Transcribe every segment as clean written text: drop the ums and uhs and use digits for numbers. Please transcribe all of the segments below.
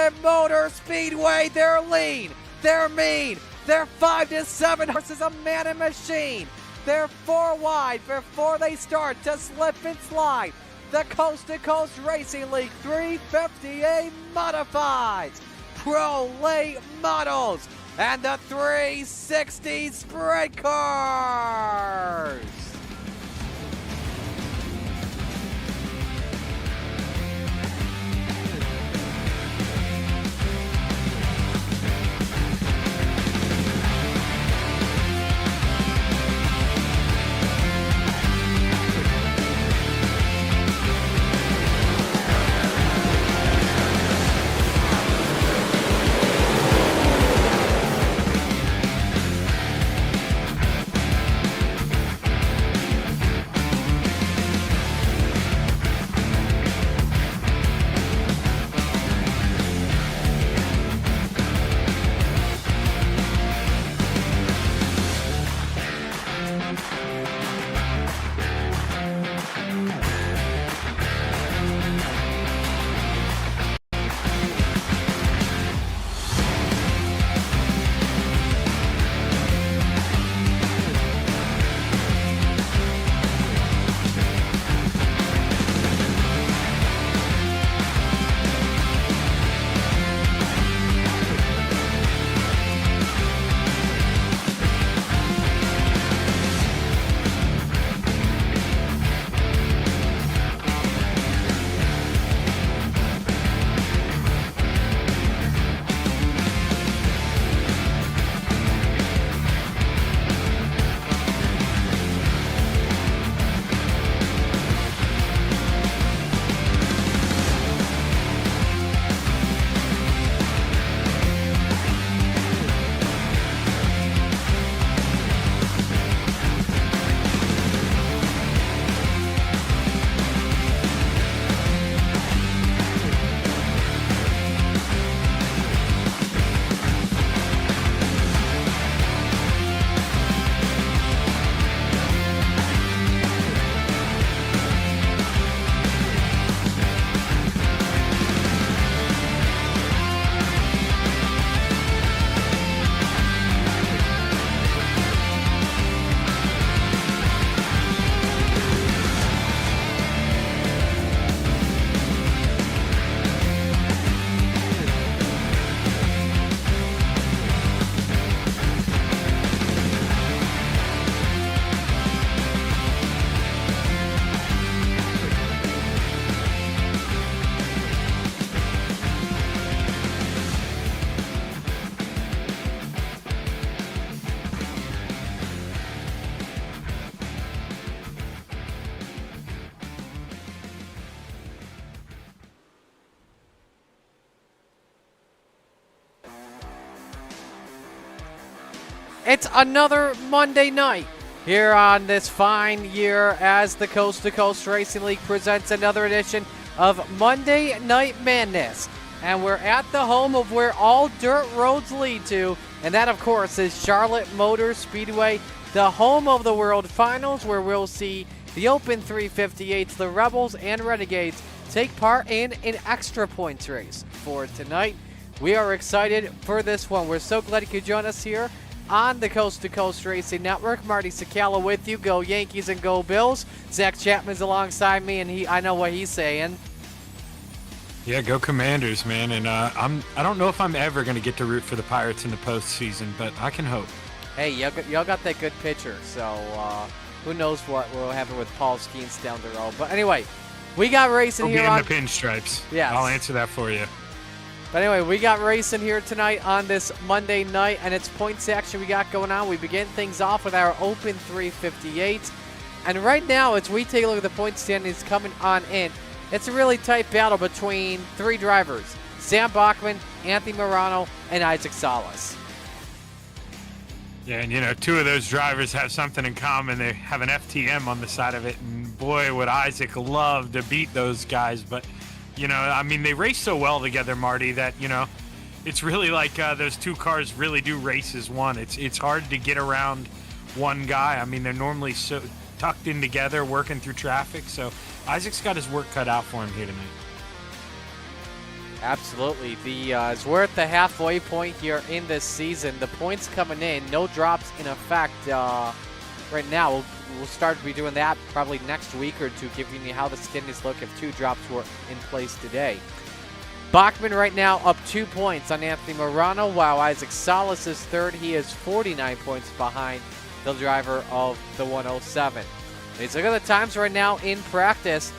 Charlotte Motor Speedway. They're lean, they're mean, they're 5 to 7 horses, a man and machine. They're 4 wide before they start to slip and slide. The Coast to Coast Racing League 350A Modifieds, Pro Late Models, and the 360 Sprint Cars. It's another Monday night here on this fine year as the Coast to Coast Racing League presents another edition of Monday Night Madness. And we're at the home of where all dirt roads lead to, and that, of course, is Charlotte Motor Speedway, the home of the World Finals, where we'll see the Open 358s, the Rebels and Renegades, take part in an extra points race for tonight. We are excited for this one. We're so glad you could join us here on the Coast to Coast Racing Network. Marty Sakala with you. Go Yankees and go Bills. Zach Chapman's alongside me, and I know what he's saying. Yeah, go Commanders, man. And I don't know if I'm ever going to get to root for the Pirates in the postseason, but I can hope. Hey, y'all got that good pitcher, so who knows what will happen with Paul Skeens down the road. But anyway, we got racing He'll here be on in the pinstripes. Yes. I'll answer that for you. But anyway, we got racing here tonight on this Monday night, and it's points action we got going on. We begin things off with our Open 358. And right now, as we take a look at the point standings coming on in, it's a really tight battle between 3 drivers, Sam Bachman, Anthony Morano, and Isaac Salas. Yeah, and you know, 2 of those drivers have something in common. They have an FTM on the side of it, and boy, would Isaac love to beat those guys. But, you know, I mean, they race so well together, Marty, that, you know, it's really like those 2 cars really do race as one. It's hard to get around one guy. I mean, they're normally so tucked in together, working through traffic. So Isaac's got his work cut out for him here tonight. Absolutely. As we're at the halfway point here in this season, the points coming in, no drops in effect right now. We'll start to be doing that probably next week or two, giving you how the standings look if 2 drops were in place today. Bachman right now up 2 points on Anthony Morano, while Isaac Salas is third. He is 49 points behind the driver of the 107. Let's look at the times right now in practice.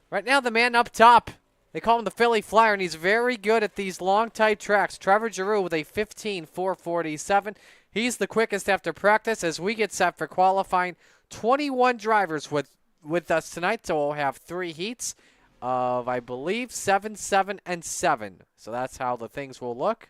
Right now, the man up top, they call him the Philly Flyer, and he's very good at these long, tight tracks. Trevor Giroux with a 15.447. He's the quickest after practice as we get set for qualifying. 21 drivers with us tonight, so we'll have 3 heats of, I believe, 7, 7, and 7. So that's how the things will look.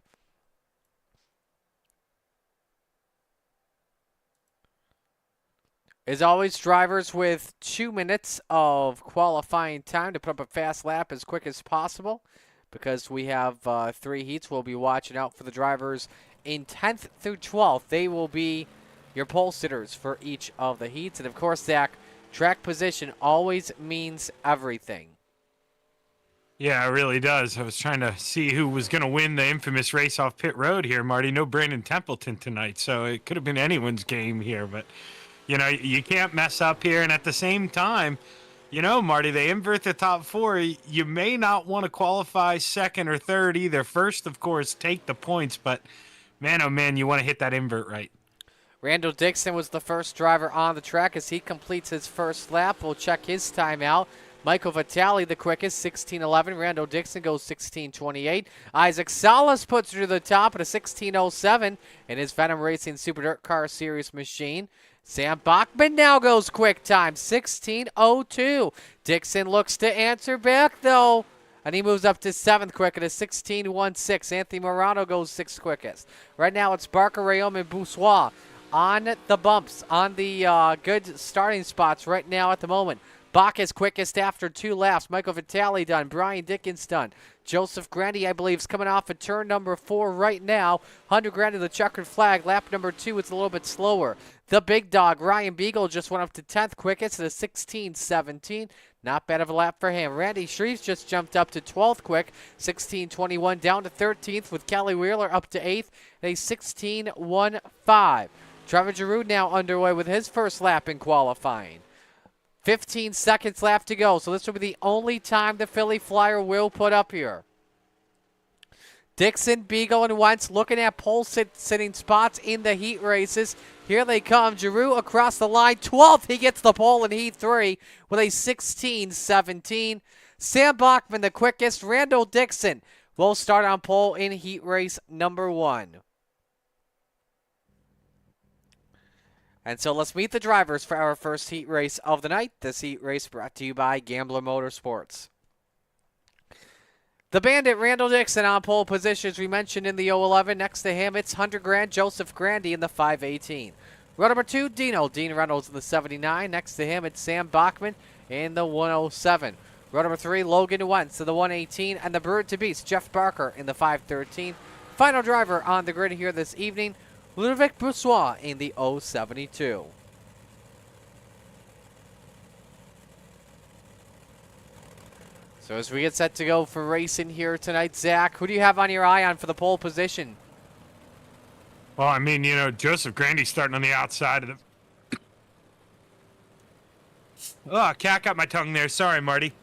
As always, drivers with 2 minutes of qualifying time to put up a fast lap as quick as possible. Because we have 3 heats, we'll be watching out for the drivers in 10th through 12th. They will be your pole sitters for each of the heats. And of course, Zach, track position always means everything. Yeah, it really does. I was trying to see who was going to win the infamous race off pit road here, Marty. No Brandon Templeton tonight, so it could have been anyone's game here. But, you know, you can't mess up here. And at the same time, you know, Marty, they invert the top 4. You may not want to qualify second or third either. First, of course, take the points. But, man, oh, man, you want to hit that invert right. Randall Dixon was the first driver on the track as he completes his first lap. We'll check his time out. Michael Vitale, the quickest, 16:11. Randall Dixon goes 16:28. Isaac Salas puts her to the top at a 16:07 in his Venom Racing Super Dirt Car Series machine. Sam Bachman now goes quick time, 16:02. Dixon looks to answer back, though, and he moves up to 7th quick at a 16:16. Anthony Morano goes 6th quickest. Right now it's Barker, Rayom, and Boussois on the bumps, on the good starting spots right now at the moment. Bach is quickest after 2 laps. Michael Vitale done. Brian Dickens done. Joseph Grandy, I believe, is coming off of turn number 4 right now. Hunter Grandy, the checkered flag. Lap number 2, it's a little bit slower. The big dog, Ryan Beagle, just went up to 10th quickest at a 16:17. Not bad of a lap for him. Randy Shreves just jumped up to 12th quick, 16:21, down to 13th with Kelly Wheeler up to 8th at a 16:15. Trevor Giroux now underway with his first lap in qualifying. 15 seconds left to go, so this will be the only time the Philly Flyer will put up here. Dixon, Beagle, and Wentz looking at pole sitting spots in the heat races. Here they come. Giroux across the line. 12th, he gets the pole in heat 3 with a 16:17. Sam Bachman, the quickest. Randall Dixon will start on pole in heat race number 1. And so let's meet the drivers for our first heat race of the night. This heat race brought to you by Gambler Motorsports. The Bandit, Randall Dixon, on pole position, as we mentioned in the 011. Next to him, it's Hunter Grant, Joseph Grandy in the 518. Row number 2, Dean Reynolds in the 79. Next to him, it's Sam Bachman in the 107. Row number 3, Logan Wentz in the 118. And the Bird to Beast, Jeff Barker in the 513. Final driver on the grid here this evening, Ludovic Boussois in the 072. So as we get set to go for racing here tonight, Zach, who do you have on your eye on for the pole position? Well, I mean, you know, Joseph Grandy starting on the outside of the... Oh, cat got my tongue there. Sorry, Marty.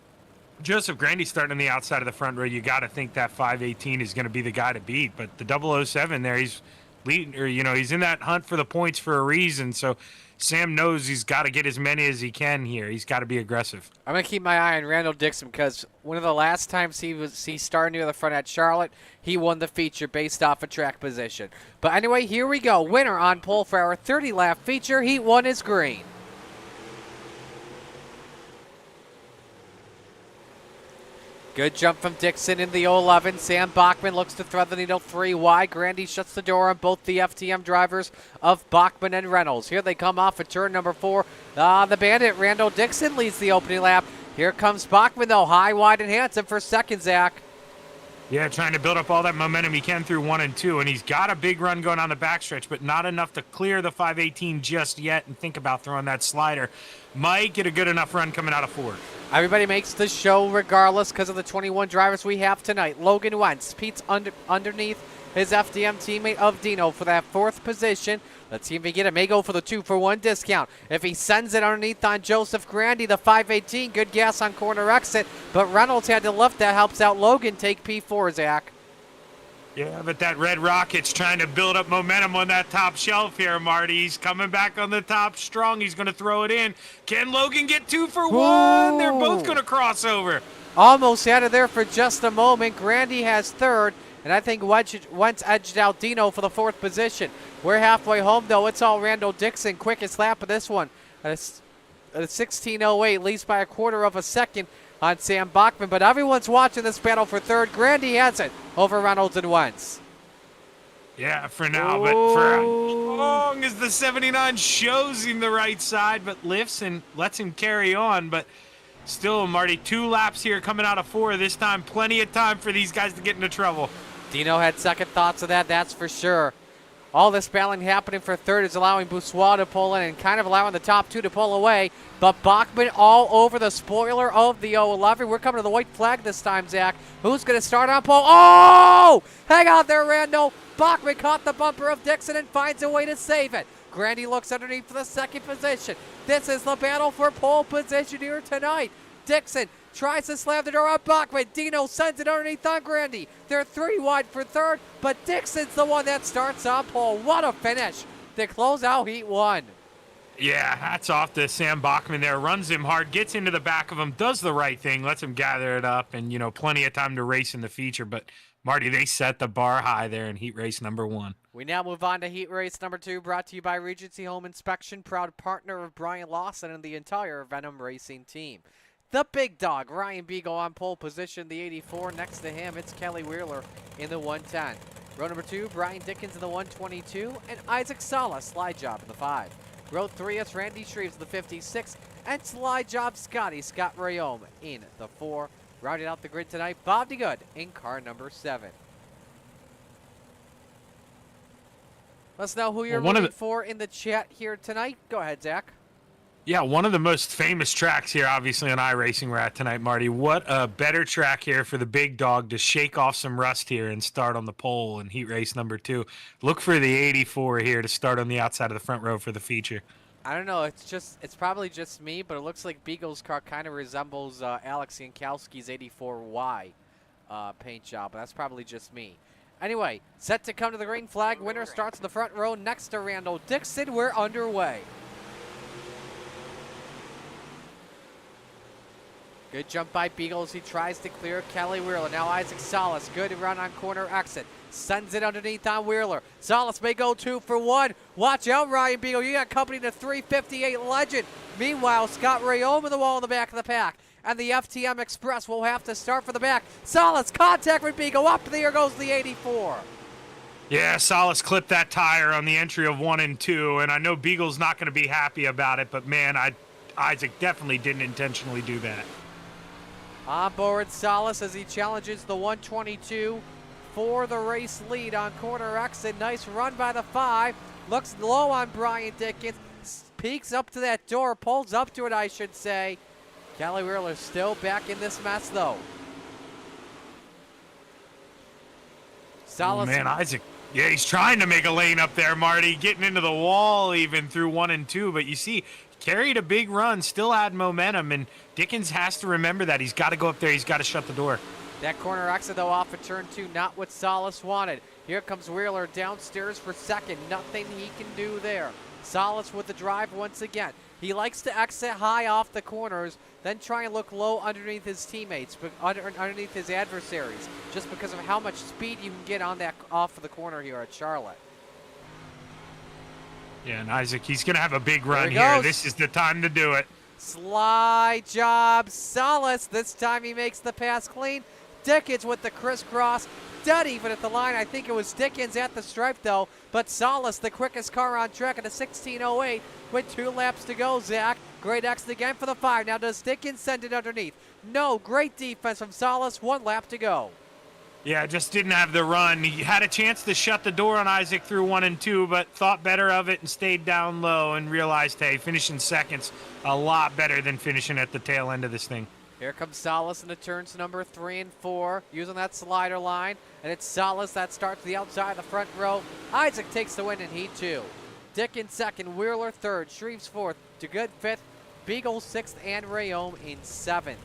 Joseph Grandy starting on the outside of the front row. You got to think that 518 is going to be the guy to beat. But the 007 there, he's leading, or, you know, he's in that hunt for the points for a reason. So Sam knows he's got to get as many as he can here. He's got to be aggressive. I'm going to keep my eye on Randall Dixon because one of the last times he started near the front at Charlotte, he won the feature based off of track position. But anyway, here we go. Winner on pole for our 30-lap feature. Heat 1 is green. Good jump from Dixon in the 011. Sam Bachman looks to thread the needle 3 wide. Grandy shuts the door on both the FTM drivers of Bachman and Reynolds. Here they come off at turn number 4. The Bandit, Randall Dixon, leads the opening lap. Here comes Bachman, though, high, wide, and handsome for second, Zach. Yeah, trying to build up all that momentum he can through 1 and 2, and he's got a big run going on the backstretch, but not enough to clear the 518 just yet and think about throwing that slider. Might get a good enough run coming out of 4. Everybody makes the show regardless because of the 21 drivers we have tonight. Logan Wentz, Pete's underneath his FDM teammate of Dino for that 4th position. Let's see if he get it. May go for the 2-for-1 discount. If he sends it underneath on Joseph Grandy, the 518, good gas on corner exit. But Reynolds had to lift. That helps out Logan take P4, Zach. Yeah, but that Red Rocket's trying to build up momentum on that top shelf here, Marty. He's coming back on the top strong. He's going to throw it in. Can Logan get 2 for 1? They're both going to cross over. Almost out of there for just a moment. Grandy has 3rd, and I think Wentz edged out Dino for the 4th position. We're halfway home, though. It's all Randall Dixon. Quickest lap of this one. At a 16:08, leads by a quarter of a second on Sam Bachman, but everyone's watching this battle for 3rd. Grandy has it over Reynolds and Wentz. Yeah, for now, but for as long as the 79 shows him the right side, but lifts and lets him carry on. But still, Marty, 2 laps here coming out of 4 this time. Plenty of time for these guys to get into trouble. Dino had second thoughts of that, that's for sure. All this battling happening for 3rd is allowing Boussois to pull in and kind of allowing the top 2 to pull away. But Bachman all over the spoiler of the 011. We're coming to the white flag this time, Zach. Who's going to start on pole? Oh! Hang out there, Randall. Bachman caught the bumper of Dixon and finds a way to save it. Grandy looks underneath for the 2nd position. This is the battle for pole position here tonight. Dixon tries to slam the door on Bachman. Dino sends it underneath on Grandy. They're 3 wide for 3rd, but Dixon's the one that starts on pole. What a finish to close out Heat 1. Yeah, hats off to Sam Bachman there. Runs him hard, gets into the back of him, does the right thing, lets him gather it up, and, plenty of time to race in the feature. But, Marty, they set the bar high there in heat race number 1. We now move on to heat race number 2, brought to you by Regency Home Inspection, proud partner of Brian Lawson and the entire Venom Racing team. The big dog, Ryan Beagle on pole position, the 84. Next to him, it's Kelly Wheeler in the 110. Row number 2, Brian Dickens in the 122, and Isaac Sala, slide job in the 5. Row 3, it's Randy Shreves in the 56, and slide job Scott Rayome in the 4. Rounding out the grid tonight, Bob DeGood in car number 7. Let's know who you're rooting for in the chat here tonight. Go ahead, Zach. Yeah, one of the most famous tracks here, obviously, on iRacing we're at tonight, Marty. What a better track here for the big dog to shake off some rust here and start on the pole in heat race number 2. Look for the 84 here to start on the outside of the front row for the feature. I don't know. It's probably just me, but it looks like Beagle's car kind of resembles Alex Jankowski's 84Y paint job. But that's probably just me. Anyway, set to come to the green flag. Winner starts in the front row next to Randall Dixon. We're underway. Good jump by Beagle as he tries to clear Kelly Wheeler. Now Isaac Salas, good run on corner exit. Sends it underneath on Wheeler. Salas may go 2 for 1. Watch out, Ryan Beagle. You got company to 358 Legend. Meanwhile, Scott Rayome in the wall in the back of the pack. And the FTM Express will have to start for the back. Salas, contact with Beagle. Up there goes the 84. Yeah, Salas clipped that tire on the entry of 1 and 2. And I know Beagle's not going to be happy about it. But, man, Isaac definitely didn't intentionally do that. On board Salas as he challenges the 122 for the race lead on corner exit. Nice run by the 5. Looks low on Brian Dickens. Peeks up to that door. Pulls up to it, I should say. Kelly Wheeler still back in this mess, though. Salas. Oh, man, Isaac. Yeah, he's trying to make a lane up there, Marty. Getting into the wall even through 1 and 2. But you see, carried a big run, still had momentum, and Dickens has to remember that. He's got to go up there. He's got to shut the door. That corner exit, though, off of turn 2, not what Salas wanted. Here comes Wheeler downstairs for second. Nothing he can do there. Salas with the drive once again. He likes to exit high off the corners, then try and look low underneath his teammates, but underneath his adversaries, just because of how much speed you can get on that off of the corner here at Charlotte. Yeah, and Isaac, he's going to have a big run here. This is the time to do it. Slide job, Salas. This time he makes the pass clean. Dickens with the crisscross. Dead even at the line. I think it was Dickens at the stripe, though. But Salas, the quickest car on track at a 16:08 with 2 laps to go, Zach. Great exit again for the 5. Now, does Dickens send it underneath? No. Great defense from Salas. 1 lap to go. Yeah, just didn't have the run. He had a chance to shut the door on Isaac through 1 and 2, but thought better of it and stayed down low and realized, hey, finishing second's a lot better than finishing at the tail end of this thing. Here comes Salas into turns number 3 and 4, using that slider line. And it's Salas that starts the outside of the front row. Isaac takes the win in Heat 2. Dick in second, Wheeler third, Shreves fourth, DeGood fifth, Beagle sixth, and Rayome in seventh.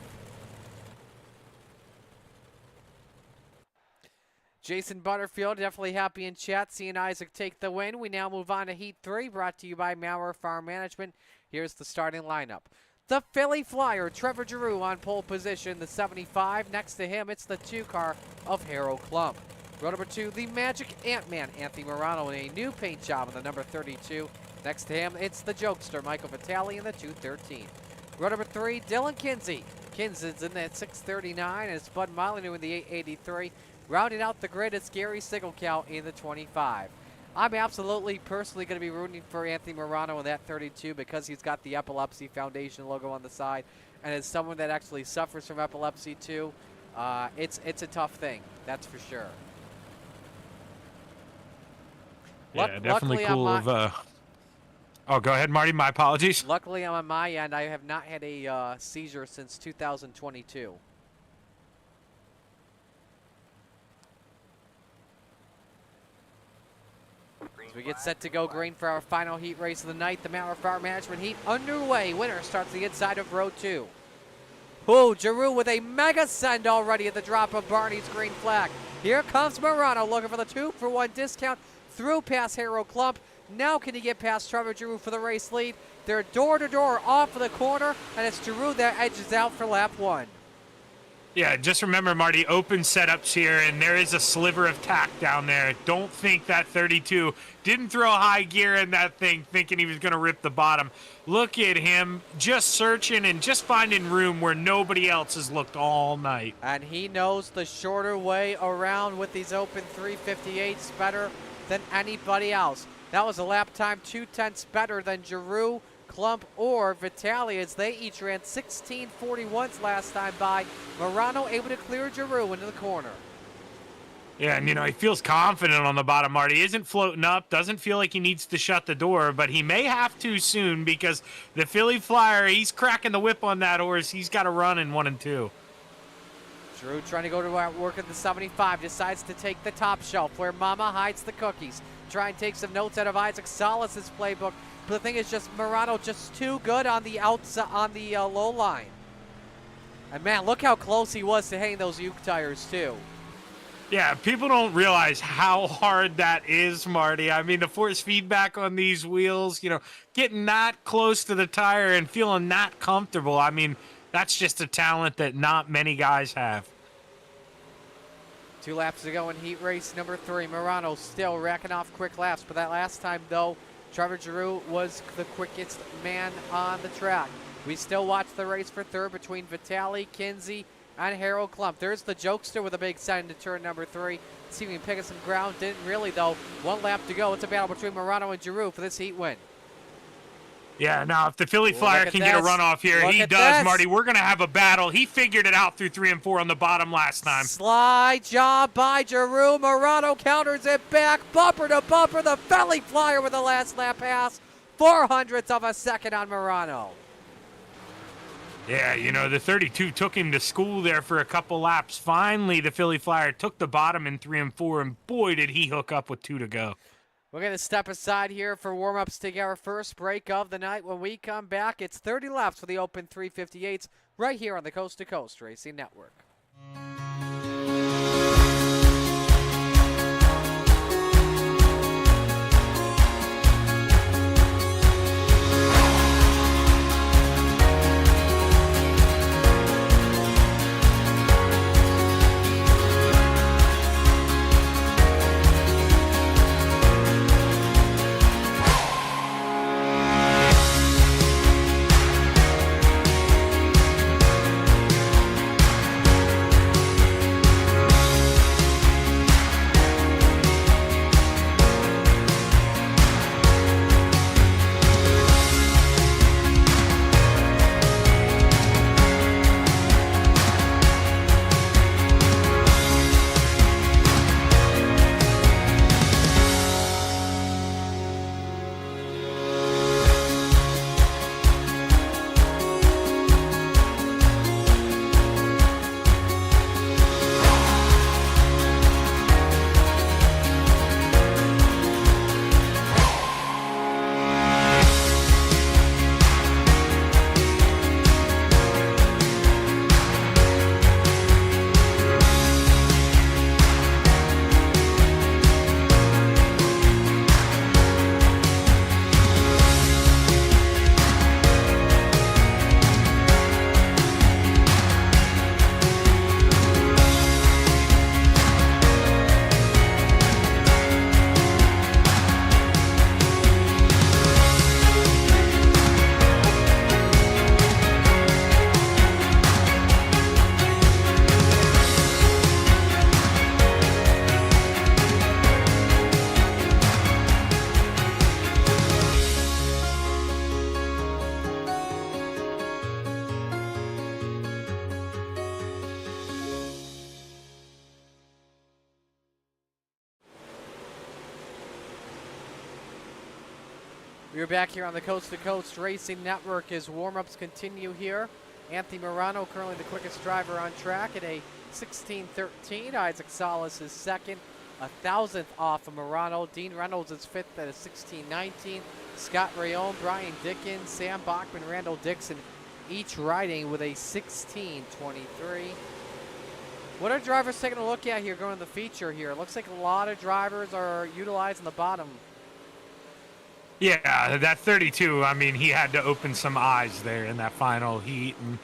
Jason Butterfield definitely happy in chat seeing Isaac take the win. We now move on to Heat 3, brought to you by Maurer Farm Management. Here's the starting lineup. The Philly Flyer, Trevor Giroux on pole position, the 75. Next to him, it's the 2 car of Harold Klump. Row number 2, the Magic Ant-Man, Anthony Morano, in a new paint job on the number 32. Next to him, it's the Jokester, Michael Vitale, in the 213. Row number 3, Dylan Kinsey. Kinsey's in the 639, and it's Bud Molyneux in the 883. Rounding out the grid, it's Gary Sigelkow in the 25. I'm absolutely personally going to be rooting for Anthony Morano in that 32 because he's got the Epilepsy Foundation logo on the side. And as someone that actually suffers from epilepsy too, it's a tough thing, that's for sure. Yeah, definitely cool oh, go ahead, Marty. My apologies. Luckily, on my end, I have not had a seizure since 2022. We get set to go green for our final heat race of the night. The Maurer Farm Management Heat underway. Winner starts the inside of row 2. Oh, Giroux with a mega send already at the drop of Barney's green flag. Here comes Morano looking for the 2-for-1 discount through past Harold Klump. Now can he get past Trevor Giroux for the race lead? They're door-to-door off of the corner, and it's Giroux that edges out for lap 1. Yeah, just remember, Marty, open setups here, and there is a sliver of tack down there. Don't think that 32 didn't throw high gear in that thing thinking he was going to rip the bottom. Look at him just searching and just finding room where nobody else has looked all night. And he knows the shorter way around with these open 358s better than anybody else. That was a lap time 2/10 better than Giroux, Klump, or Vitale, as they each ran 16:41s last time by. Morano able to clear Giroux into the corner. Yeah, and he feels confident on the bottom, Marty. Isn't floating up, doesn't feel like he needs to shut the door, but he may have to soon because the Philly Flyer, he's cracking the whip on that horse. He's got to run in 1 and 2. Giroux trying to go to work at the 75, decides to take the top shelf where Mama hides the cookies. Try and take some notes out of Isaac Salas' playbook. But the thing is, just Morano just too good on the outside, on the low line. And man, look how close he was to hitting those Uke tires too. Yeah, people don't realize how hard that is, Marty. I mean, the force feedback on these wheels, getting that close to the tire and feeling that comfortable. I mean, that's just a talent that not many guys have. 2 laps to go in heat race number 3. Morano still racking off quick laps, but that last time though, Trevor Giroux was the quickest man on the track. We still watch the race for third between Vitale, Kinsey, and Harold Klump. There's the Jokester with a big send into turn number 3. See if he can pick up some ground. Didn't really though. 1 lap to go. It's a battle between Morano and Giroux for this heat win. Yeah, now if the Philly Flyer can get a runoff here, he does, Marty. We're going to have a battle. He figured it out through 3 and 4 on the bottom last time. Slide job by Giroux. Morano counters it back. Bumper to bumper. The Philly Flyer with the last lap pass. 0.04 of a second on Morano. Yeah, the 32 took him to school there for a couple laps. Finally, the Philly Flyer took the bottom in 3 and 4, and boy, did he hook up with 2 to go. We're going to step aside here for warm-ups to get our first break of the night. When we come back, it's 30 laps for the Open 358s right here on the Coast to Coast Racing Network. We're back here on the Coast to Coast Racing Network as warm-ups continue here. Anthony Morano currently the quickest driver on track at a 16:13. Isaac Salas is second, a thousandth off of Morano. Dean Reynolds is fifth at a 16:19. Scott Rayone, Brian Dickens, Sam Bachman, Randall Dixon, each riding with a 16:23. What are drivers taking a look at here going to the feature here? It looks like a lot of drivers are utilizing the bottom. Yeah, that 32, I mean, he had to open some eyes there in that final heat. And,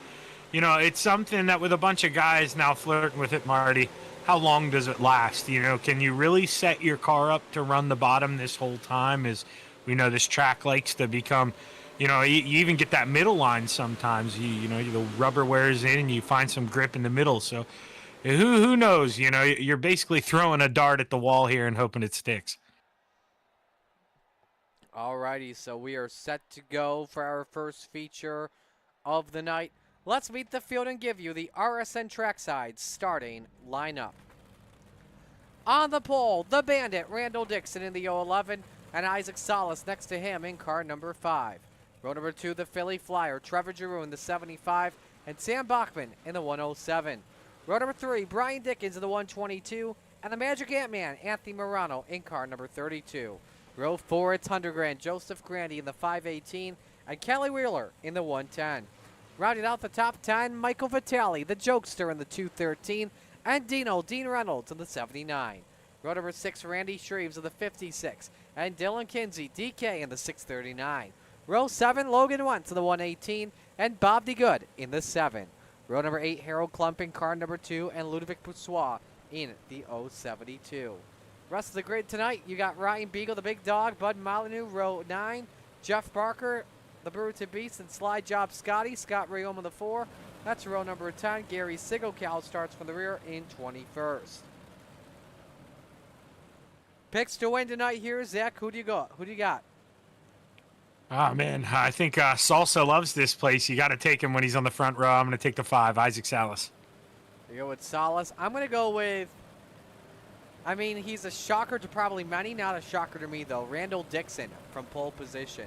you know, it's something that with a bunch of guys now flirting with it, Marty, how long does it last? You know, can you really set your car up to run the bottom this whole time? As we know, this track likes to become, you know, you even get that middle line sometimes. You know, the rubber wears in and you find some grip in the middle. So who knows? You know, you're basically throwing a dart at the wall here and hoping it sticks. Alrighty, so we are set to go for our first feature of the night. Let's meet the field and give you the RSN trackside starting lineup. On the pole, the Bandit, Randall Dixon in the 011, and Isaac Salas next to him in car number 5. Row number 2, the Philly Flyer, Trevor Giroux in the 75, and Sam Bachman in the 107. Row number 3, Brian Dickens in the 122, and the Magic Ant-Man, Anthony Morano in car number 32. Row 4, it's Hundergrand, Joseph Grandy in the 518, and Kelly Wheeler in the 110. Rounding out the top 10, Michael Vitale, the Jokester in the 213, and Dean Reynolds in the 79. Row number 6, Randy Shreves in the 56, and Dylan Kinsey, DK in the 639. Row 7, Logan Wentz in the 118, and Bob DeGood in the 7. Row number 8, Harold Klump in car number 2, and Ludovic Boussois in the 072. Rest of the grid tonight, you got Ryan Beagle, the big dog, Bud Molyneux, row 9, Jeff Barker, the Bruton Beast, and Slide Job Scotty, Scott Rayome in the 4. That's row number 10. Gary Sigelcal starts from the rear in 21st. Picks to win tonight here, Zach. Who do you got? Oh, man, I think Salsa loves this place. You got to take him when he's on the front row. I'm going to take the 5, Isaac Salas. You go with Salas. I'm going to go with, I mean, he's a shocker to probably many, not a shocker to me, though. Randall Dixon from pole position.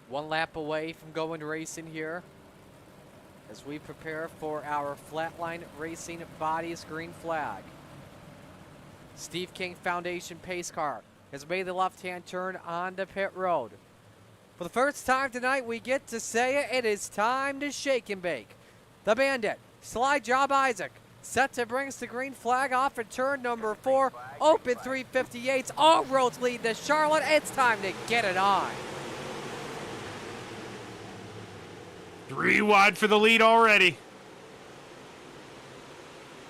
One lap away from going racing here as we prepare for our Flatline Racing Bodies green flag. Steve King Foundation pace car has made the left-hand turn onto pit road. For the first time tonight, we get to say it. It is time to shake and bake. The Bandit, Slide Job Isaac, set to bring us the green flag off at turn number 4. Open 358s. All roads lead to Charlotte. It's time to get it on. 3 wide for the lead already.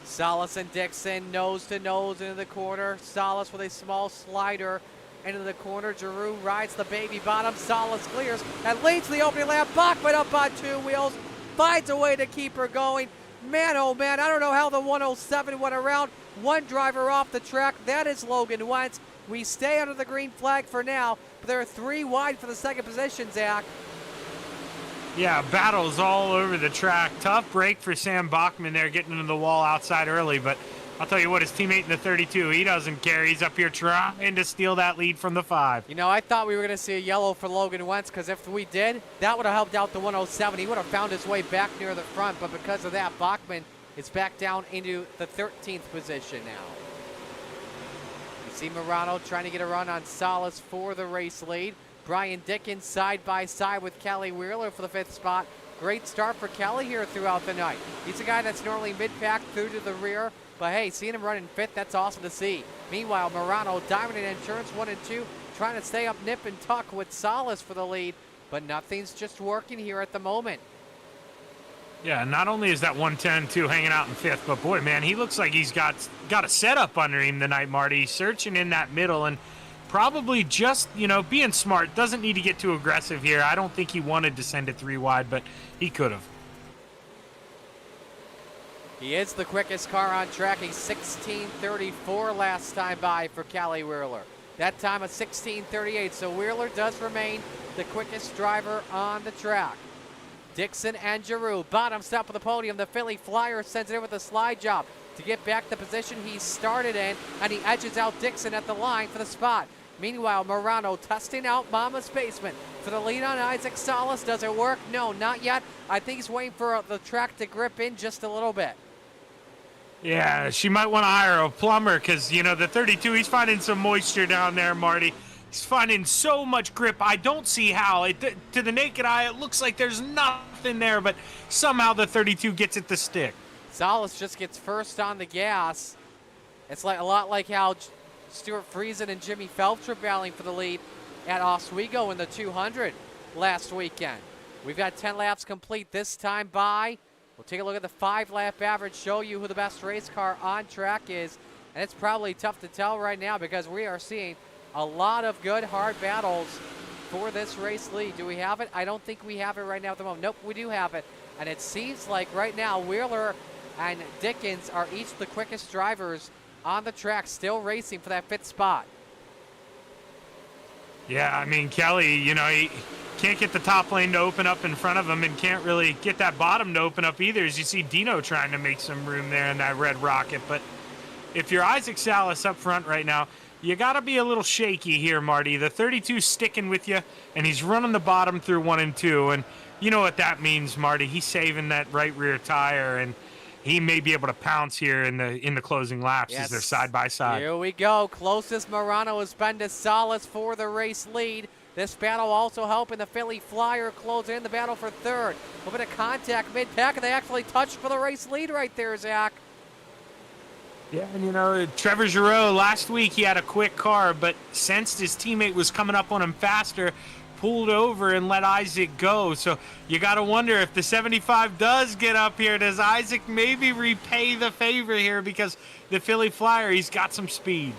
Salas and Dixon nose to nose into the corner. Salas with a small slider into the corner. Giroux rides the baby bottom. Salas clears and leads the opening lap. Bachman up on 2 wheels. Finds a way to keep her going. Man, oh man, I don't know how the 107 went around. One driver off the track. That is Logan Wentz. We stay under the green flag for now, but there are 3 wide for the second position, Zach. Yeah, battles all over the track. Tough break for Sam Bachman there, getting into the wall outside early, but I'll tell you what, his teammate in the 32, he doesn't care. He's up here trying to steal that lead from the 5. You know, I thought we were going to see a yellow for Logan Wentz, because if we did, that would have helped out the 107. He would have found his way back near the front, but because of that, Bachman is back down into the 13th position now. You see Morano trying to get a run on Salas for the race lead. Brian Dickens side by side with Kelly Wheeler for the 5th spot. Great start for Kelly here throughout the night. He's a guy that's normally mid-pack through to the rear, but hey, seeing him running 5th, that's awesome to see. Meanwhile, Morano dominating in turns 1 and 2, trying to stay up nip and tuck with Salas for the lead, but nothing's just working here at the moment. Yeah, not only is that 110-2 hanging out in 5th, but boy, man, he looks like he's got a setup under him tonight, Marty. He's searching in that middle and probably just, you know, being smart. Doesn't need to get too aggressive here. I don't think he wanted to send it 3 wide, but he could have. He is the quickest car on track, a 16:34 last time by for Kelly Wheeler. That time a 16:38, so Wheeler does remain the quickest driver on the track. Dixon and Giroux, bottom step of the podium. The Philly Flyer sends it in with a slide job. to get back the position he started in, and he edges out Dixon at the line for the spot. Meanwhile, Morano testing out Mama's Basement for the lead on Isaac Salas. Does it work? No, not yet. I think he's waiting for the track to grip in just a little bit. Yeah, she might want to hire a plumber because, you know, the 32, he's finding some moisture down there, Marty. He's finding so much grip. I don't see how. To the naked eye, it looks like there's nothing there, but somehow the 32 gets it to stick. Salas just gets first on the gas. It's like a lot like how Stuart Friesen and Jimmy Phelps were battling for the lead at Oswego in the 200 last weekend. We've got 10 laps complete this time by. We'll take a look at the 5-lap average, show you who the best race car on track is. And it's probably tough to tell right now because we are seeing a lot of good, hard battles for this race lead. Do we have it? I don't think we have it right now at the moment. Nope, we do have it. And it seems like right now Wheeler and Dickens are each the quickest drivers on the track, still racing for that 5th spot. Yeah, I mean, Kelly, you know, he can't get the top lane to open up in front of him and can't really get that bottom to open up either, as you see Dino trying to make some room there in that red rocket. But if you're Isaac Salas up front right now, you got to be a little shaky here, Marty. The 32's sticking with you, and he's running the bottom through 1 and 2. And you know what that means, Marty. He's saving that right rear tire, and he may be able to pounce here in the closing laps as they're side by side. Here we go. Closest Morano has been to Salas for the race lead. This battle also helping the Philly Flyer close in the battle for 3rd. A bit of contact mid-pack, and they actually touched for the race lead right there, Zach. Yeah, and you know, Trevor Giroux, last week he had a quick car, but sensed his teammate was coming up on him faster, pulled over and let Isaac go. So you got to wonder if the 75 does get up here, does Isaac maybe repay the favor here because the Philly Flyer, he's got some speed.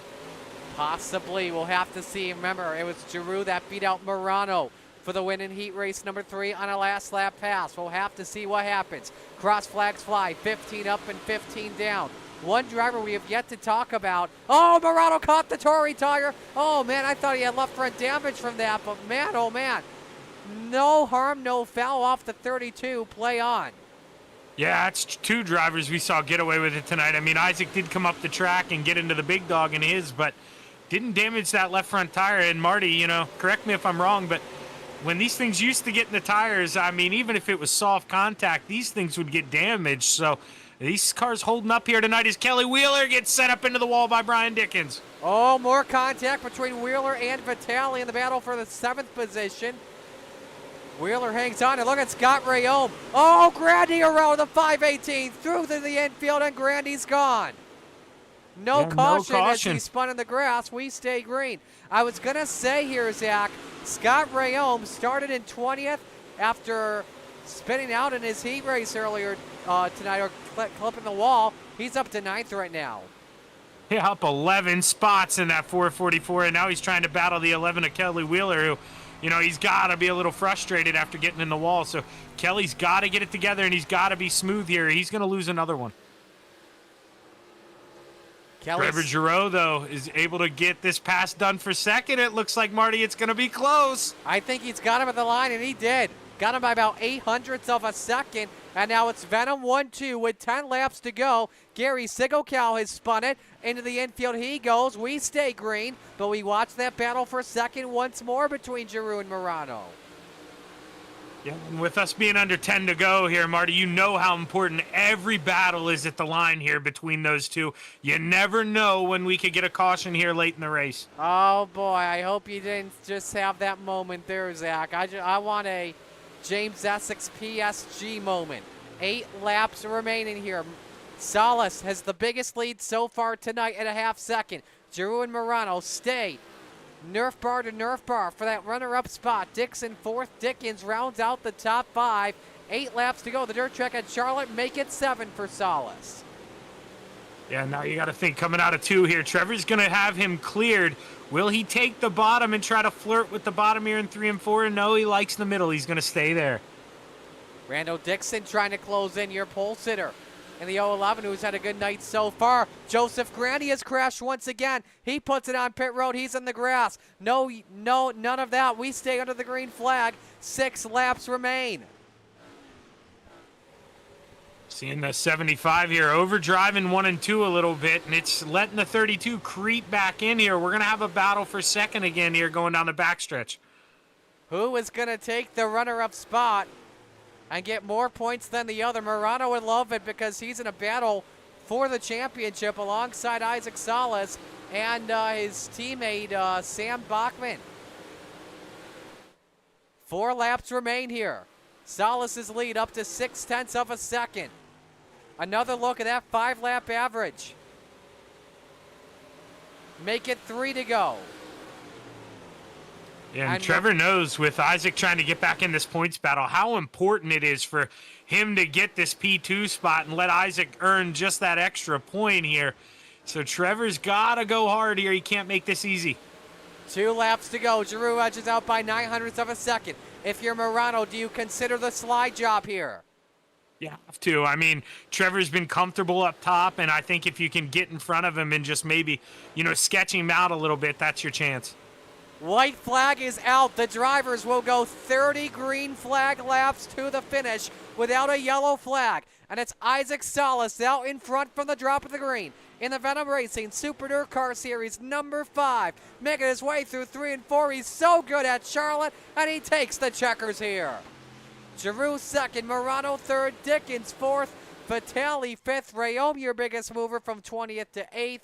Possibly. We'll have to see. Remember, it was Giroux that beat out Morano for the win in heat race number 3 on a last lap pass. We'll have to see what happens. Cross flags fly, 15 up and 15 down. One driver we have yet to talk about. Oh, Morano caught the Tory tire. Oh, man, I thought he had left front damage from that, but man, oh, man. No harm, no foul off the 32. Play on. Yeah, it's 2 drivers we saw get away with it tonight. I mean, Isaac did come up the track and get into the big dog in his, but didn't damage that left front tire. And Marty, you know, correct me if I'm wrong, but when these things used to get in the tires, I mean, even if it was soft contact, these things would get damaged. So these cars holding up here tonight as Kelly Wheeler gets set up into the wall by Brian Dickens. Oh, more contact between Wheeler and Vitale in the battle for the 7th position. Wheeler hangs on, and look at Scott Rayome. Oh, Grandy around the 518, through to the infield, and Grandy's gone. No caution as he spun in the grass. We stay green. I was going to say here, Zach, Scott Rayome started in 20th after spinning out in his heat race earlier tonight, or clipping the wall. He's up to 9th right now. Yeah, up 11 spots in that 444, and now he's trying to battle the 11 of Kelly Wheeler, who, you know, he's got to be a little frustrated after getting in the wall. So Kelly's got to get it together, and he's got to be smooth here. He's going to lose another one. Trevor Giroux, though, is able to get this pass done for 2nd. It looks like, Marty, it's going to be close. I think he's got him at the line, and he did. Got him by about 0.08 of a second, and now it's Venom 1-2 with 10 laps to go. Gary Sigelkow has spun it. Into the infield he goes. We stay green, but we watch that battle for 2nd once more between Giroux and Morano. Yeah, and with us being under 10 to go here, Marty, you know how important every battle is at the line here between those two. You never know when we could get a caution here late in the race. Oh, boy, I hope you didn't just have that moment there, Zach. I want a James Essex PSG moment. 8 laps remaining here. Salas has the biggest lead so far tonight at a half second. Giroux and Morano stay Nerf bar to Nerf bar for that runner-up spot. Dixon 4th. Dickens rounds out the top 5. 8 laps to go. The dirt track at Charlotte. Make it 7 for Salas. Yeah, now you got to think coming out of 2 here. Trevor's going to have him cleared. Will he take the bottom and try to flirt with the bottom here in 3 and 4? No, he likes the middle. He's going to stay there. Rando Dixon trying to close in, your pole sitter in the 011, who's had a good night so far. Joseph Grandy has crashed once again. He puts it on pit road. He's in the grass. No, none of that. We stay under the green flag. 6 laps remain. Seeing the 75 here, overdriving 1 and 2 a little bit, and it's letting the 32 creep back in here. We're going to have a battle for second again here going down the backstretch. Who is going to take the runner-up spot and get more points than the other? Morano would love it because he's in a battle for the championship alongside Isaac Salas and his teammate Sam Bachman. 4 laps remain here. Salas' lead up to 0.6 of a second. Another look at that 5-lap average. Make it 3 to go. Yeah, and Trevor knows with Isaac trying to get back in this points battle how important it is for him to get this P2 spot and let Isaac earn just that extra point here. So Trevor's got to go hard here. He can't make this easy. 2 laps to go. Giroux edges out by 0.09 of a second. If you're Morano, do you consider the slide job here? You have to. I mean, Trevor's been comfortable up top, and I think if you can get in front of him and just maybe, sketch him out a little bit, that's your chance. White flag is out. The drivers will go 30 green flag laps to the finish without a yellow flag. And it's Isaac Salas out in front from the drop of the green. In the Venom Racing Super Dirt Car Series number 5. Making his way through 3 and 4. He's so good at Charlotte, and he takes the checkers here. Giroux second, Morano third, Dickens fourth, Vitale fifth, Rayom, your biggest mover from 20th to 8th.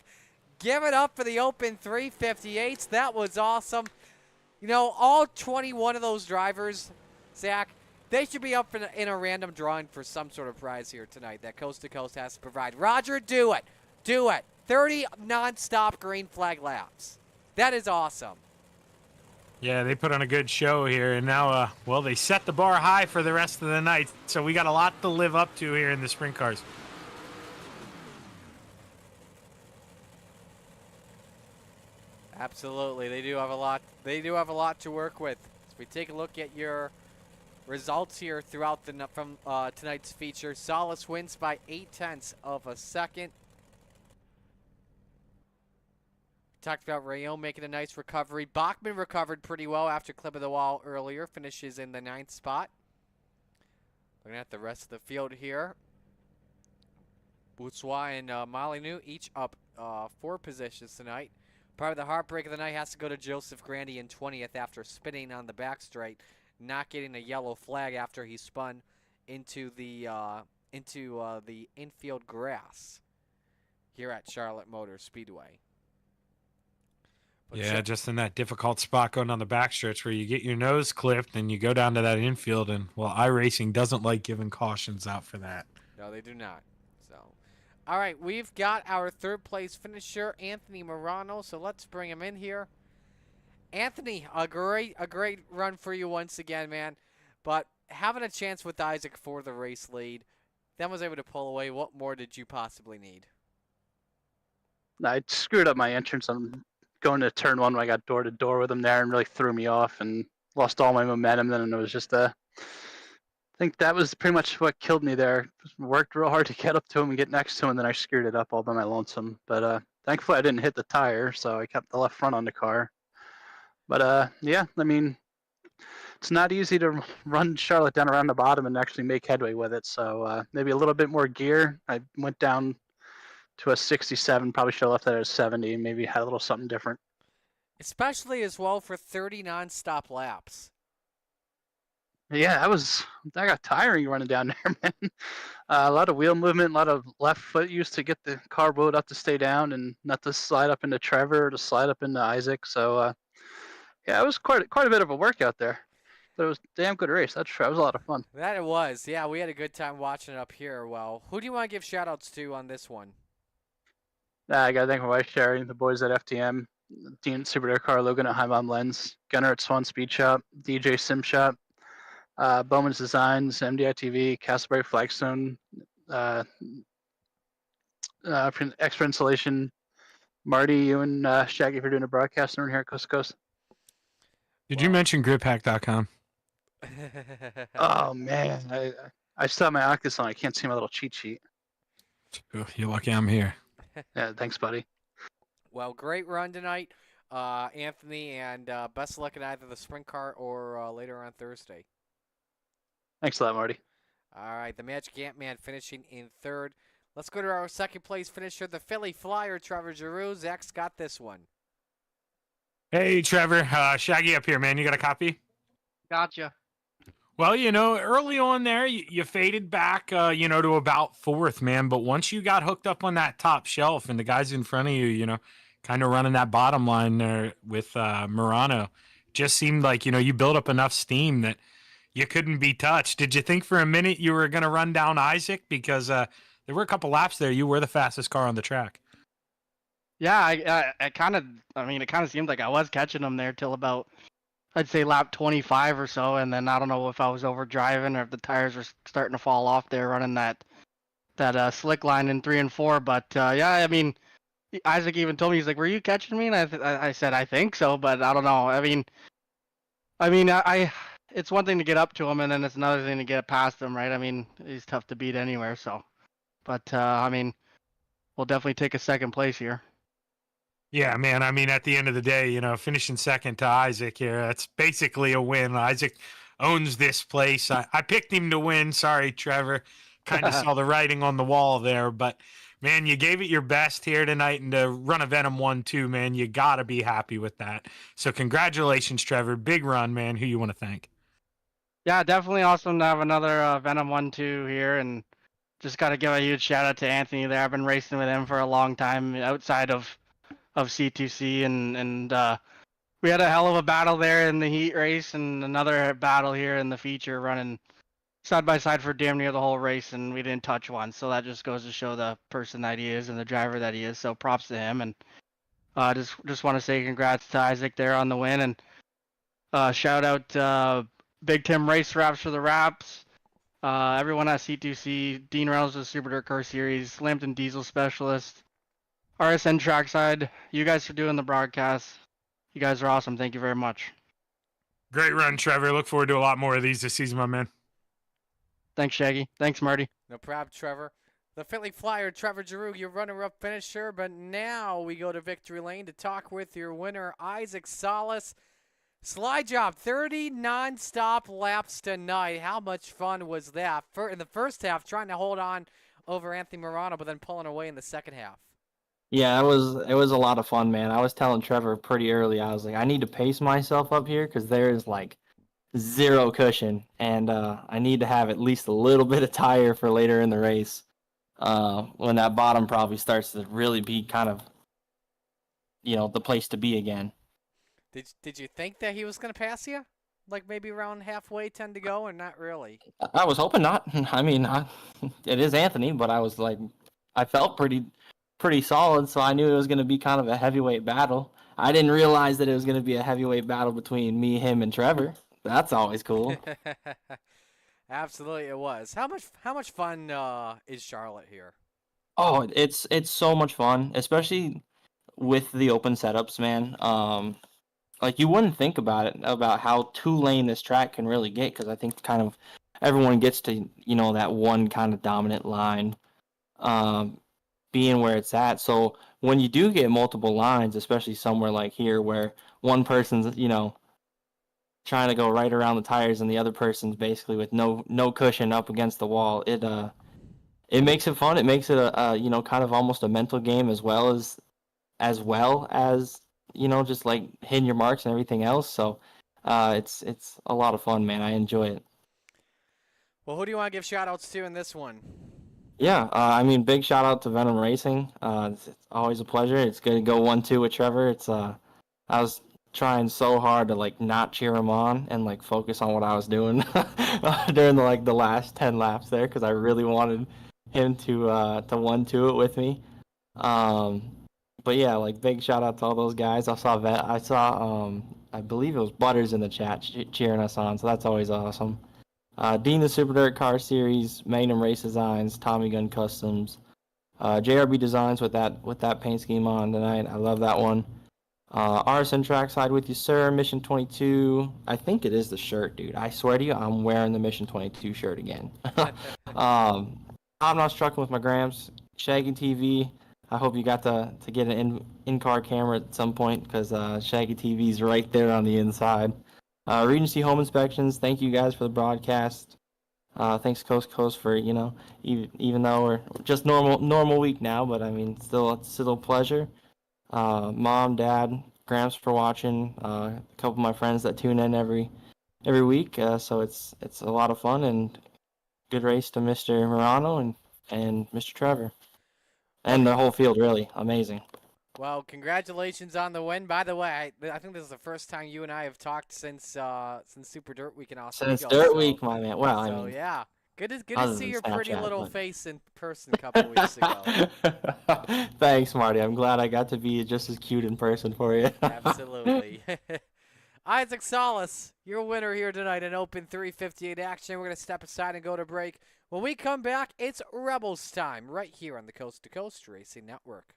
Give it up for the Open 358s. That was awesome. All 21 of those drivers, Zach, they should be up in a random drawing for some sort of prize here tonight that Coast to Coast has to provide. Roger, do it. Do it. 30 non-stop green flag laps. That is awesome. Yeah, they put on a good show here, and now, they set the bar high for the rest of the night, so we got a lot to live up to here in the sprint cars. Absolutely, they do have a lot. They do have a lot to work with. As we take a look at your results here throughout from tonight's feature, Salas wins by 0.8 of a second. Talked about Rayom making a nice recovery. Bachman recovered pretty well after clip of the wall earlier. Finishes in the 9th spot. Looking at the rest of the field here. Bourgeois and Molyneux each up 4 positions tonight. Part of the heartbreak of the night has to go to Joseph Grandy in 20th after spinning on the back straight, not getting a yellow flag after he spun into the infield grass here at Charlotte Motor Speedway. Yeah, just in that difficult spot going on the backstretch where you get your nose clipped and you go down to that infield, and iRacing doesn't like giving cautions out for that. No, they do not. So, all right, we've got our 3rd place finisher, Anthony Morano. So let's bring him in here. Anthony, a great run for you once again, man. But having a chance with Isaac for the race lead, then was able to pull away. What more did you possibly need? I screwed up my entrance on going to turn 1 when I got door to door with him there, and really threw me off and lost all my momentum. Then it was just I think that was pretty much what killed me there. Just worked real hard to get up to him and get next to him, and then I screwed it up all by my lonesome. But thankfully I didn't hit the tire, so I kept the left front on the car. But yeah, I mean, it's not easy to run Charlotte down around the bottom and actually make headway with it. So maybe a little bit more gear. I went down to a 67, probably should have left that at a 70, maybe had a little something different. Especially as well for 30 non-stop laps. Yeah, that got tiring running down there, man. A lot of wheel movement, a lot of left foot use to get the car rode up to stay down and not to slide up into Trevor or to slide up into Isaac. So yeah, it was quite a bit of a workout there. But it was a damn good race. That's true. It was a lot of fun. That it was. Yeah, we had a good time watching it up here. Well, who do you want to give shout-outs to on this one? I got to thank my wife, Sherry, the boys at FTM, Dean Super Dirt Car, Logan at High Mom Lens, Gunnar at Swan Speed Shop, DJ Sim Shop, Bowman's Designs, MDI TV, Castleberry Flagstone, Extra Insulation, Marty, you and Shaggy for doing a broadcast over here at Coast to Coast. Did you mention griphack.com? Oh, man. I still have my Oculus on. I can't see my little cheat sheet. Oh, you're lucky I'm here. Yeah, thanks, buddy. Well, great run tonight, Anthony, and best of luck in either the sprint car or later on Thursday. Thanks a lot, Marty. All right, the Magic Ant-Man finishing in third. Let's go to our second place finisher, the Philly Flyer, Trevor Giroux. Zach's got this one. Hey, Trevor. Shaggy up here, man. You got a copy? Gotcha. Well, early on there, you faded back, to about fourth, man. But once you got hooked up on that top shelf and the guys in front of you, kind of running that bottom line there with Murano, just seemed like, you built up enough steam that you couldn't be touched. Did you think for a minute you were going to run down Isaac? Because there were a couple laps there. You were the fastest car on the track. Yeah, it kind of seemed like I was catching them there till about, I'd say lap 25 or so, and then I don't know if I was overdriving or if the tires were starting to fall off there running that slick line in 3 and 4. But yeah, I mean, Isaac even told me, he's like, "Were you catching me?" And I said, "I think so," but I don't know. I it's one thing to get up to him, and then it's another thing to get past him, right? I mean, he's tough to beat anywhere. So, but we'll definitely take a second place here. Yeah, man. I mean, at the end of the day, finishing second to Isaac here, that's basically a win. Isaac owns this place. I picked him to win. Sorry, Trevor. Kind of saw the writing on the wall there, but man, you gave it your best here tonight, and to run a Venom 1-2, man, you got to be happy with that. So congratulations, Trevor. Big run, man. Who you want to thank? Yeah, definitely awesome to have another Venom 1-2 here, and just got to give a huge shout out to Anthony there. I've been racing with him for a long time outside of C2C, and we had a hell of a battle there in the heat race, and another battle here in the feature, running side by side for damn near the whole race, and we didn't touch one. So that just goes to show the person that he is and the driver that he is. So props to him, and just want to say congrats to Isaac there on the win, and shout out Big Tim Race Wraps for the wraps. Everyone at C2C, Dean Reynolds with Super Dirt Car Series, Lambton Diesel Specialist, RSN Trackside. You guys for doing the broadcast. You guys are awesome. Thank you very much. Great run, Trevor. Look forward to a lot more of these this season, my man. Thanks, Shaggy. Thanks, Marty. No problem, Trevor. The Philly Flyer, Trevor Giroux, your runner-up finisher. But now we go to Victory Lane to talk with your winner, Isaac Salas. Slide job, 30 non-stop laps tonight. How much fun was that? In the first half, trying to hold on over Anthony Morano, but then pulling away in the second half. Yeah, it was a lot of fun, man. I was telling Trevor pretty early, I was like, I need to pace myself up here because there is like zero cushion, and I need to have at least a little bit of tire for later in the race when that bottom probably starts to really be kind of, the place to be again. Did you think that he was going to pass you? Like maybe around halfway, 10 to go, or not really? I was hoping not. I mean, it is Anthony, but I was like, I felt pretty solid, so I knew it was going to be kind of a heavyweight battle. I didn't realize that it was going to be a heavyweight battle between me, him, and Trevor. That's always cool. Absolutely, it was. How much fun is Charlotte here? Oh, it's so much fun, especially with the open setups, man. Like you wouldn't think about it, about how two-lane this track can really get, because I think kind of everyone gets to, that one kind of dominant line being where it's at. So when you do get multiple lines, especially somewhere like here where one person's, trying to go right around the tires and the other person's basically with no cushion up against the wall, it makes it fun. It makes it a kind of almost a mental game as well as just like hitting your marks and everything else. So it's a lot of fun, man. I enjoy it. Well, who do you want to give shout-outs to in this one? Yeah, big shout out to Venom Racing. It's always a pleasure. It's good to go 1-2 with Trevor. I was trying so hard to like not cheer him on and like focus on what I was doing during the last 10 laps there, because I really wanted him to 1-2 it with me. But yeah, like big shout out to all those guys. I saw I believe it was Butters in the chat cheering us on, so that's always awesome. Dean the Super Dirt Car Series, Magnum Race Designs, Tommy Gun Customs, JRB Designs with that paint scheme on tonight. I love that one. RSN Trackside with you, sir. Mission 22. I think it is the shirt, dude. I swear to you, I'm wearing the Mission 22 shirt again. I'm not struggling with my grams. Shaggy TV. I hope you got to get an in-car camera at some point, because Shaggy TV is right there on the inside. Regency Home Inspections, thank you guys for the broadcast. Thanks Coast to Coast for, even though we're just normal week now, but I mean, it's still a pleasure. Mom, Dad, Gramps for watching. A couple of my friends that tune in every week. So it's a lot of fun, and good race to Mr. Morano and Mr. Trevor. And the whole field, really amazing. Well, congratulations on the win. By the way, I think this is the first time you and I have talked since Super Dirt Week in Oswego. Since Dirt Week, my man. Well, I mean, yeah, good to other see than your pretty Snapchat, little but- face in person a couple weeks ago. Thanks, Marty. I'm glad I got to be just as cute in person for you. Absolutely. Isaac Salas, your winner here tonight in Open 358 action. We're going to step aside and go to break. When we come back, it's Rebels time right here on the Coast to Coast Racing Network.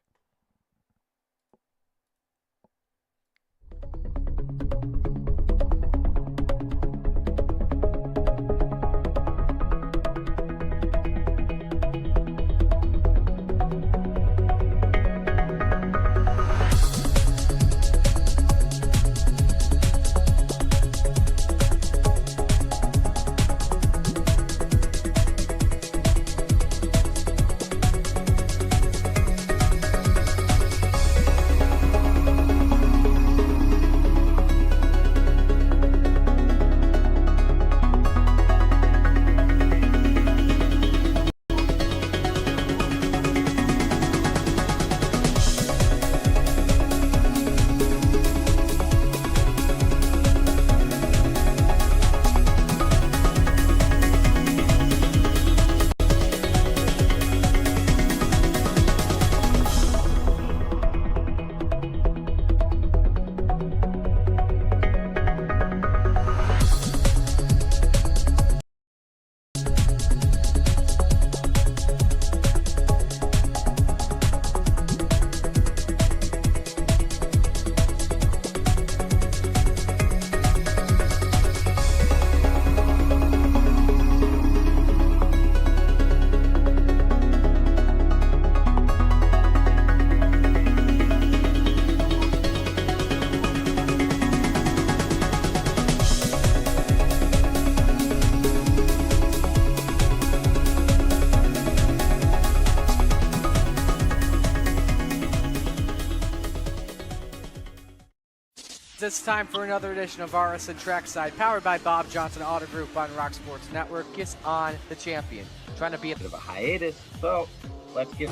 It's time for another edition of RSN Trackside, powered by Bob Johnson Auto Group on Rock Sports Network. Gets on the champion, trying to be a bit of a hiatus, so let's get.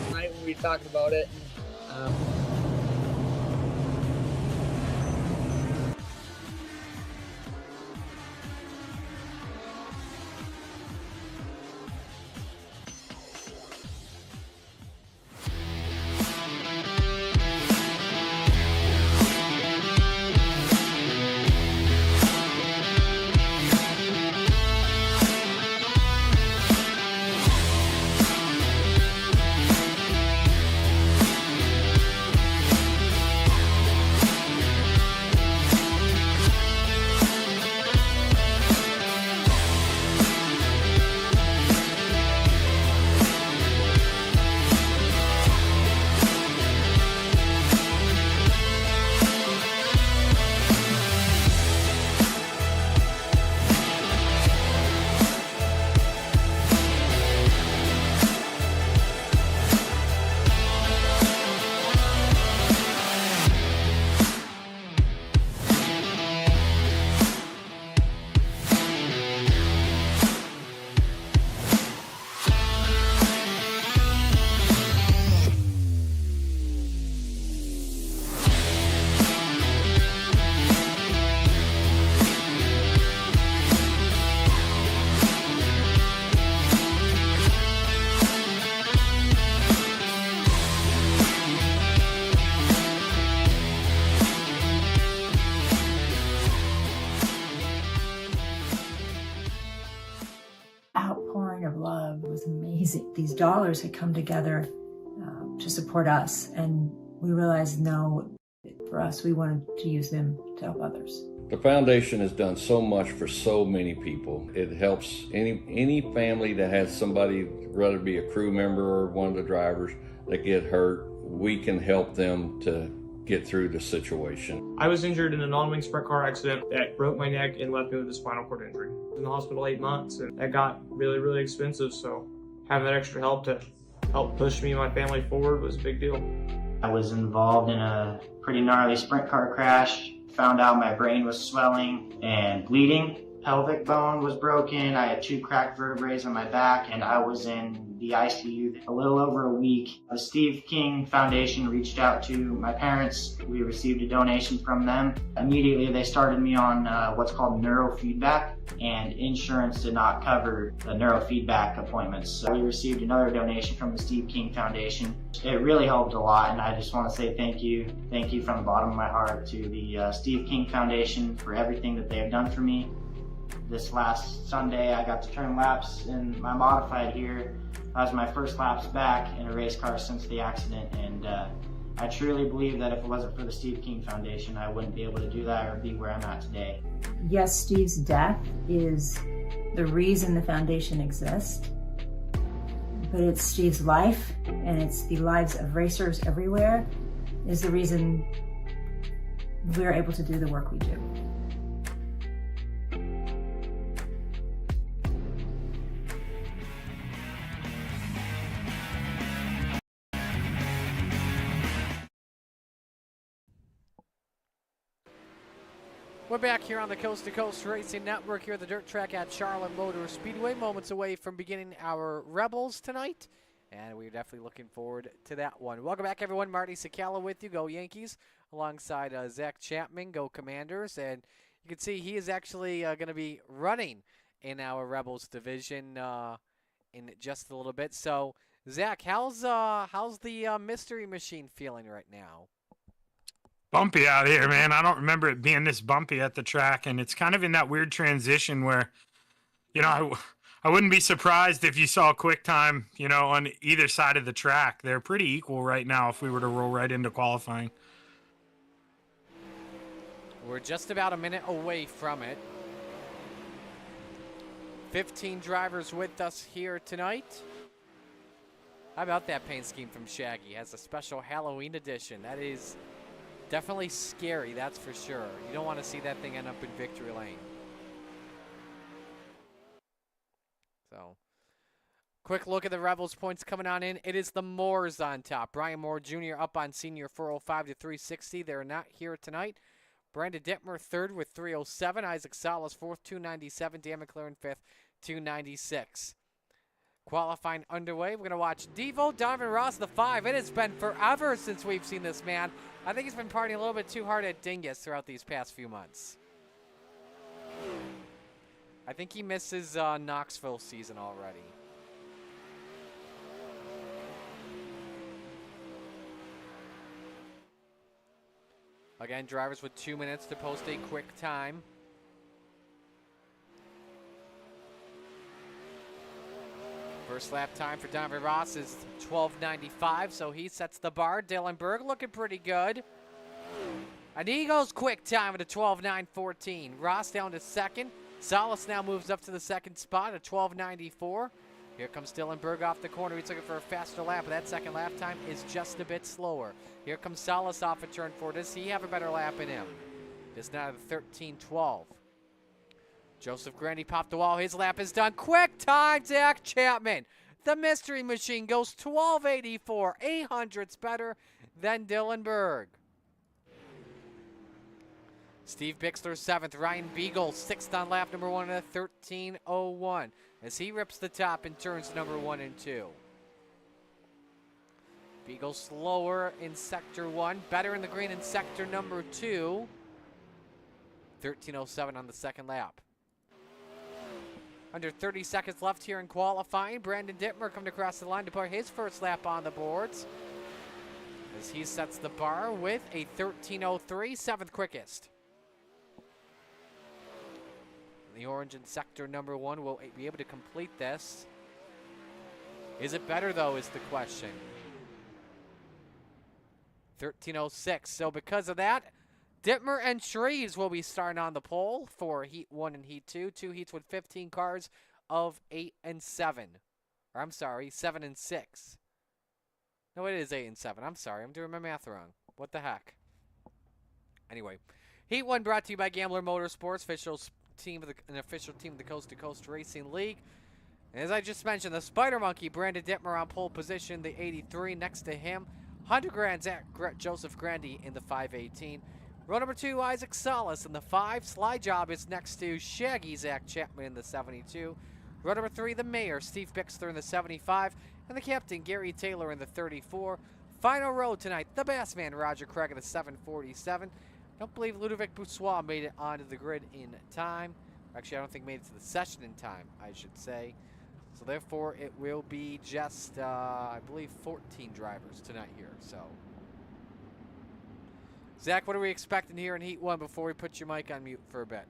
Tonight when we talked about it. Outpouring of love was amazing. These dollars had come together to support us, and we realized, no, for us, we wanted to use them to help others. The foundation has done so much for so many people. It helps any family that has somebody, whether it be a crew member or one of the drivers, that get hurt. We can help them to get through the situation. I was injured in an on-wing sprint car accident that broke my neck and left me with a spinal cord injury. I was in the hospital 8 months, and that got really, really expensive, so having that extra help to help push me and my family forward was a big deal. I was involved in a pretty gnarly sprint car crash. Found out my brain was swelling and bleeding. Pelvic bone was broken. I had 2 cracked vertebrae on my back, and I was in the ICU a little over a week. The Steve King Foundation reached out to my parents. We received a donation from them. Immediately, they started me on what's called neurofeedback, and insurance did not cover the neurofeedback appointments. So we received another donation from the Steve King Foundation. It really helped a lot, and I just want to say thank you. Thank you from the bottom of my heart to the Steve King Foundation for everything that they have done for me. This last Sunday, I got to turn laps in my modified here. That was my first laps back in a race car since the accident, and I truly believe that if it wasn't for the Steve King Foundation, I wouldn't be able to do that or be where I'm at today. Yes, Steve's death is the reason the foundation exists, but it's Steve's life, and it's the lives of racers everywhere, is the reason we're able to do the work we do. We're back here on the Coast to Coast Racing Network here at the dirt track at Charlotte Motor Speedway. Moments away from beginning our Rebels tonight, and we're definitely looking forward to that one. Welcome back, everyone. Marty Sakala with you. Go Yankees. Alongside Zach Chapman. Go Commanders. And you can see he is actually going to be running in our Rebels division in just a little bit. So, Zach, how's the Mystery Machine feeling right now? Bumpy out here, man. I don't remember it being this bumpy at the track, and it's kind of in that weird transition where, I wouldn't be surprised if you saw a quick time, on either side of the track. They're pretty equal right now if we were to roll right into qualifying. We're just about a minute away from it. 15 drivers with us here tonight. How about that paint scheme from Shaggy? It has a special Halloween edition. That is definitely scary, that's for sure. You don't want to see that thing end up in victory lane. So, quick look at the Rebels points coming on in. It is the Moores on top. Brian Moore Jr. up on senior 405 to 360. They're not here tonight. Brandon Dittmer third with 307. Isaac Salas fourth, 297. Dan McLaren fifth, 296. Qualifying underway. We're going to watch Devo, Donovan Ross, the 5. It has been forever since we've seen this man. I think he's been partying a little bit too hard at Dingus throughout these past few months. I think he misses Knoxville season already. Again, drivers with 2 minutes to post a quick time. First lap time for Donovan Ross is 12:95, so he sets the bar. Dylan Berg looking pretty good. And he goes quick time at a 12:9.14. Ross down to second. Salas now moves up to the second spot at 12:94. Here comes Dylan Berg off the corner. He's looking for a faster lap, but that second lap time is just a bit slower. Here comes Salas off at turn 4. Does he have a better lap in him? It's now at 13:12. Joseph Grandy popped the wall. His lap is done. Quick time, Zach Chapman. The Mystery Machine goes 12:84. 800ths better than Dylan Berg. Steve Bixler 7th. Ryan Beagle 6th on lap number 1 at 13:01 as he rips the top in turns number 1 and 2. Beagle slower in sector 1. Better in the green in sector number 2. 13:07 on the second lap. Under 30 seconds left here in qualifying. Brandon Dittmer coming across the line to put his first lap on the boards as he sets the bar with a 13:03, 7th quickest. The orange in sector number 1 will be able to complete this. Is it better, though, is the question. 13:06. So because of that, Dittmer and Shreves will be starting on the pole for Heat 1 and Heat 2. 2 heats with 15 cars of 8 and 7. Or I'm sorry, 7 and 6. No, it is 8 and 7. I'm sorry, I'm doing my math wrong. What the heck? Anyway, Heat 1 brought to you by Gambler Motorsports, an official team of the Coast to Coast Racing League. And as I just mentioned, the Spider Monkey, Brandon Dittmer on pole position, the 83. Next to him, 100 grand, Joseph Grandy in the 518. Row number 2, Isaac Salas in the 5. Slide Job is next to Shaggy Zach Chapman in the 72. Row number 3, the Mayor, Steve Bixler in the 75. And the Captain, Gary Taylor in the 34. Final row tonight, the Bassman, Roger Craig in the 747. Don't believe Ludovic Boussois made it onto the grid in time. Actually, I don't think made it to the session in time, I should say. So therefore, it will be just, I believe, 14 drivers tonight here. So, Zach, what are we expecting here in Heat 1 before we put your mic on mute for a bit?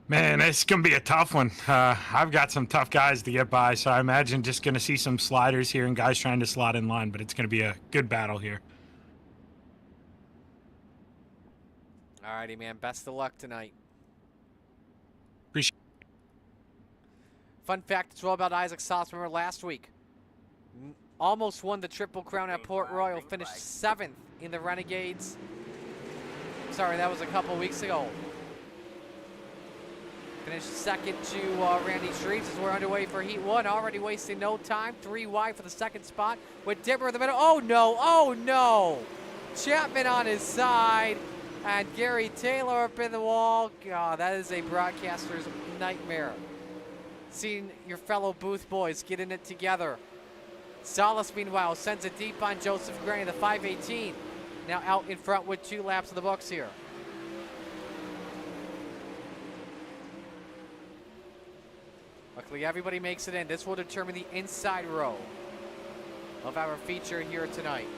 Man, it's going to be a tough one. I've got some tough guys to get by, so I imagine just going to see some sliders here and guys trying to slot in line, but it's going to be a good battle here. Alrighty, man. Best of luck tonight. Appreciate it. Fun fact as well about Isaac Salas. Remember last week, almost won the Triple Crown at Port Royal, finished 7th in the Renegades. Sorry, that was a couple weeks ago. Finished second to Randy Shreves as we're underway for Heat 1. Already wasting no time. 3 wide for the second spot with Dibber in the middle. Oh, no. Oh, no. Chapman on his side. And Gary Taylor up in the wall. God, that is a broadcaster's nightmare. Seeing your fellow booth boys getting it together. Salas, meanwhile, sends it deep on Joseph Gray, the 518. Now out in front with 2 laps of the books here. Luckily, everybody makes it in. This will determine the inside row of our feature here tonight.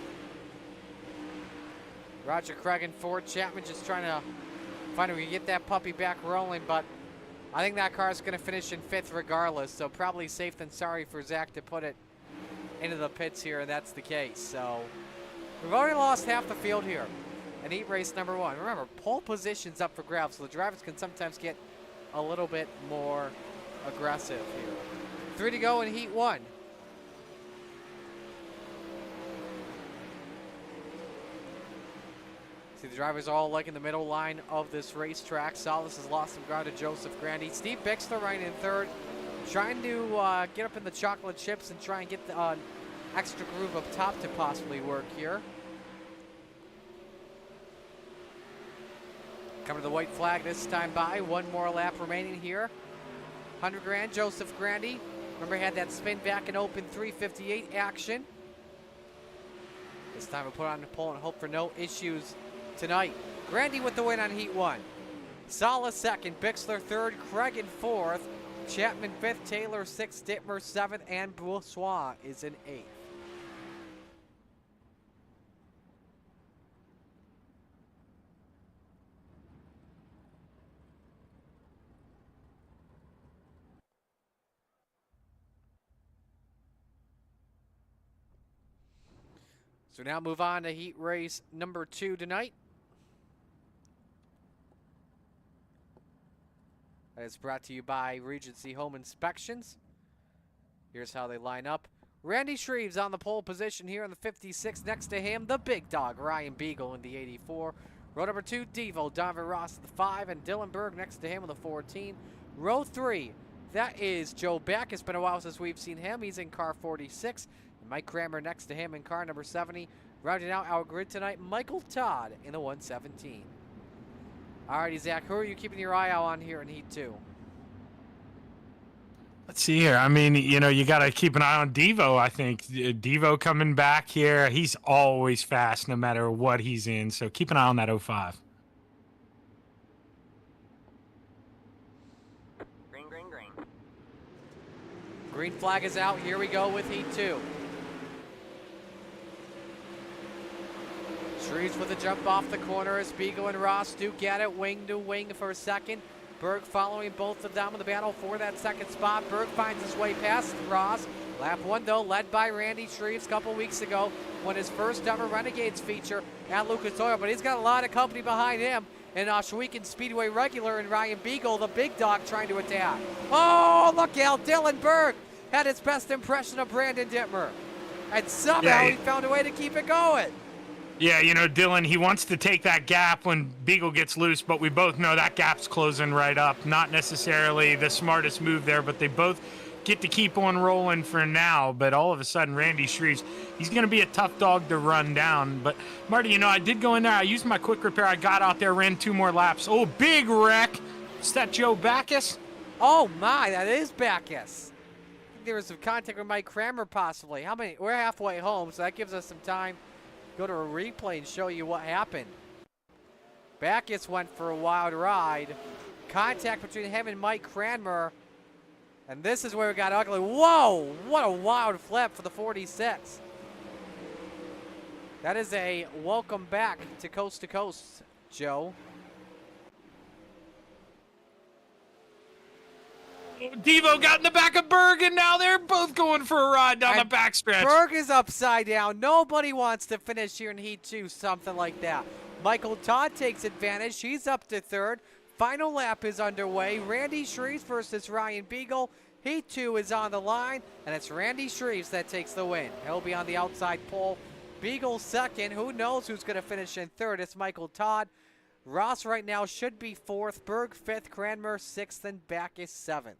Roger Craig and Ford. Chapman just trying to find a way to get that puppy back rolling, but I think that car is going to finish in 5th regardless, so probably safe than sorry for Zach to put it into the pits here, and that's the case. So we've already lost half the field here in Heat Race number 1. Remember, pole position's up for grabs, so the drivers can sometimes get a little bit more aggressive here. 3 to go in Heat 1. See, the drivers are all like in the middle line of this racetrack. Salas has lost some ground to Joseph Grandy. Steve Bixler right in 3rd, trying to get up in the chocolate chips and try and get the extra groove up top to possibly work here. Coming to the white flag this time by. 1 more lap remaining here. 100 grand, Joseph Grandy. Remember, he had that spin back and open 358 action. This time we'll put on the pole and hope for no issues tonight. Grandy with the win on Heat 1. Salas 2nd, Bixler 3rd, Craig in 4th, Chapman 5th, Taylor 6th, Dittmer 7th, and Boussois is in 8th. So now move on to Heat Race number 2 tonight. That is brought to you by Regency Home Inspections. Here's how they line up. Randy Shreves on the pole position here in the 56. Next to him, the big dog, Ryan Beagle in the 84. Row number 2, Devo, Donovan Ross at the 5, and Dylan Berg next to him in the 14. Row 3, that is Joe Beck. It's been a while since we've seen him. He's in car 46. And Mike Kramer next to him in car number 70. Rounding out our grid tonight, Michael Todd in the 117. Alrighty, Zach, who are you keeping your eye out on here in Heat 2? Let's see here. I mean, you know, you got to keep an eye on Devo, I think. Devo coming back here. He's always fast no matter what he's in. So keep an eye on that 05. Green, green, green. Green flag is out. Here we go with Heat 2. Shreves with a jump off the corner as Beagle and Ross duke at it, wing to wing for a second. Berg following both of them in the battle for that second spot. Berg finds his way past Ross. Lap 1, though, led by Randy Shreves a couple weeks ago, won his first ever Renegades feature at Lucas Oil, but he's got a lot of company behind him. And Shawinigan Speedway regular and Ryan Beagle, the big dog, trying to attack. Oh, look out, Dylan Berg had his best impression of Brandon Dittmer. And somehow he found a way to keep it going. Yeah, you know, Dylan, he wants to take that gap when Beagle gets loose, but we both know that gap's closing right up. Not necessarily the smartest move there, but they both get to keep on rolling for now. But all of a sudden, Randy Shreves, he's going to be a tough dog to run down. But, Marty, you know, I did go in there. I used my quick repair. I got out there, ran 2 more laps. Oh, big wreck. Is that Joe Backus? Oh, my, that is Backus. I think there was some contact with Mike Kramer, possibly. How many? We're halfway home, so that gives us some time. Go to a replay and show you what happened. Backus went for a wild ride. Contact between him and Mike Cranmer. And this is where it got ugly. Whoa! What a wild flip for the 46. That is a welcome back to Coast, Joe. Devo got in the back of Berg, and now they're both going for a ride down the backstretch. Berg is upside down. Nobody wants to finish here in Heat 2, something like that. Michael Todd takes advantage. He's up to 3rd. Final lap is underway. Randy Shreves versus Ryan Beagle. Heat 2 is on the line, and it's Randy Shreves that takes the win. He'll be on the outside pole. Beagle 2nd. Who knows who's going to finish in 3rd? It's Michael Todd. Ross right now should be 4th. Berg 5th. Cranmer 6th, and Backus 7th.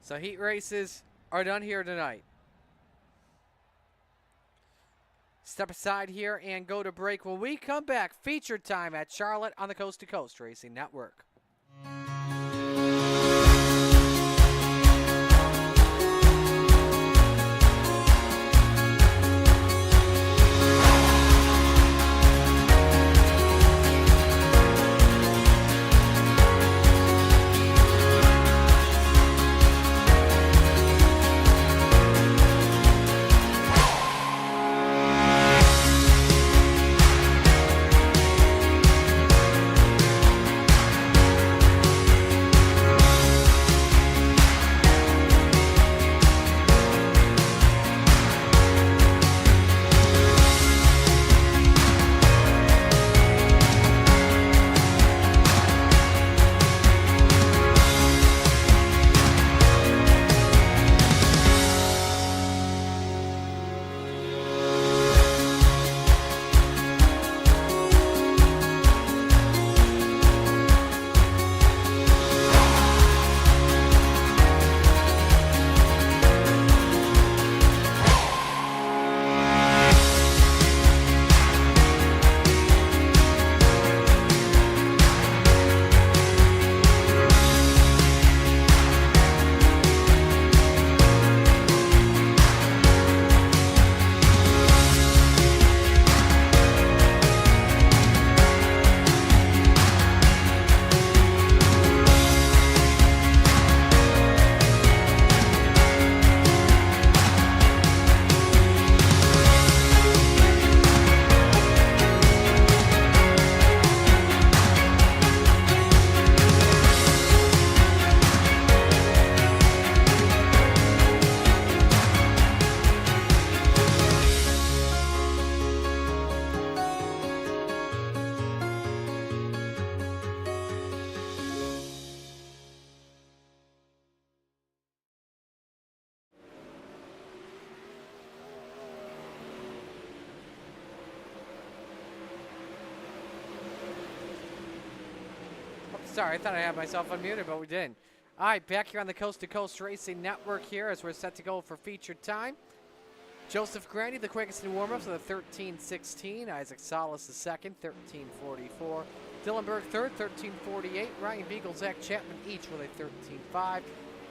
So heat races are done here tonight. Step aside here and go to break. When we come back, feature time at Charlotte on the Coast to Coast Racing Network. Sorry, I thought I had myself unmuted, but we didn't. All right, back here on the Coast to Coast Racing Network here as we're set to go for featured time. Joseph Grandy, the quickest in warm-ups with a 13:16. Isaac Salas, the second, 13:44. Dylan Berg, third, 13:48. Ryan Beagle, Zach Chapman, each with a 13:5.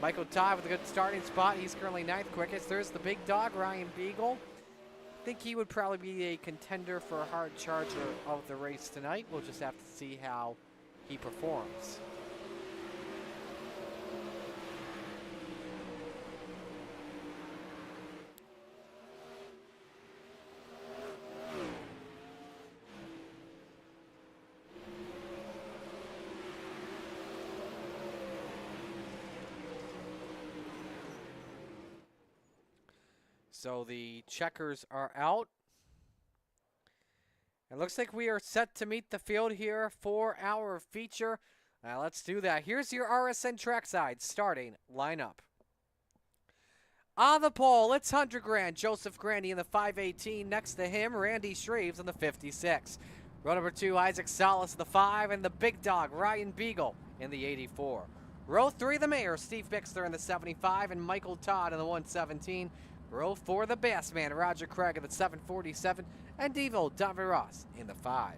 Michael Todd with a good starting spot. He's currently 9th quickest. There's the big dog, Ryan Beagle. I think he would probably be a contender for a hard charger of the race tonight. We'll just have to see how he performs. So the checkers are out. It looks like we are set to meet the field here for our feature. Let's do that. Here's your RSN trackside starting lineup. On the pole, it's Hunter Grant, Joseph Grandy in the 518. Next to him, Randy Shreves in the 56. Row number 2, Isaac Salas in the 5, and the big dog, Ryan Beagle in the 84. Row 3, the mayor, Steve Bixler in the 75, and Michael Todd in the 117. Row 4, the bass man, Roger Craig in the 747, and Devo Donovan Ross in the 5.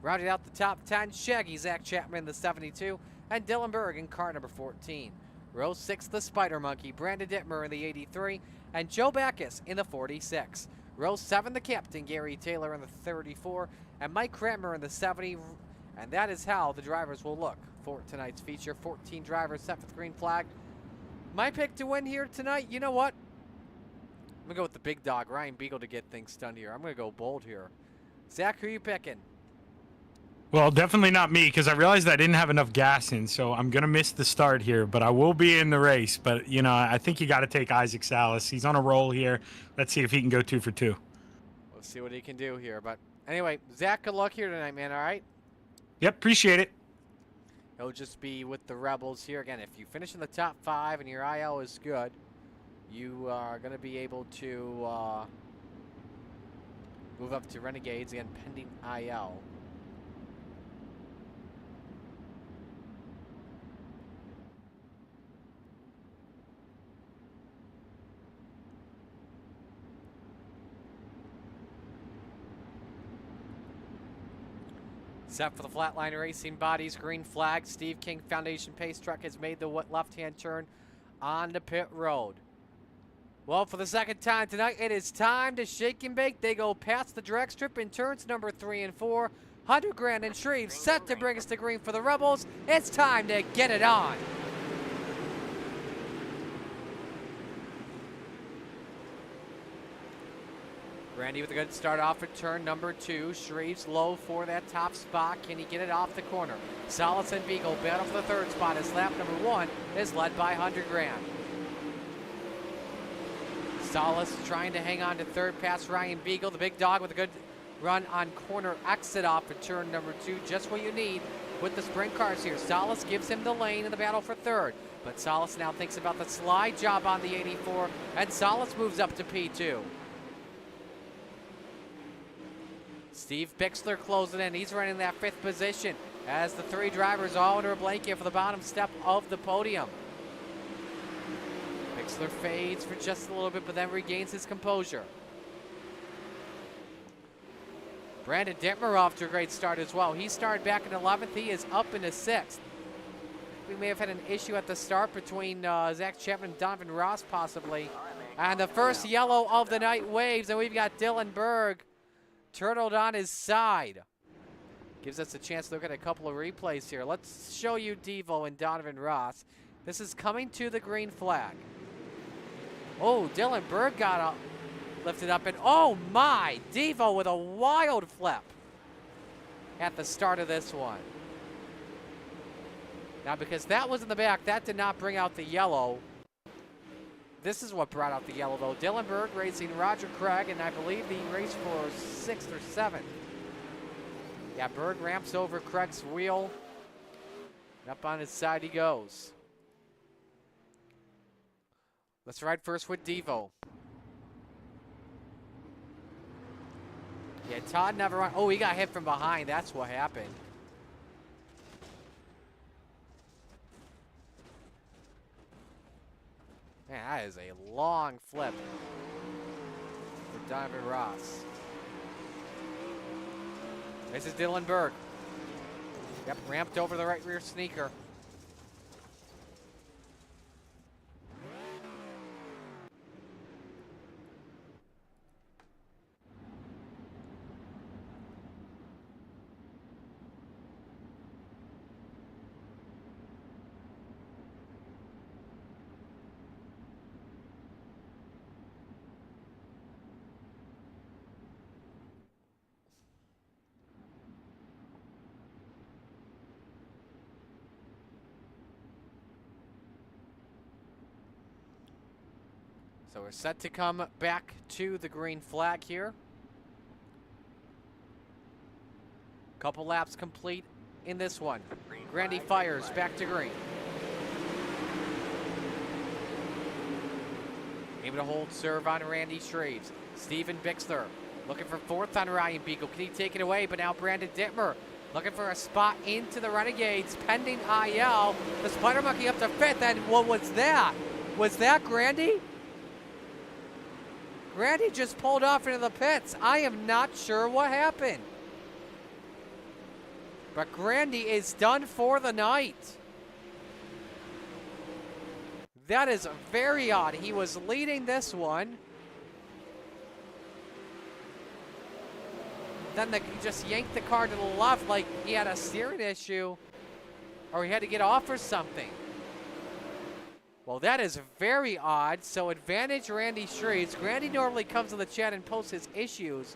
Rounding out the top 10, Shaggy Zach Chapman in the 72, and Dylan Berg in car number 14. Row 6, the Spider Monkey, Brandon Dittmer in the 83, and Joe Backus in the 46. Row 7, the captain, Gary Taylor in the 34, and Mike Cranmer in the 70. And that is how the drivers will look for tonight's feature. 14 drivers set for the green flag. My pick to win here tonight, you know what? I'm going to go with the big dog, Ryan Beagle, to get things done here. I'm going to go bold here. Zach, who are you picking? Well, definitely not me, because I realized I didn't have enough gas in, so I'm going to miss the start here, but I will be in the race. But, you know, I think you got to take Isaac Salas. He's on a roll here. Let's see if he can go 2 for 2. We'll see what he can do here. But anyway, Zach, good luck here tonight, man, all right? Yep, appreciate it. He'll just be with the Rebels here. Again, if you finish in the top 5 and your IL is good, you are going to be able to move up to Renegades, again, pending IL. Set for the Flatline Racing Bodies green flag. Steve King Foundation Pace Truck has made the left-hand turn on the pit road. Well, for the second time tonight, it is time to shake and bake. They go past the drag strip in turns number 3 and 4. Hunter Grant and Shreve set to bring us to green for the Rebels. It's time to get it on. Randy with a good start off at turn number 2. Shreves low for that top spot. Can he get it off the corner? Salas and Beagle battle for the third spot as lap number 1 is led by Hunter Grant. Salas trying to hang on to third past Ryan Beagle. The big dog with a good run on corner exit off at turn number 2. Just what you need with the sprint cars here. Salas gives him the lane in the battle for third. But Salas now thinks about the slide job on the 84. And Salas moves up to P2. Steve Bixler closing in. He's running that 5th position as the 3 drivers all under a blanket for the bottom step of the podium. Bixler fades for just a little bit, but then regains his composure. Brandon Dittmer off to a great start as well. He started back in 11th. He is up into 6th. We may have had an issue at the start between Zach Chapman and Donovan Ross possibly. And the first yellow of the night waves, and we've got Dylan Berg turtled on his side. Gives us a chance to look at a couple of replays here. Let's show you Devo and Donovan Ross. This is coming to the green flag. Oh, Dylan Berg got up, lifted up, and oh my, Devo with a wild flip at the start of this one. Now, because that was in the back, that did not bring out the yellow. This is what brought out the yellow, though. Dylan Berg racing Roger Craig, and I believe he raced for 6th or 7th. Yeah, Berg ramps over Craig's wheel. And up on his side he goes. Let's ride first with Devo. Yeah, Todd never run. Oh, he got hit from behind. That's what happened. Man, that is a long flip for Donovan Ross. This is Dylan Berg. Yep, ramped over the right rear sneaker. So we're set to come back to the green flag here. Couple laps complete in this one. Grandy fires back to green. Able to hold serve on Randy Shreves. Steven Bixler looking for fourth on Ryan Beagle. Can he take it away? But now Brandon Dittmer looking for a spot into the Renegades, pending IL. The Spider Monkey up to fifth, and what was that? Was that Grandy? Grandy just pulled off into the pits. I am not sure what happened. But Grandy is done for the night. That is very odd. He was leading this one. Then he just yanked the car to the left like he had a steering issue or he had to get off or something. Well, that is very odd. So advantage Randy Shreves. Grandy normally comes to the chat and posts his issues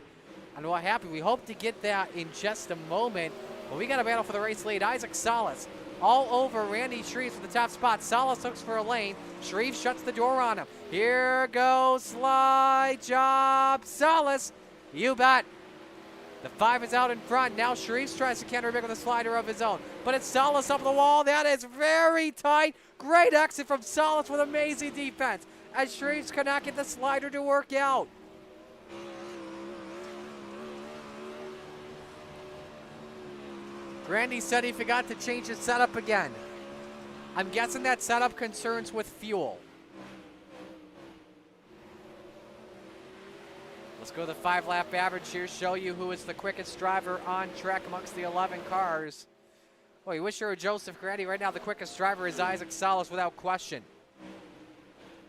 on what happened. We hope to get that in just a moment. But we got a battle for the race lead. Isaac Salas all over Randy Shreves for the top spot. Salas looks for a lane. Shreves shuts the door on him. Here goes slide job. Salas, you bet. The 5 is out in front. Now Shreves tries to counter big with a slider of his own. But it's Salas up the wall. That is very tight. Great exit from Salas with amazing defense as Shreves cannot get the slider to work out. Grandy said he forgot to change his setup again. I'm guessing that setup concerns with fuel. Let's go to the 5-lap average here, show you who is the quickest driver on track amongst the 11 cars. Well, you wish you were Joseph Grandy. Right now, the quickest driver is Isaac Salas without question.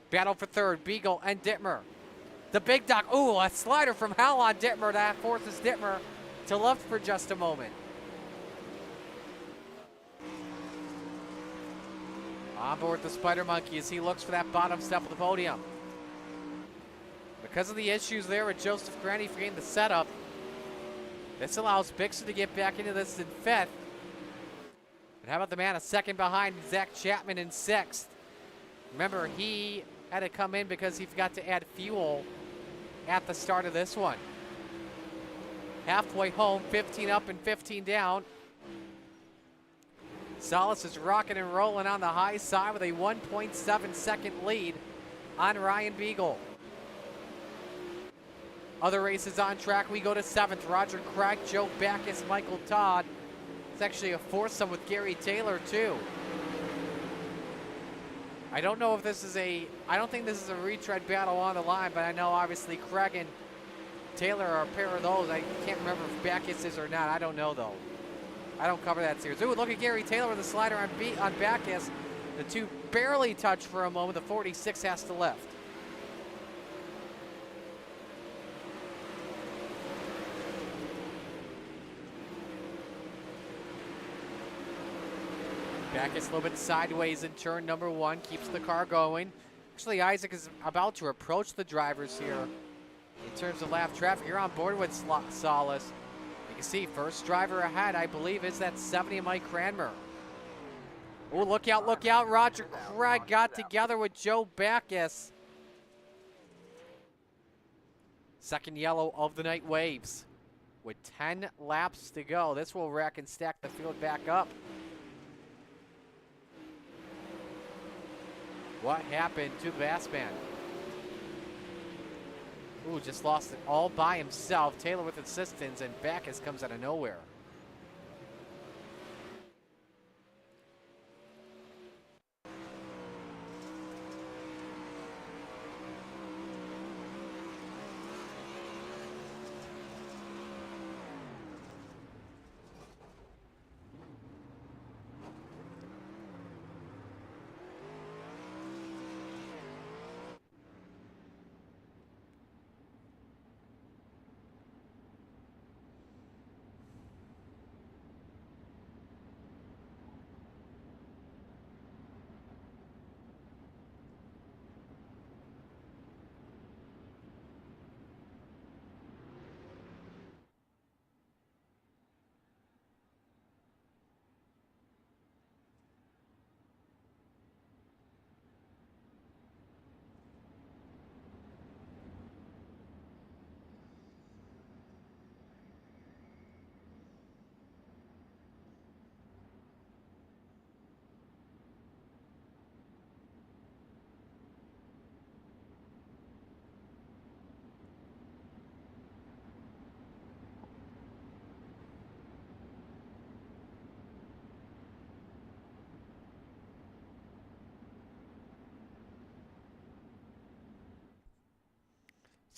Battle for third, Beagle and Dittmer. The big dog, ooh, a slider from Hal on Dittmer. That forces Dittmer to left for just a moment. On board the Spider Monkey as he looks for that bottom step of the podium. Because of the issues there with Joseph Grandy forgetting the setup, this allows Bixler to get back into this in fifth. And how about the man a second behind, Zach Chapman in sixth? Remember, he had to come in because he forgot to add fuel at the start of this one. Halfway home, 15 up and 15 down. Salas is rocking and rolling on the high side with a 1.7 second lead on Ryan Beagle. Other races on track, we go to 7th. Roger Craig, Joe Backus, Michael Todd. It's actually a foursome with Gary Taylor, too. I don't know if this is I don't think this is a retread battle on the line, but I know obviously Craig and Taylor are a pair of those. I can't remember if Backus is or not. I don't know, though. I don't cover that series. Ooh, look at Gary Taylor with a slider on Backus. The two barely touch for a moment. The 46 has to lift. Backus a little bit sideways in turn number 1, keeps the car going. Actually, Isaac is about to approach the drivers here in terms of lap traffic. You're on board with Salas. You can see first driver ahead, I believe, is that 70 Mike Cranmer. Oh, look out, look out. Roger Craig got together with Joe Backus. Second yellow of the night waves. With 10 laps to go, this will rack and stack the field back up. What happened to the Bass Man? Ooh, just lost it all by himself. Taylor with assistance, and Backus comes out of nowhere.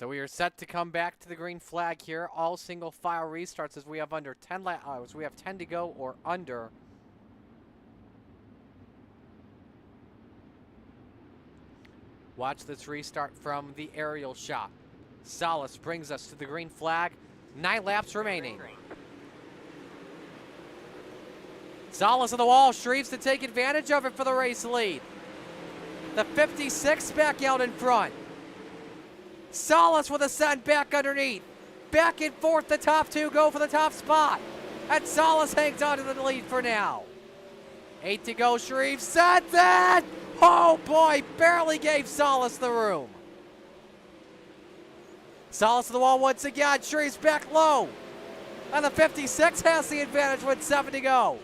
So we are set to come back to the green flag here. All single file restarts as we have under 10 laps. We have 10 to go or under. Watch this restart from the aerial shot. Salas brings us to the green flag. 9 laps remaining. Salas on the wall. Shreves to take advantage of it for the race lead. The 56 back out in front. Salas with a send back underneath. Back and forth, the top 2 go for the top spot. And Salas hangs on to the lead for now. 8 to go, Shreve sends it! Oh boy, barely gave Salas the room. Salas to the wall once again, Shreve's back low. And the 56 has the advantage with 7 to go.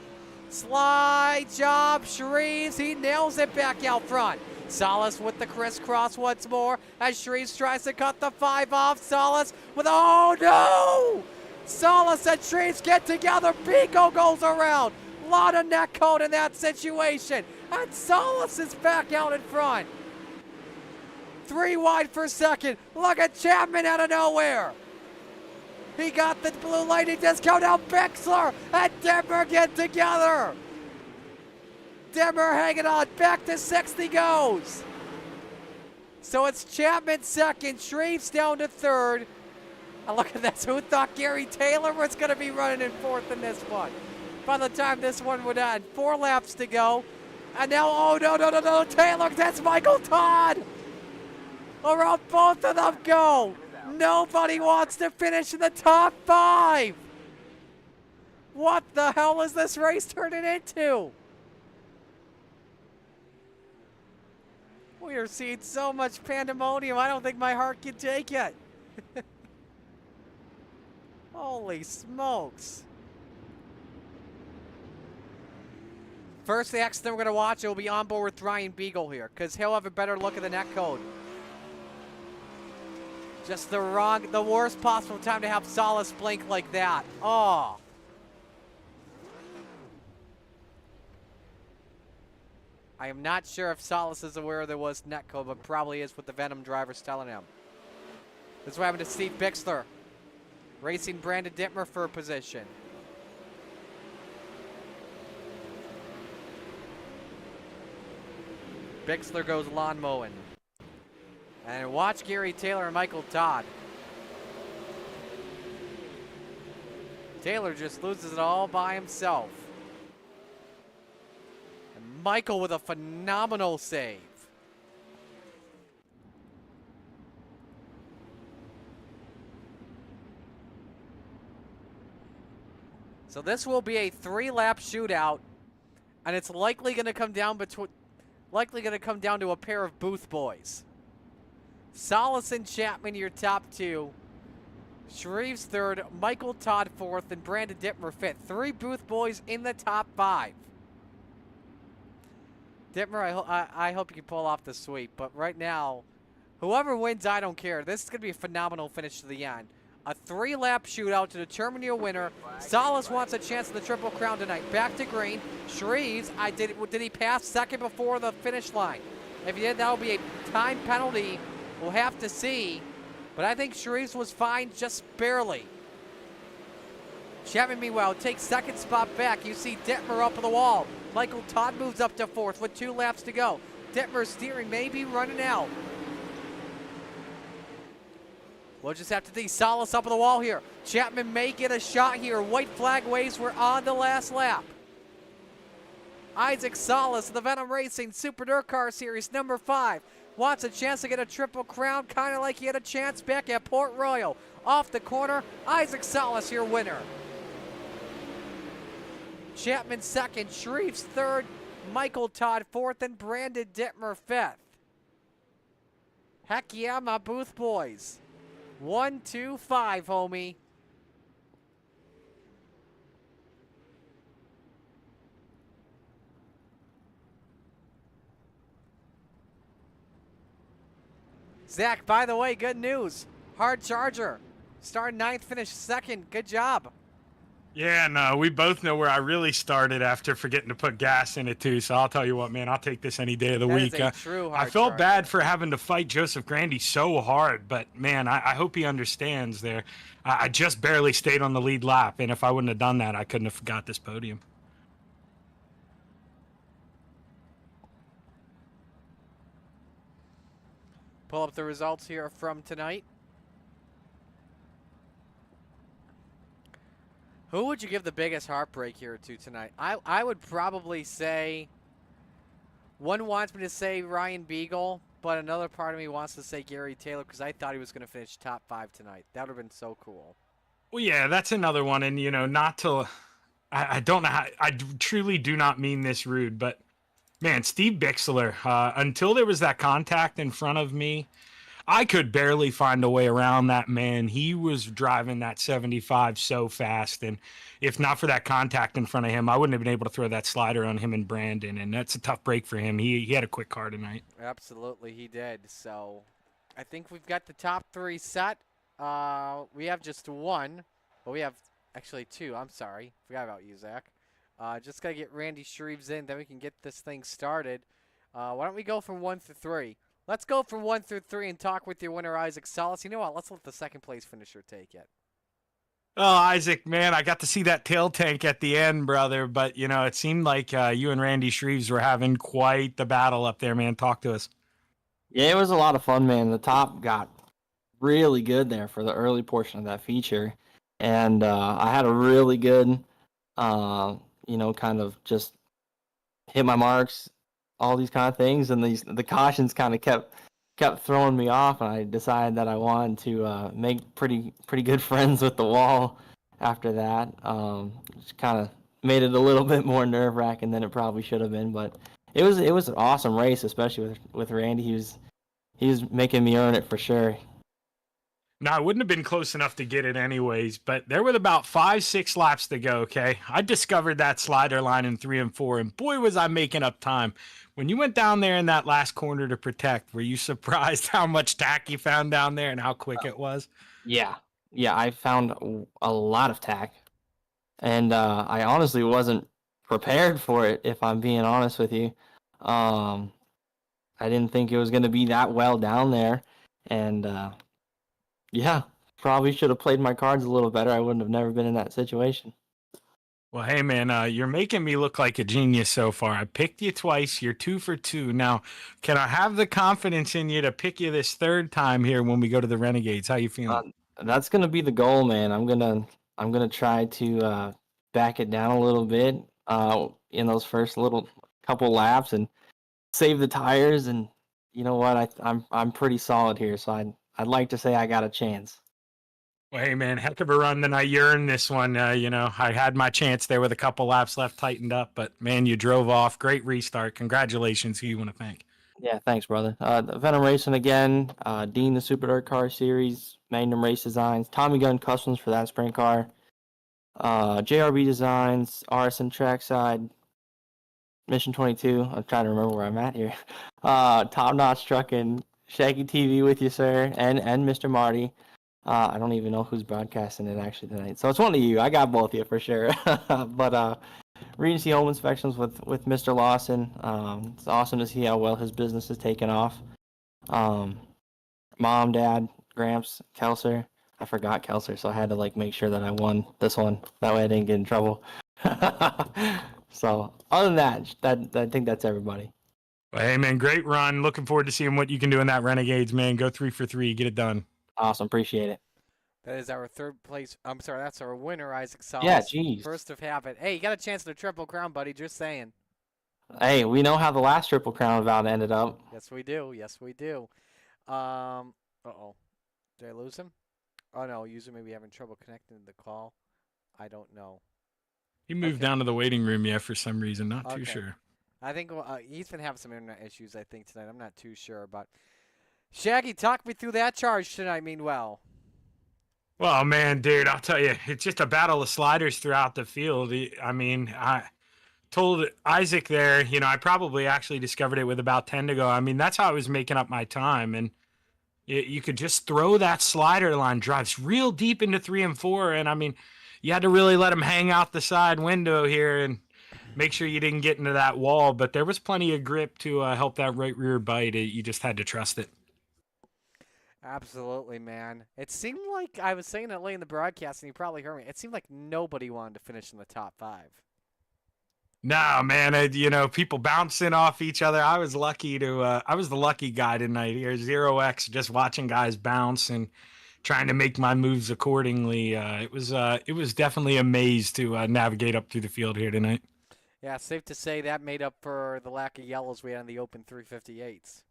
Slide job, Shreves, he nails it back out front. Salas with the crisscross once more as Shreves tries to cut the 5 off. Salas with, oh no! Salas and Shreves get together. Pico goes around. A lot of neck code in that situation. And Salas is back out in front. 3 wide for second. Look at Chapman out of nowhere. He got the blue lighting discount. Now Bixler and Dimmer get together. Dimmer hanging on, back to 60 goes. So it's Chapman second, Shreves down to third. And look at this, who thought Gary Taylor was going to be running in fourth in this one? By the time this one would end, 4 laps to go. And now, oh no, Taylor, that's Michael Todd. Around both of them go. Nobody wants to finish in the top 5. What the hell is this race turning into? We are seeing so much pandemonium, I don't think my heart can take it. Holy smokes. First accident we're going to watch, it will be on board with Ryan Beagle here, because he'll have a better look at the net code. Just the worst possible time to have Salas blink like that. Oh. I am not sure if Salas is aware there was netcode, but probably is what the Venom driver's telling him. This is what happened to Steve Bixler. Racing Brandon Dittmer for a position. Bixler goes lawn mowing. And watch Gary Taylor and Michael Todd. Taylor just loses it all by himself. And Michael with a phenomenal save. So this will be a 3-lap shootout, and it's likely going to come down to a pair of booth boys. Salas and Chapman, your top 2. Shreves third, Michael Todd fourth, and Brandon Dittmer fifth. 3 booth boys in the top 5. Dittmer, I hope you can pull off the sweep, but right now, whoever wins, I don't care. This is going to be a phenomenal finish to the end. A 3-lap shootout to determine your winner. Salas wants a chance at the Triple Crown tonight. Back to green. Shreves, did he pass second before the finish line? If he did, that will be a time penalty. We'll have to see. But I think Shreves was fine just barely. Chapman, meanwhile, takes second spot back. You see Dittmer up on the wall. Michael Todd moves up to fourth with 2 laps to go. Dittmer's steering may be running out. We'll just have to see Salas up on the wall here. Chapman may get a shot here. White flag waves. We're on the last lap. Isaac Salas, the Venom Racing Super Dirt Car Series number 5. Wants a chance to get a Triple Crown, kind of like he had a chance back at Port Royal. Off the corner, Isaac Salas, your winner. Chapman second, Shreves third, Michael Todd fourth, and Brandon Dittmer fifth. Heck yeah, my booth boys. 1, 2, 5, homie. Zach, by the way, good news. Hard Charger. Started 9th, finished 2nd. Good job. Yeah, no, we both know where I really started after forgetting to put gas in it too. So I'll tell you what, man, I'll take this any day of the That week. is a true I hard felt charger. bad for having to fight Joseph Grandy so hard, but man, I hope he understands there. I just barely stayed on the lead lap, and if I wouldn't have done that, I couldn't have got this podium. Pull up the results here from tonight. Who would you give the biggest heartbreak here to tonight? I would probably say, one wants me to say Ryan Beagle, but another part of me wants to say Gary Taylor because I thought he was going to finish top 5 tonight. That would have been so cool. Well, yeah, that's another one. And, you know, not to, I don't know how, truly do not mean this rude, but man, Steve Bixler, until there was that contact in front of me, I could barely find a way around that man. He was driving that 75 so fast. And if not for that contact in front of him, I wouldn't have been able to throw that slider on him and Brandon. And that's a tough break for him. He had a quick car tonight. Absolutely, he did. So I think we've got the top 3 set. We have just one. Well, we have actually 2. I'm sorry. Forgot about you, Zach. Just got to get Randy Shreves in, then we can get this thing started. Why don't we go from 1 through 3? Let's go from 1 through 3 and talk with your winner, Isaac Salas. You know what? Let's let the second place finisher take it. Oh, Isaac, man, I got to see that tail tank at the end, brother. But, you know, it seemed like you and Randy Shreves were having quite the battle up there, man. Talk to us. Yeah, it was a lot of fun, man. The top got really good there for the early portion of that feature. And I had a really good, kind of just hit my marks, all these kind of things. And the cautions kind of kept throwing me off. And I decided that I wanted to make pretty good friends with the wall after that. Just kind of made it a little bit more nerve-wracking than it probably should have been. But it was an awesome race, especially with Randy. He was making me earn it for sure. No, I wouldn't have been close enough to get it anyways, but there were about 5-6 laps to go, okay? I discovered that slider line in 3 and 4, and boy, was I making up time. When you went down there in that last corner to protect, were you surprised how much tack you found down there and how quick it was? Yeah, I found a lot of tack, and I honestly wasn't prepared for it, if I'm being honest with you. I didn't think it was going to be that well down there, and yeah, probably should have played my cards a little better. I wouldn't have never been in that situation. Well, hey, man, you're making me look like a genius so far. I picked you twice. You're 2 for 2. Now, can I have the confidence in you to pick you this third time here when we go to the Renegades? How you feeling? That's gonna be the goal, man. I'm gonna try to back it down a little bit in those first little couple laps and save the tires. And you know what? I'm pretty solid here, so I'd like to say I got a chance. Well, hey, man, heck of a run tonight. You earned this one. You know, I had my chance there with a couple laps left, tightened up, but man, you drove off. Great restart. Congratulations. Who you want to thank? Yeah, thanks, brother. Venom Racing again, Dean the Super Dirt Car Series, Magnum Race Designs, Tommy Gun Customs for that sprint car, JRB Designs, RSN Trackside, Mission 22. I'm trying to remember where I'm at here. Top Notch Trucking, Shaggy TV with you, sir, and Mr. Marty. I don't even know who's broadcasting it actually tonight. So it's one of you. I got both of you for sure. But Regency Home Inspections with Mr. Lawson. It's awesome to see how well his business is taking off. Mom, Dad, Gramps, Kelser. I forgot Kelser, so I had to make sure that I won this one. That way I didn't get in trouble. So other than that, I think that's everybody. Well, hey, man, great run. Looking forward to seeing what you can do in that Renegades, man. Go 3 for 3. Get it done. Awesome. Appreciate it. That is our third place. I'm sorry, that's our winner, Isaac Salas. Yeah, geez. First of habit. Hey, you got a chance at a Triple Crown, buddy. Just saying. Hey, we know how the last Triple Crown bout ended up. Yes, we do. Yes, we do. Uh-oh. Did I lose him? Oh, no. User may be having trouble connecting to the call. I don't know. He moved down to the waiting room, for some reason. Not too Okay. sure. I think he's been having some internet issues, I think, tonight. I'm not too sure. But Shaggy, talk me through that charge tonight, meanwhile. Well, man, dude, I'll tell you, it's just a battle of sliders throughout the field. I mean, I told Isaac there, I probably actually discovered it with about 10 to go. I mean, that's how I was making up my time. And you could just throw that slider line, drives real deep into 3 and 4. And I mean, you had to really let him hang out the side window here and make sure you didn't get into that wall. But there was plenty of grip to help that right rear bite. You just had to trust it. Absolutely, man. It seemed like, I was saying it late in the broadcast, and you probably heard me, it seemed like nobody wanted to finish in the top 5. No, man, people bouncing off each other. I was lucky I was the lucky guy tonight here. 0x, just watching guys bounce and trying to make my moves accordingly. It was definitely a maze to navigate up through the field here tonight. Yeah, safe to say that made up for the lack of yellows we had on the open 358s.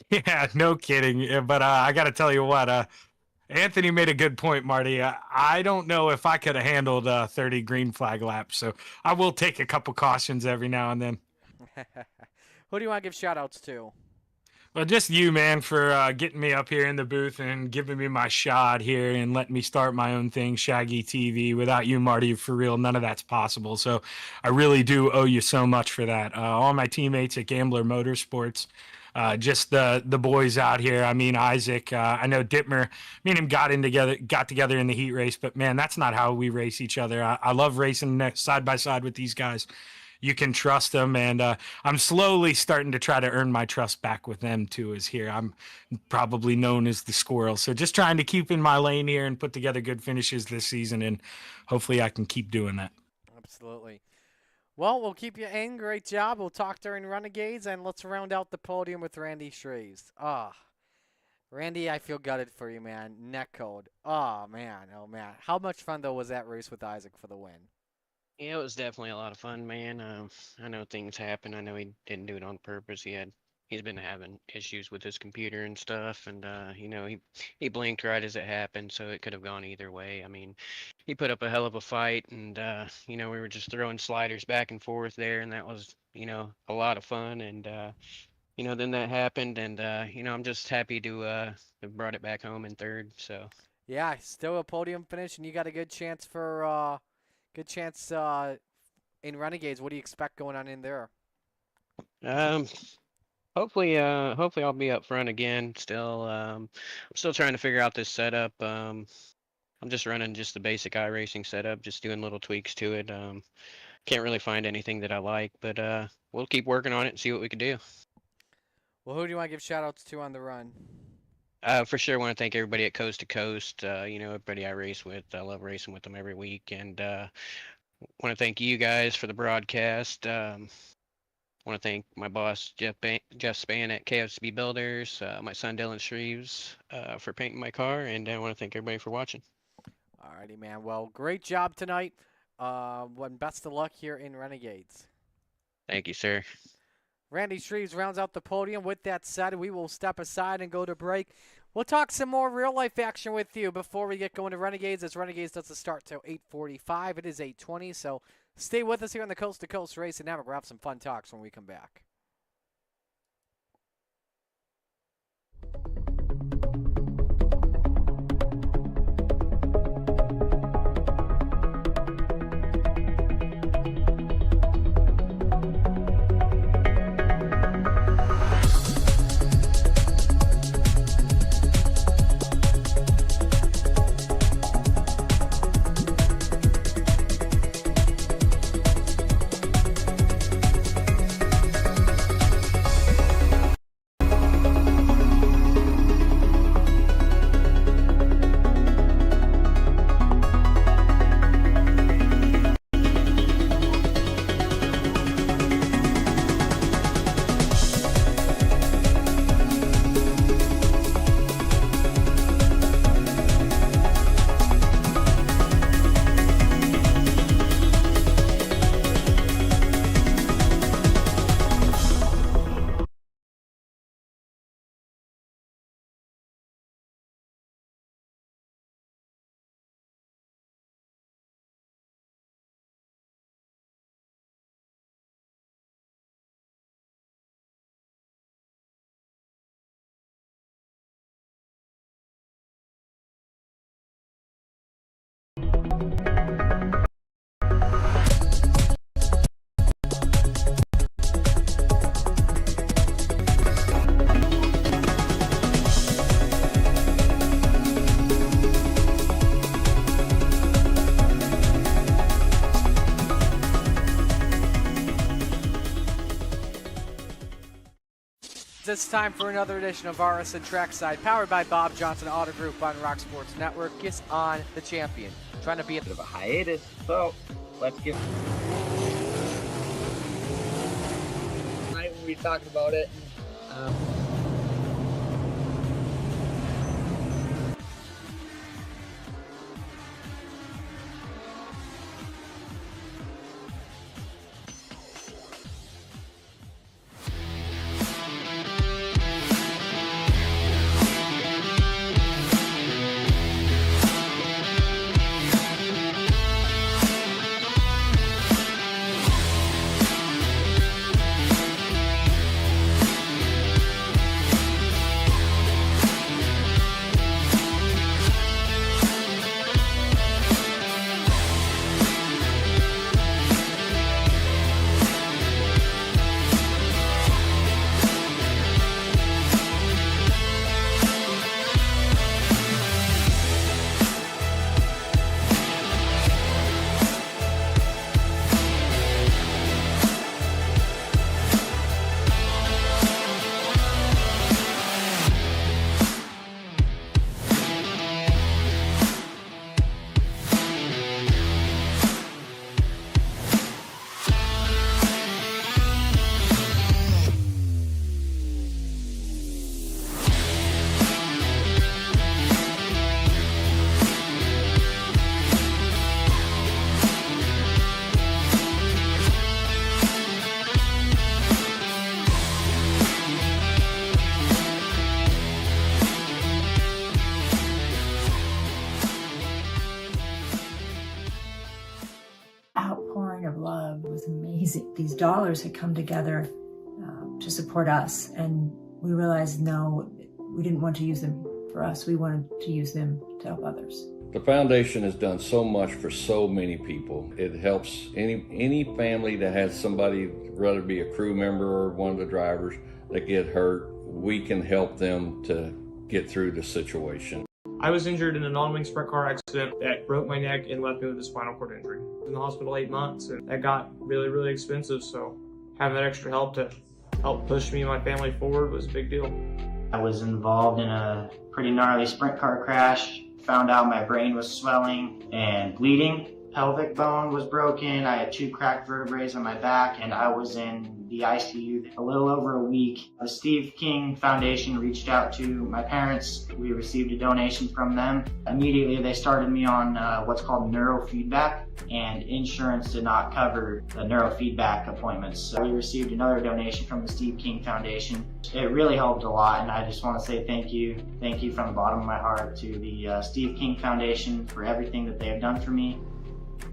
Yeah, no kidding. Yeah, but I got to tell you what, Anthony made a good point, Marty. I don't know if I could have handled 30 green flag laps, so I will take a couple cautions every now and then. Who do you want to give shout-outs to? Well, just you, man, for getting me up here in the booth and giving me my shot here and letting me start my own thing, Shaggy TV. Without you, Marty, for real, none of that's possible. So I really do owe you so much for that. All my teammates at Gambler Motorsports, just the boys out here. I mean, Isaac, I know Dittmer, me and him got together in the heat race, but man, that's not how we race each other. I love racing side by side with these guys. You can trust them, and I'm slowly starting to try to earn my trust back with them too. As here, I'm probably known as the squirrel, so just trying to keep in my lane here and put together good finishes this season, and hopefully I can keep doing that. Absolutely. Well, we'll keep you in. Great job. We'll talk during Renegades, and let's round out the podium with Randy Shreves. Randy, I feel gutted for you, man. Neck code. Oh, man. How much fun, though, was that race with Isaac for the win? Yeah, it was definitely a lot of fun, man. I know things happen. I know he didn't do it on purpose. He's been having issues with his computer and stuff, and he blinked right as it happened, so it could have gone either way. I mean, he put up a hell of a fight, and we were just throwing sliders back and forth there, and that was a lot of fun. And then that happened, and I'm just happy to have brought it back home in third. So yeah, still a podium finish, and you got a good chance for in Renegades. What do you expect going on in there? Hopefully I'll be up front again. Still, I'm still trying to figure out this setup. I'm just running just the basic iRacing setup, just doing little tweaks to it. Can't really find anything that I like, but we'll keep working on it and see what we can do. Well, who do you want to give shout-outs to on the run? For sure, I want to thank everybody at Coast to Coast. Everybody I race with. I love racing with them every week, and want to thank you guys for the broadcast. Want to thank my boss Jeff Spann at KFSB Builders, my son Dylan Shreves for painting my car, and I want to thank everybody for watching. Alrighty, man. Well, great job tonight. Best of luck here in Renegades. Thank you, sir. Randy Shreves rounds out the podium. With that said, we will step aside and go to break. We'll talk some more real-life action with you before we get going to Renegades, as Renegades doesn't start till 8:45. It is 8:20, so stay with us here on the Coast to Coast Race and Network. We'll have some fun talks when we come back. it's time for another edition of RSN Trackside, powered by Bob Johnson Auto Group on Rock Sports Network. Kiss on the champion. Trying to be a bit of a hiatus, so let's get. Tonight we'll be talking about it. Outpouring of love was amazing. These dollars had come together to support us, and we realized no, we didn't want to use them for us. We wanted to use them to help others. The foundation has done so much for so many people. It helps any family that has somebody, whether it be a crew member or one of the drivers, that get hurt. We can help them to get through the situation. I was injured in a non-wing sprint car accident that broke my neck and left me with a spinal cord injury. I was in the hospital 8 months, and that got really, really expensive, so having that extra help to help push me and my family forward was a big deal. I was involved in a pretty gnarly sprint car crash. Found out my brain was swelling and bleeding. Pelvic bone was broken. I had 2 cracked vertebrae on my back, and I was in the ICU a little over a week. The Steve King Foundation reached out to my parents. We received a donation from them. Immediately they started me on what's called neurofeedback, and insurance did not cover the neurofeedback appointments. So we received another donation from the Steve King Foundation. It really helped a lot, and I just want to say thank you. Thank you from the bottom of my heart to the Steve King Foundation for everything that they have done for me.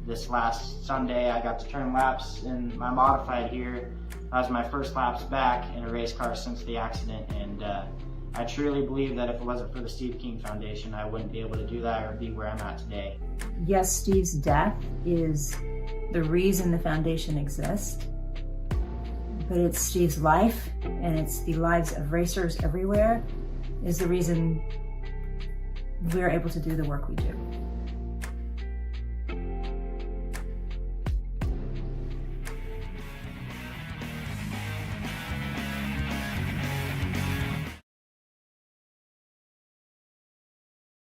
This last Sunday, I got to turn laps in my modified here. That was my first laps back in a race car since the accident, and I truly believe that if it wasn't for the Steve King Foundation, I wouldn't be able to do that or be where I'm at today. Yes, Steve's death is the reason the foundation exists, but it's Steve's life, and it's the lives of racers everywhere, is the reason we're able to do the work we do.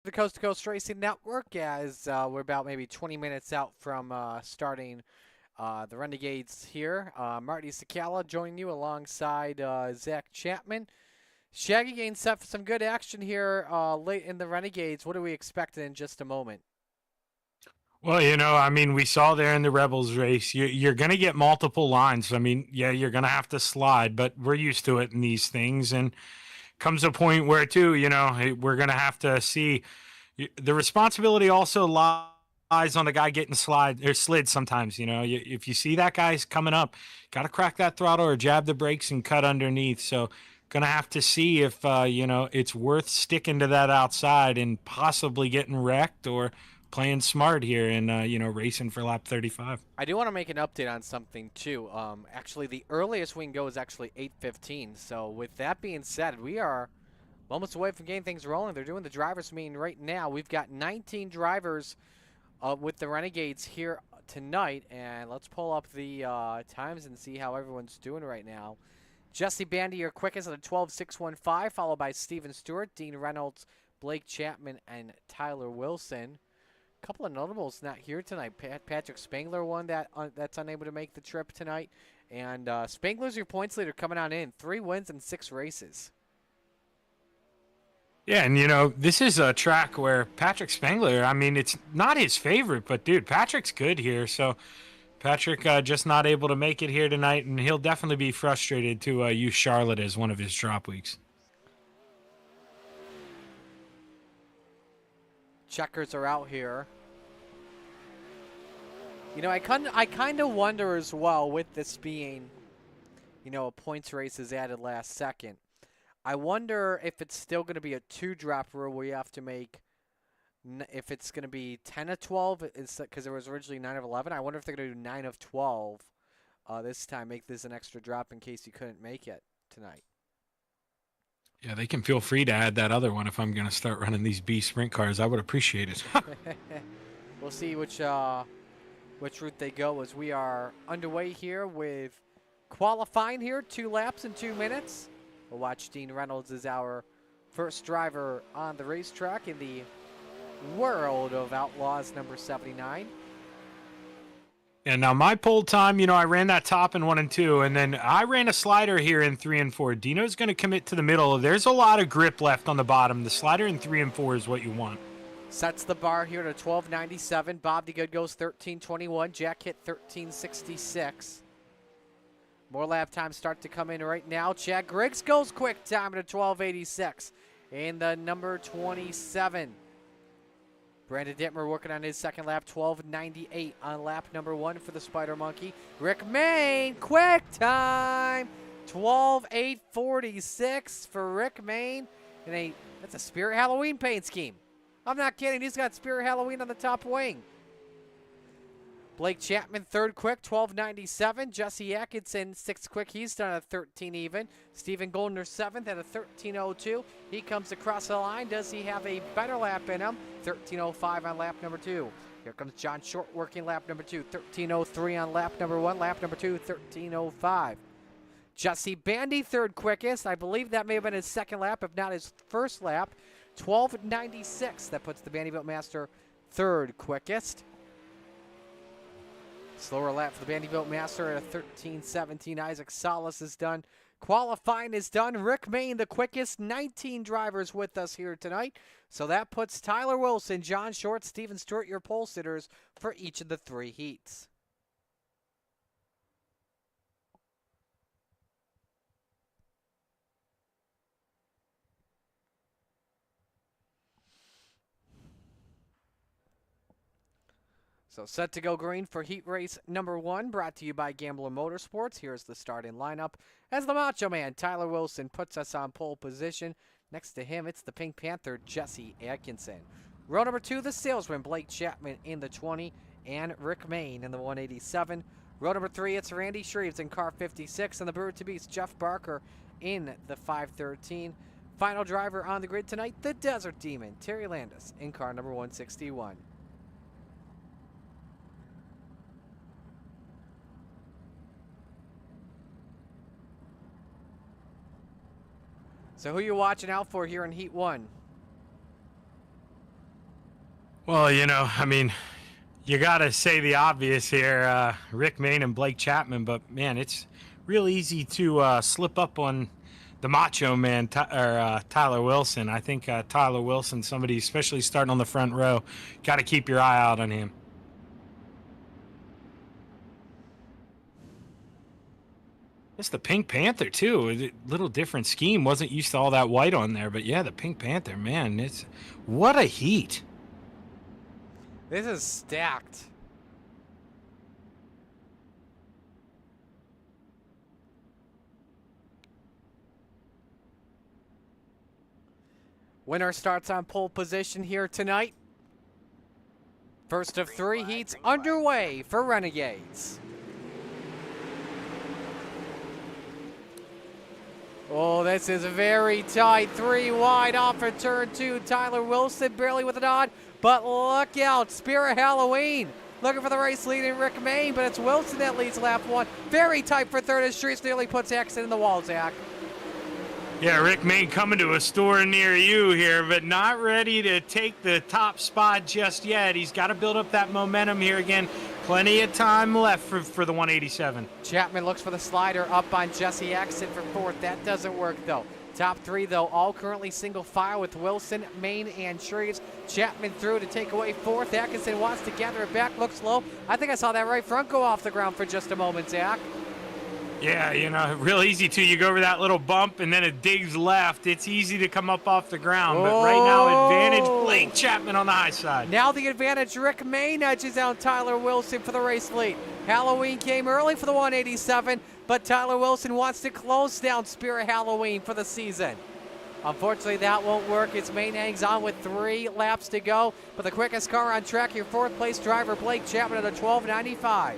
The Coast to Coast Racing Network, as we're about maybe 20 minutes out from starting the Renegades here. Marty Sakala joining you alongside Zach Chapman. Shaggy getting set for some good action here late in the Renegades. What are we expecting in just a moment? Well, you know, I mean, we saw there in the Rebels race, you're going to get multiple lines. I mean, yeah, you're going to have to slide, but we're used to it in these things. And comes a point where, too, you know, we're going to have to see. The responsibility also lies on the guy getting slid sometimes. You know, if you see that guy's coming up, got to crack that throttle or jab the brakes and cut underneath. So going to have to see if, you know, it's worth sticking to that outside and possibly getting wrecked or playing smart here and, you know, racing for lap 35. I do want to make an update on something, too. Actually, the earliest we can go is actually 8:15. So with that being said, we are moments away from getting things rolling. They're doing the drivers' meeting right now. We've got 19 drivers with the Renegades here tonight. And let's pull up the times and see how everyone's doing right now Jesse Bandy, your quickest at a 12.615, followed by Steven Stewart, Dean Reynolds, Blake Chapman, and Tyler Wilson. A couple of notables not here tonight. Patrick Spangler, one that's unable to make the trip tonight. And Spangler's your points leader coming on in. 3 wins and 6 races. Yeah, and, you know, this is a track where Patrick Spangler, I mean, it's not his favorite, but, dude, Patrick's good here. So Patrick just not able to make it here tonight, and he'll definitely be frustrated to use Charlotte as one of his drop weeks. Checkers are out here. You know, I kind of wonder as well, with this being, you know, a points race is added last second. I wonder if it's still going to be a 2-drop rule where you have to make, if it's going to be 10 of 12, because it was originally 9 of 11. I wonder if they're going to do 9 of 12 this time, make this an extra drop in case you couldn't make it tonight. Yeah, they can feel free to add that other one if I'm going to start running these B sprint cars. I would appreciate it. We'll see which route they go as we are underway here with qualifying here. 2 laps in 2 minutes. We'll watch Dean Reynolds as our first driver on the racetrack in the World of Outlaws number 79. And now my pole time, you know, I ran that top in 1 and 2, and then I ran a slider here in 3 and 4. Dino's going to commit to the middle. There's a lot of grip left on the bottom. The slider in 3 and 4 is what you want. Sets the bar here to 12.97. Bob DeGood goes 13.21. Jack hit 13.66. More lap times start to come in right now. Chad Griggs goes quick time at a 12.86 in the number 27. Brandon Dittmer working on his second lap, 12.98 on lap number 1 for the Spider Monkey. Rick Mayne, quick time, 12.846 for Rick Mayne. And that's a Spirit Halloween paint scheme. I'm not kidding, he's got Spirit Halloween on the top wing. Blake Chapman, 3rd quick, 12.97. Jesse Atkinson, 6th quick. He's done at 13 even. Stephen Goldner, 7th at a 13.02. He comes across the line. Does he have a better lap in him? 13.05 on lap number 2. Here comes John Short working lap number 2. 13.03 on lap number 1. Lap number 2, 13.05. Jesse Bandy, 3rd quickest. I believe that may have been his second lap, if not his first lap. 12.96. That puts the Vanderbilt Master 3rd quickest. Slower lap for the Vanderbilt Master at a 13.17. Isaac Salas is done. Qualifying is done. Rick Mayne, the quickest. 19 drivers with us here tonight. So that puts Tyler Wilson, John Short, Steven Stewart, your pole sitters for each of the 3 heats. So set to go green for heat race number 1, brought to you by Gambler Motorsports. Here's the starting lineup as the Macho Man, Tyler Wilson, puts us on pole position. Next to him, it's the Pink Panther, Jesse Atkinson. Row number 2, the Salesman, Blake Chapman in the 20, and Rick Mayne in the 187. Row number 3, it's Randy Shreves in car 56, and the Brewer to Beast, Jeff Barker in the 513. Final driver on the grid tonight, the Desert Demon, Terry Landis in car number 161. So who you watching out for here in Heat 1? Well, you know, I mean, you got to say the obvious here, Rick Mayne and Blake Chapman, but, man, it's real easy to slip up on the Macho Man, Tyler Wilson. I think Tyler Wilson, somebody especially starting on the front row, got to keep your eye out on him. It's the Pink Panther, too. A little different scheme. Wasn't used to all that white on there. But, yeah, the Pink Panther, man, it's what a heat. This is stacked. Winner starts on pole position here tonight. First of 3 heats underway for Renegades. Oh, this is very tight. 3 wide off of turn 2. Tyler Wilson barely with a nod, but look out. Spirit Halloween looking for the race lead in Rick Mayne, but it's Wilson that leads lap 1. Very tight for third as Streets nearly puts Atkinson in the wall, Zach. Yeah, Rick Mayne coming to a store near you here, but not ready to take the top spot just yet. He's got to build up that momentum here again. Plenty of time left for the 187. Chapman looks for the slider up on Jesse Atkinson for 4th. That doesn't work, though. Top 3, though, all currently single file with Wilson, Mayne, and Shreves. Chapman through to take away 4th. Atkinson wants to gather it back, looks low. I think I saw that right front go off the ground for just a moment, Zach. Yeah, you know, real easy too. You go over that little bump and then it digs left. It's easy to come up off the ground. But right now, advantage Blake Chapman on the high side. Now the advantage, Rick Mayne edges out Tyler Wilson for the race lead. Halloween came early for the 187, but Tyler Wilson wants to close down Spirit Halloween for the season. Unfortunately, that won't work. Its Mayne hangs on with 3 laps to go, but the quickest car on track, your 4th place driver, Blake Chapman, at a 12.95.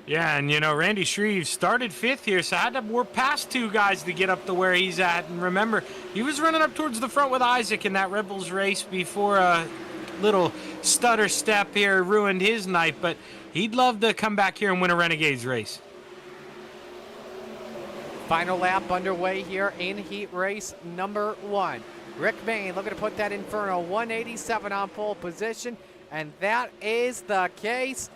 Yeah, and you know, Randy Shreve started 5th here, so I had to work past 2 guys to get up to where he's at. And remember, he was running up towards the front with Isaac in that Rebels race before a little stutter step here ruined his night, but he'd love to come back here and win a Renegades race. Final lap underway here in heat race number 1. Rick Mayne looking to put that Inferno 187 on pole position, and that is the case.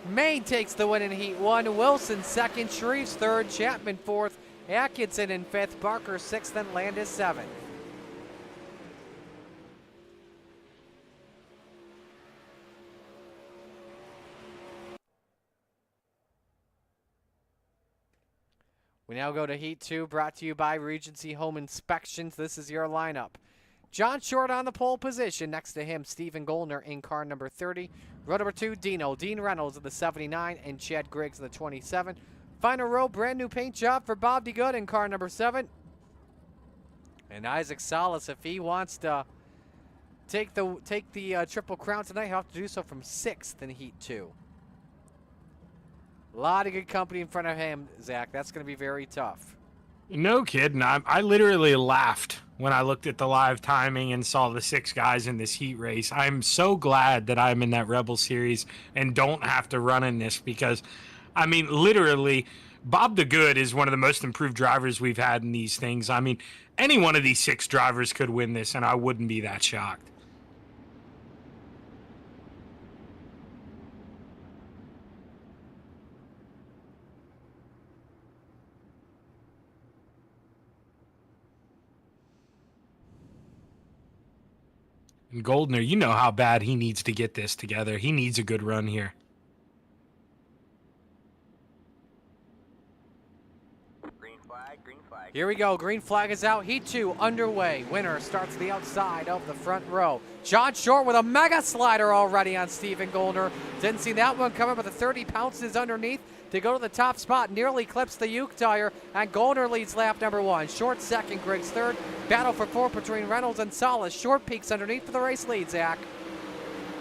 Mayne takes the win in heat 1. Wilson 2nd, Shreves 3rd, Chapman 4th, Atkinson in 5th, Barker 6th, and Landis 7th. We now go to heat 2, brought to you by Regency Home Inspections. This is your lineup. John Short on the pole position. Next to him, Stephen Goldner in car number 30. Row number 2, Dino. Dean Reynolds in the 79 and Chad Griggs in the 27. Final row, brand new paint job for Bob DeGood in car number 7. And Isaac Salas, if he wants to take the Triple Crown tonight, he'll have to do so from 6th in heat 2. A lot of good company in front of him, Zach. That's going to be very tough. No kidding. I literally laughed when I looked at the live timing and saw the 6 guys in this heat race. I'm so glad that I'm in that Rebel Series and don't have to run in this because, I mean, literally, Bob DeGood is one of the most improved drivers we've had in these things. I mean, any one of these 6 drivers could win this, and I wouldn't be that shocked. And Goldner, you know how bad he needs to get this together. He needs a good run here. Green flag, green flag. Here we go. Green flag is out. Heat 2 underway. Winner starts the outside of the front row. John Short with a mega slider already on Stephen Goldner. Didn't see that one coming, but the 30 pounces underneath to go to the top spot. Nearly clips the Uke tire, and Goldner leads lap number 1. Short 2nd, Griggs 3rd. Battle for 4th between Reynolds and Salas. Short peaks underneath for the race lead, Zach.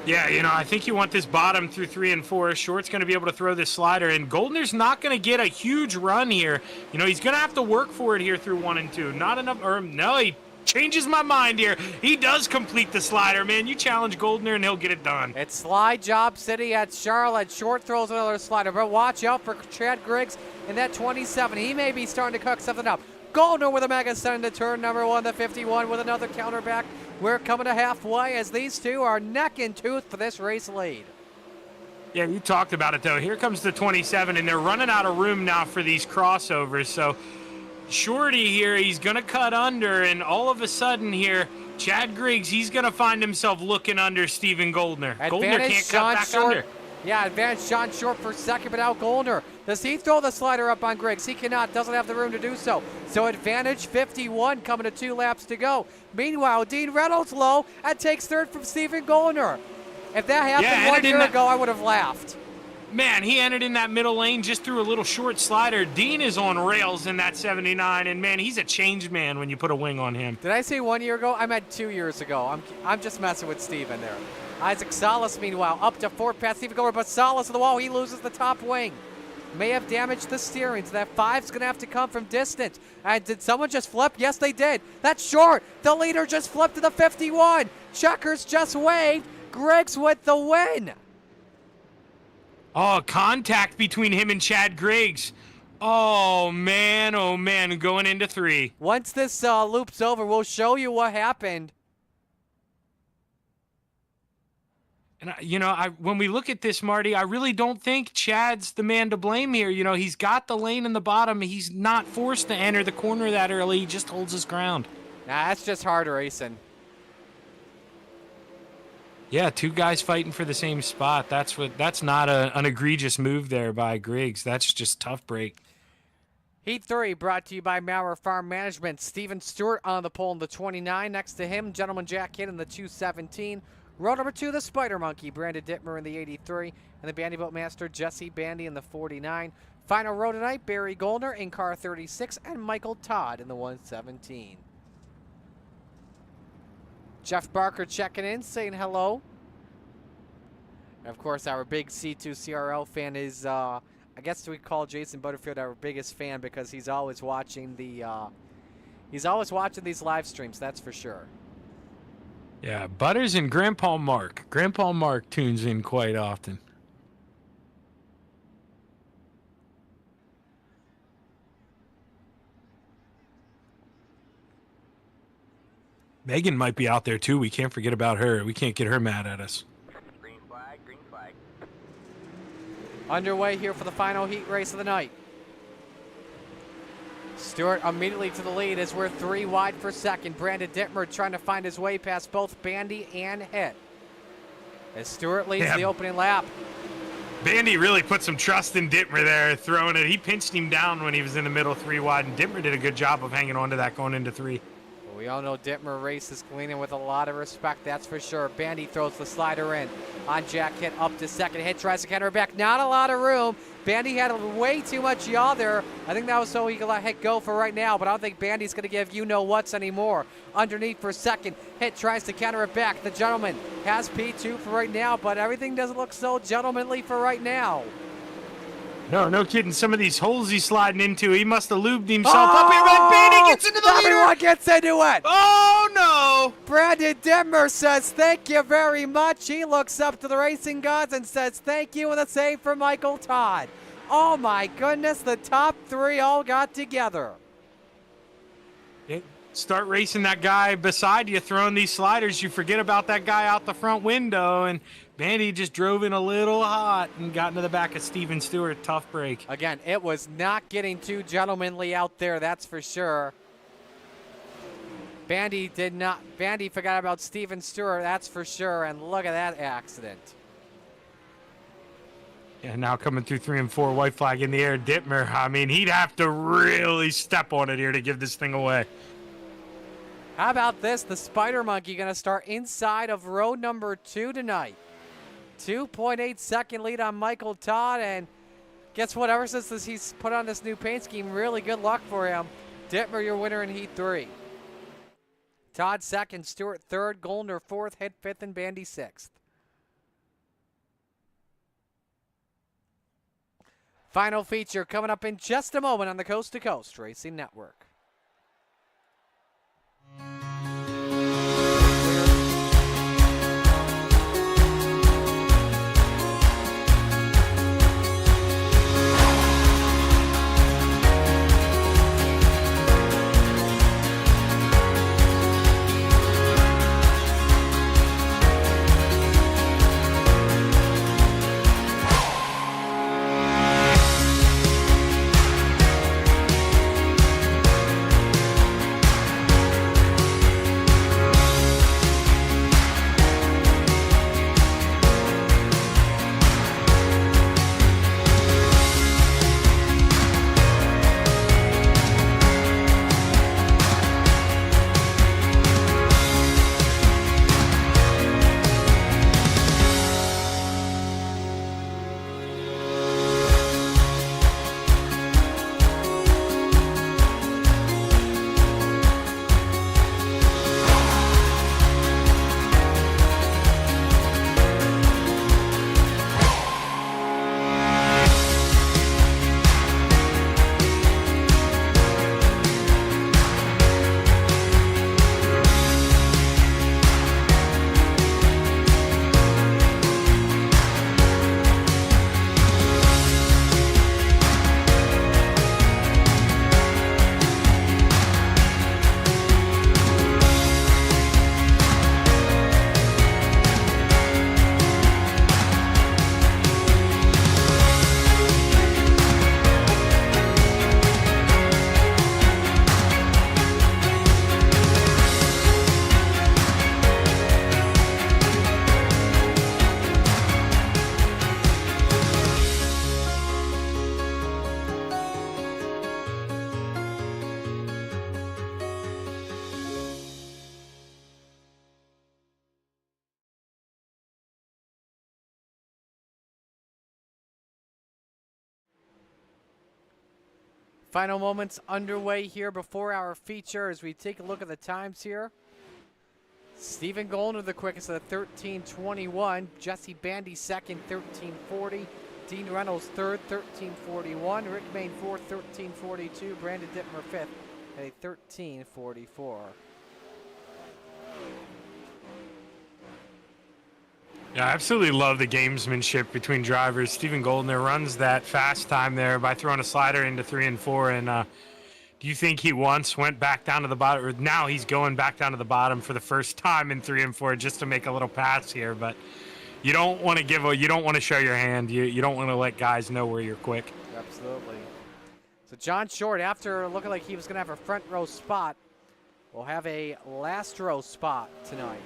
Yeah, you know, I think you want this bottom through 3 and 4. Short's going to be able to throw this slider, and Goldner's not going to get a huge run here. You know, he's going to have to work for it here through 1 and 2. Not enough, or no, he changes my mind here. He does complete the slider, man. You challenge Goldner, and he'll get it done. It's slide job city at Charlotte. Short throws another slider, but watch out for Chad Griggs in that 27. He may be starting to cook something up. Goldner with a mega send to turn number 1, the 51 with another counter back. We're coming to halfway as these two are neck and tooth for this race lead. Yeah, you talked about it, though. Here comes the 27, and they're running out of room now for these crossovers. So Shorty here, he's going to cut under, and all of a sudden here, Chad Griggs, he's going to find himself looking under Stephen Goldner. Goldner can't cut back under. Yeah, advantage John Short for 2nd, but out Goldner. Does he throw the slider up on Griggs? He cannot, doesn't have the room to do so. So advantage 51 coming to 2 laps to go. Meanwhile, Dean Reynolds low and takes 3rd from Stephen Goldner. If that happened 1 year ago, I would have laughed. Man, he entered in that middle lane just through a little short slider. Dean is on rails in that 79, and man, he's a changed man when you put a wing on him. Did I say 1 year ago? I meant 2 years ago. I'm just messing with Stephen there. Isaac Salas, meanwhile, up to 4th past Stephen Goldner, but Salas on the wall, he loses the top wing. May have damaged the steering, so that 5's going to have to come from distance. And did someone just flip? Yes, they did. That's Short. The leader just flipped to the 51. Checkers just waved. Griggs with the win. Oh, contact between him and Chad Griggs. Oh, man, going into 3. Once this loop's over, we'll show you what happened. And, when we look at this, Marty, I really don't think Chad's the man to blame here. He's got the lane in the bottom. He's not forced to enter the corner that early. He just holds his ground. Nah, that's just hard racing. Yeah, 2 guys fighting for the same spot. That's not an egregious move there by Griggs. That's just tough break. Heat 3 brought to you by Maurer Farm Management. Steven Stewart on the pole in the 29. Next to him, Gentleman Jack Hitt in the 217. Row number 2, the Spider Monkey, Brandon Dittmer in the 83. And the Bandy Boat Master, Jesse Bandy in the 49. Final row tonight, Barry Goldner in car 36 and Michael Todd in the 117. Jeff Barker checking in, saying hello. And of course, our big C2CRL fan is, I guess we call Jason Butterfield our biggest fan because he's always watching these live streams, that's for sure. Yeah, Butters and Grandpa Mark. Grandpa Mark tunes in quite often. Megan might be out there too. We can't forget about her. We can't get her mad at us. Green flag, green flag. Underway here for the final heat race of the night. Stewart immediately to the lead as we're 3 wide for second. Brandon Dittmer trying to find his way past both Bandy and Hitt. As Stewart leads the opening lap. Bandy really put some trust in Dittmer there, throwing it. He pinched him down when he was in the middle 3 wide, and Dittmer did a good job of hanging on to that going into 3. Well, we all know Dittmer races clean and with a lot of respect, that's for sure. Bandy throws the slider in on Jack Hitt up to second. Hitt tries to counter back. Not a lot of room. Bandy had way too much yaw there. I think that was so he could let Hitt go for right now, but I don't think Bandy's going to give you-know-whats anymore. Underneath for second. Hitt tries to counter it back. The gentleman has P2 for right now, but everything doesn't look so gentlemanly for right now. No kidding. Some of these holes he's sliding into, he must have lubed himself up here, but Bandy gets into the leader. Everyone gets into it. Oh, no. Brandon Dittmer says, thank you very much. He looks up to the racing gods and says, thank you, and a save for Michael Todd. Oh, my goodness. The top 3 all got together. Start racing that guy beside you, throwing these sliders. You forget about that guy out the front window, and Bandy just drove in a little hot and got into the back of Steven Stewart. Tough break. Again, it was not getting too gentlemanly out there, that's for sure. Bandy forgot about Steven Stewart, that's for sure, and look at that accident. Yeah, now coming through 3 and 4, white flag in the air. Dittmer, I mean, he'd have to really step on it here to give this thing away. How about this? The Spider Monkey going to start inside of row number 2 tonight. 2.8 second lead on Michael Todd, and guess what? Ever since he's put on this new paint scheme, really good luck for him. Dittmer, your winner in Heat 3. Todd second, Stewart third, Goldner fourth, Hitt fifth, and Bandy sixth. Final feature coming up in just a moment on the Coast to Coast Racing Network. Final moments underway here before our feature as we take a look at the times here. Stephen Goldner, the quickest at 13:21. Jesse Bandy second, 13:40. Dean Reynolds third, 13:41. Rick Mayne fourth, 13:42. Brandon Dittmer fifth at a 13:44. Yeah, I absolutely love the gamesmanship between drivers. Stephen Goldner runs that fast time there by throwing a slider into 3 and 4. And do you think he once went back down to the bottom, or now he's going back down to the bottom for the first time in 3 and 4 just to make a little pass here? But you don't want to you don't want to show your hand. You don't want to let guys know where you're quick. Absolutely. So John Short, after looking like he was going to have a front row spot, will have a last row spot tonight.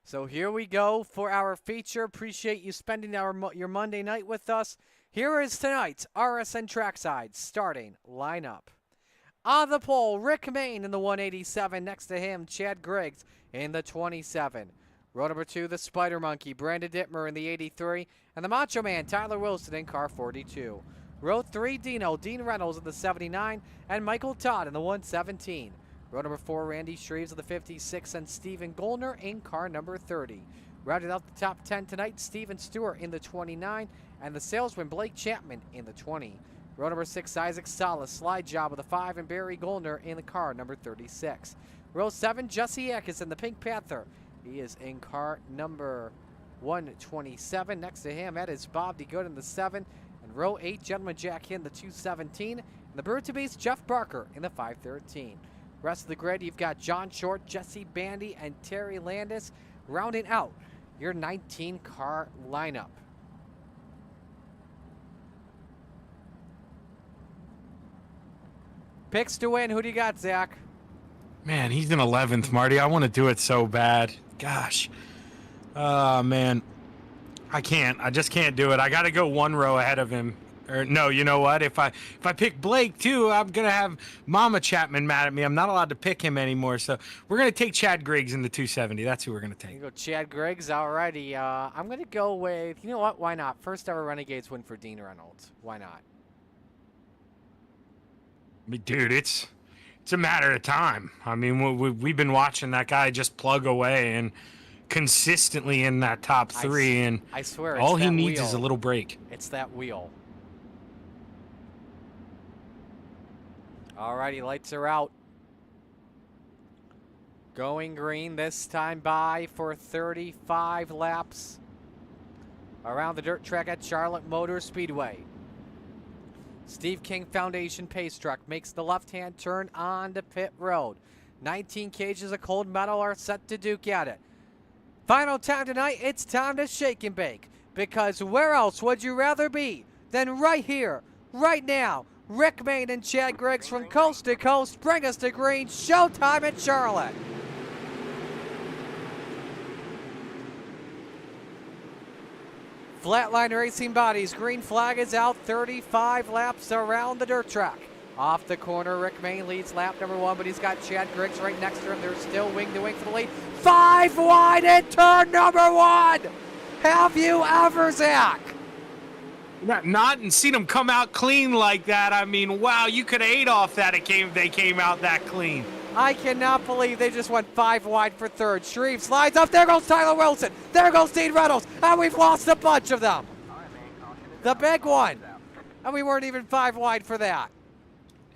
So here we go for our feature. Appreciate you spending your Monday night with us. Here is tonight's RSN Trackside starting lineup. On the pole, Rick Mayne in the 187. Next to him, Chad Griggs in the 27. Row number 2, the Spider Monkey, Brandon Dittmer in the 83. And the Macho Man, Tyler Wilson in car 42. Row 3, Dean Reynolds in the 79. And Michael Todd in the 117. Row number 4, Randy Shreves of the 56, and Stephen Goldner in car number 30. Rounded out the top 10 tonight, Stephen Stewart in the 29, and the salesman Blake Chapman in the 20. Row number 6, Isaac Salas, slide job of the 5, and Barry Goldner in the car number 36. Row 7, Jesse Eckes in the Pink Panther. He is in car number 127. Next to him, that is Bob DeGood in the 7. And row 8, Gentleman Jack in the 217. And the Bird to Beast, Jeff Barker in the 513. Rest of the grid, you've got John Short, Jesse Bandy, and Terry Landis rounding out your 19-car lineup. Picks to win. Who do you got, Zach? Man, he's in 11th, Marty. I want to do it so bad. Gosh. Man. I can't. I just can't do it. I got to go 1 row ahead of him. Or no, you know what? If I pick Blake too, I'm gonna have Mama Chapman mad at me. I'm not allowed to pick him anymore. So we're gonna take Chad Griggs in the 270. That's who we're gonna take. You go Chad Griggs. Alrighty. I'm gonna go with. You know what? Why not? First ever Renegades win for Dean Reynolds. Why not? I mean, dude, it's a matter of time. I mean, we've been watching that guy just plug away and consistently in that top 3, and I swear, all he needs wheel. is a little break. It's that wheel. Alrighty, lights are out. Going green this time by for 35 laps around the dirt track at Charlotte Motor Speedway. Steve King Foundation Pace Truck makes the left-hand turn onto pit road. 19 cages of cold metal are set to duke at it. Final time tonight, it's time to shake and bake. Because where else would you rather be than right here, right now? Rick Mayne and Chad Griggs from coast to coast bring us to green. Showtime at Charlotte. Flatline Racing Bodies, green flag is out, 35 laps around the dirt track. Off the corner, Rick Mayne leads lap number 1, but he's got Chad Griggs right next to him. They're still wing to wing for the lead. 5 wide in turn number 1. Have you ever, Zach? Not and seen them come out clean like that. I mean, wow, you could have ate off that. They came out that clean. I cannot believe they just went 5 wide for third. Shreve slides up. There goes Tyler Wilson. There goes Dean Reynolds. And we've lost a bunch of them. The big one. And we weren't even 5 wide for that.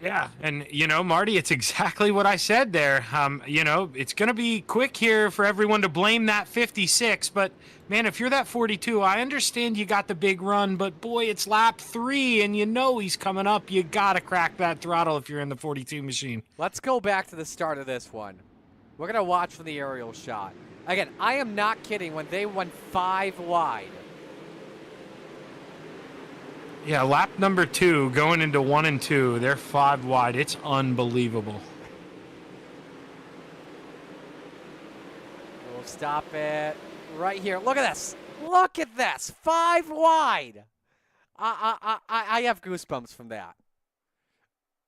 Yeah, and, you know, Marty, it's exactly what I said there. You know, it's going to be quick here for everyone to blame that 56, but, man, if you're that 42, I understand you got the big run, but, boy, it's lap 3, and you know he's coming up. You got to crack that throttle if you're in the 42 machine. Let's go back to the start of this one. We're going to watch from the aerial shot. Again, I am not kidding when they went 5 wide. Yeah, lap number 2, going into 1 and 2. They're 5 wide. It's unbelievable. We'll stop it right here. Look at this. Look at this. 5 wide. I have goosebumps from that.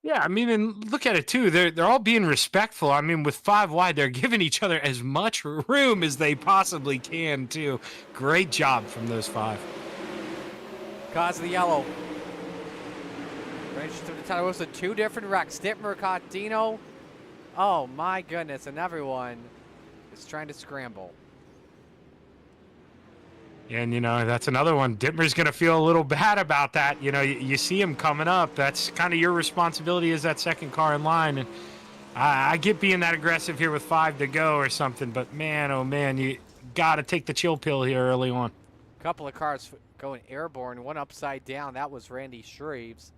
Yeah, I mean, and look at it too. They're all being respectful. I mean, with 5 wide, they're giving each other as much room as they possibly can too. Great job from those 5. Cause of the yellow. Range to the Tyler Wilson, 2 different wrecks. Dittmer caught Dino. Oh my goodness, and everyone is trying to scramble. And, you know, that's another one. Dittmer's going to feel a little bad about that. You know, you see him coming up. That's kind of your responsibility as that second car in line. And I get being that aggressive here with 5 to go or something. But, man, oh, man, you got to take the chill pill here early on. Couple of cars going airborne, one upside down. That was Randy Shreves.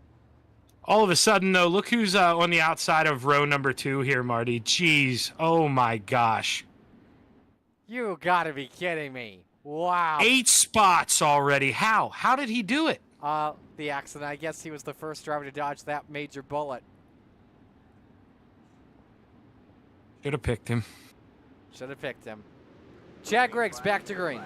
All of a sudden, though, look who's on the outside of row number 2 here, Marty. Jeez. Oh, my gosh. You got to be kidding me. Wow. 8 spots already. How? How did he do it? The accident. I guess he was the first driver to dodge that major bullet. Should have picked him. Should have picked him. Chad Griggs back to green.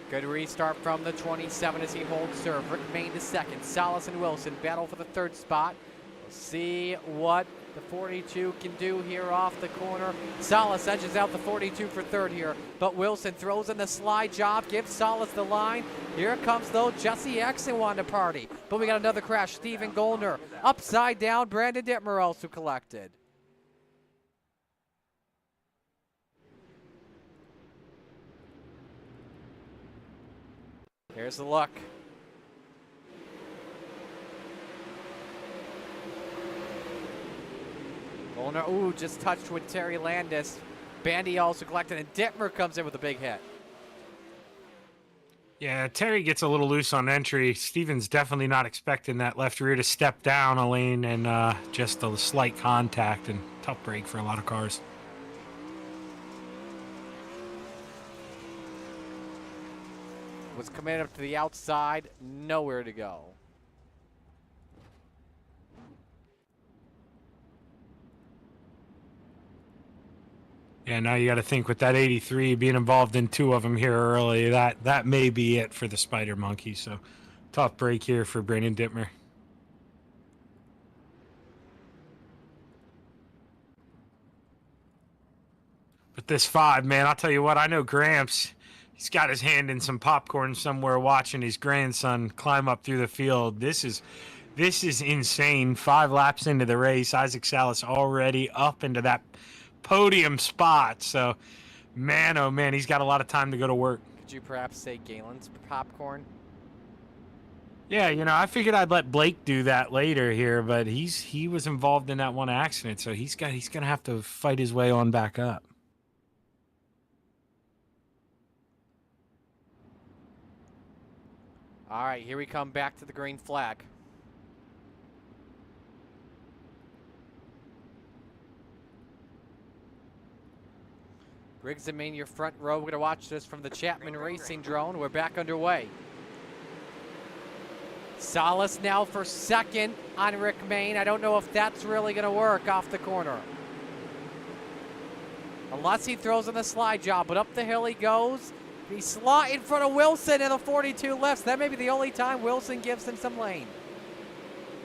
Good restart from the 27 as he holds serve. Rick Main to second. Salas and Wilson battle for the 3rd spot. We'll see what the 42 can do here off the corner. Salas edges out the 42 for 3rd here, but Wilson throws in the slide job, gives Salas the line. Here comes, though, Jesse Exenwan to party. But we got another crash. Steven Goldner upside down. Brandon Dittmer also collected. Here's the look. Goldner, ooh, just touched with Terry Landis. Bandy also collected, and Dittmer comes in with a big hit. Yeah, Terry gets a little loose on entry. Steven's definitely not expecting that left rear to step down a lane, and just a slight contact and tough break for a lot of cars. Was coming up to the outside, nowhere to go. Yeah, now you got to think with that 83 being involved in 2 of them here early, that may be it for the Spider Monkey. So tough break here for Brandon Dittmer. But this 5, man, I'll tell you what, I know Gramps, he's got his hand in some popcorn somewhere watching his grandson climb up through the field. This is insane. 5 laps into the race, Isaac Salas already up into that podium spot. So, man, oh man, he's got a lot of time to go to work. Could you perhaps say Galen's popcorn? Yeah, you know, I figured I'd let Blake do that later here, but he was involved in that one accident, so he's gonna have to fight his way on back up. All right, here we come back to the green flag. Briggs and Main, your front row. We're going to watch this from the Chapman Racing drone. We're back underway. Salas now for 2nd on Rick Main. I don't know if that's really going to work off the corner. Unless he throws in the slide job, but up the hill he goes. He slot in front of Wilson and the 42 lefts. That may be the only time Wilson gives him some lane.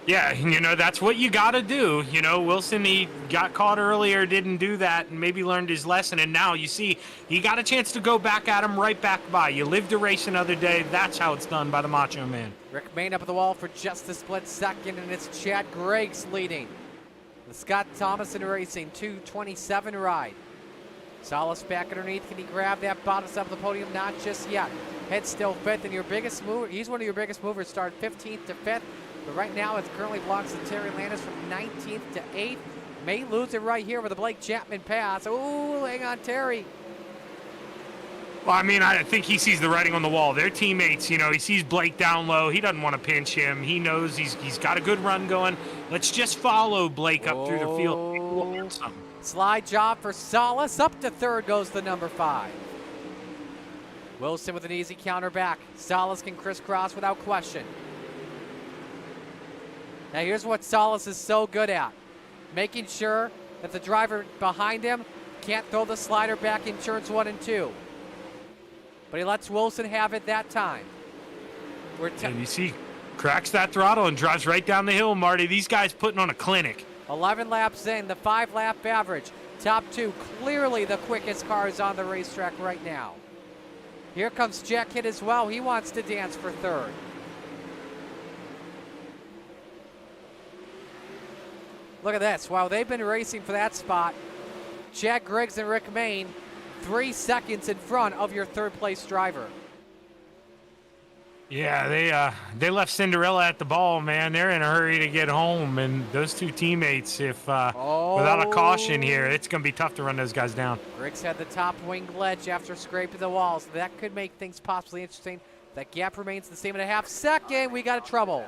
Yeah, you know, that's what you got to do. You know, Wilson, he got caught earlier, didn't do that, and maybe learned his lesson. And now, you see, he got a chance to go back at him, right back by. You live to race another day. That's how it's done by the Macho Man. Rick Main up at the wall for just a split second, and it's Chad Griggs leading. The Scott Thomason Racing 227 ride. Salas back underneath. Can he grab that bottom side of the podium? Not just yet. Head still 5th, and your biggest mover, he's one of your biggest movers, started 15th to 5th. But right now, it currently belongs to Terry Landis from 19th to 8th. May lose it right here with the Blake Chapman pass. Ooh, hang on, Terry. Well, I mean, I think he sees the writing on the wall. They're teammates, you know. He sees Blake down low. He doesn't want to pinch him. He knows he's got a good run going. Let's just follow Blake up through the field. Slide job for Salas. Up to 3rd goes the number 5. Wilson with an easy counter back. Salas can crisscross without question. Now here's what Salas is so good at. Making sure that the driver behind him can't throw the slider back in turns 1 and 2. But he lets Wilson have it that time. And you see, cracks that throttle and drives right down the hill, Marty. These guys putting on a clinic. 11 laps in, the 5-lap average. Top 2, clearly the quickest cars on the racetrack right now. Here comes Jack Hitt as well. He wants to dance for 3rd. Look at this. While they've been racing for that spot, Chad Griggs and Rick Mayne 3 seconds in front of your 3rd place driver. Yeah, they left Cinderella at the ball, man. They're in a hurry to get home, and those 2 teammates, if without a caution here, it's going to be tough to run those guys down. Griggs had the top wing ledge after scraping the walls. That could make things possibly interesting. That gap remains the same in a half second. We got a trouble.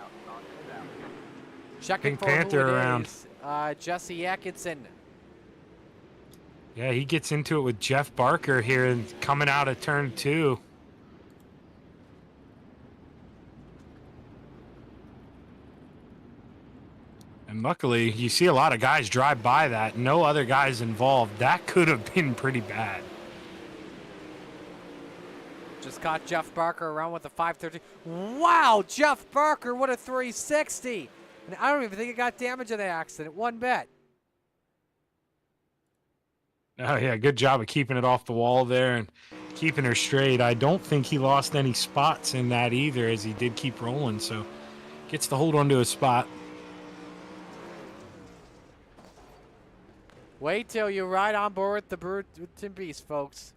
Checking Pink for Panther who it around. is. Jesse Atkinson. Yeah, he gets into it with Jeff Barker here and coming out of turn 2. And luckily, you see a lot of guys drive by that. No other guys involved. That could have been pretty bad. Just caught Jeff Barker around with a 530. Wow, Jeff Barker, what a 360. And I don't even think he got damage in the accident, one bit. Oh, yeah, good job of keeping it off the wall there and keeping her straight. I don't think he lost any spots in that either, as he did keep rolling. So gets to hold on to his spot. Wait till you ride on board the Bruton Beast, folks.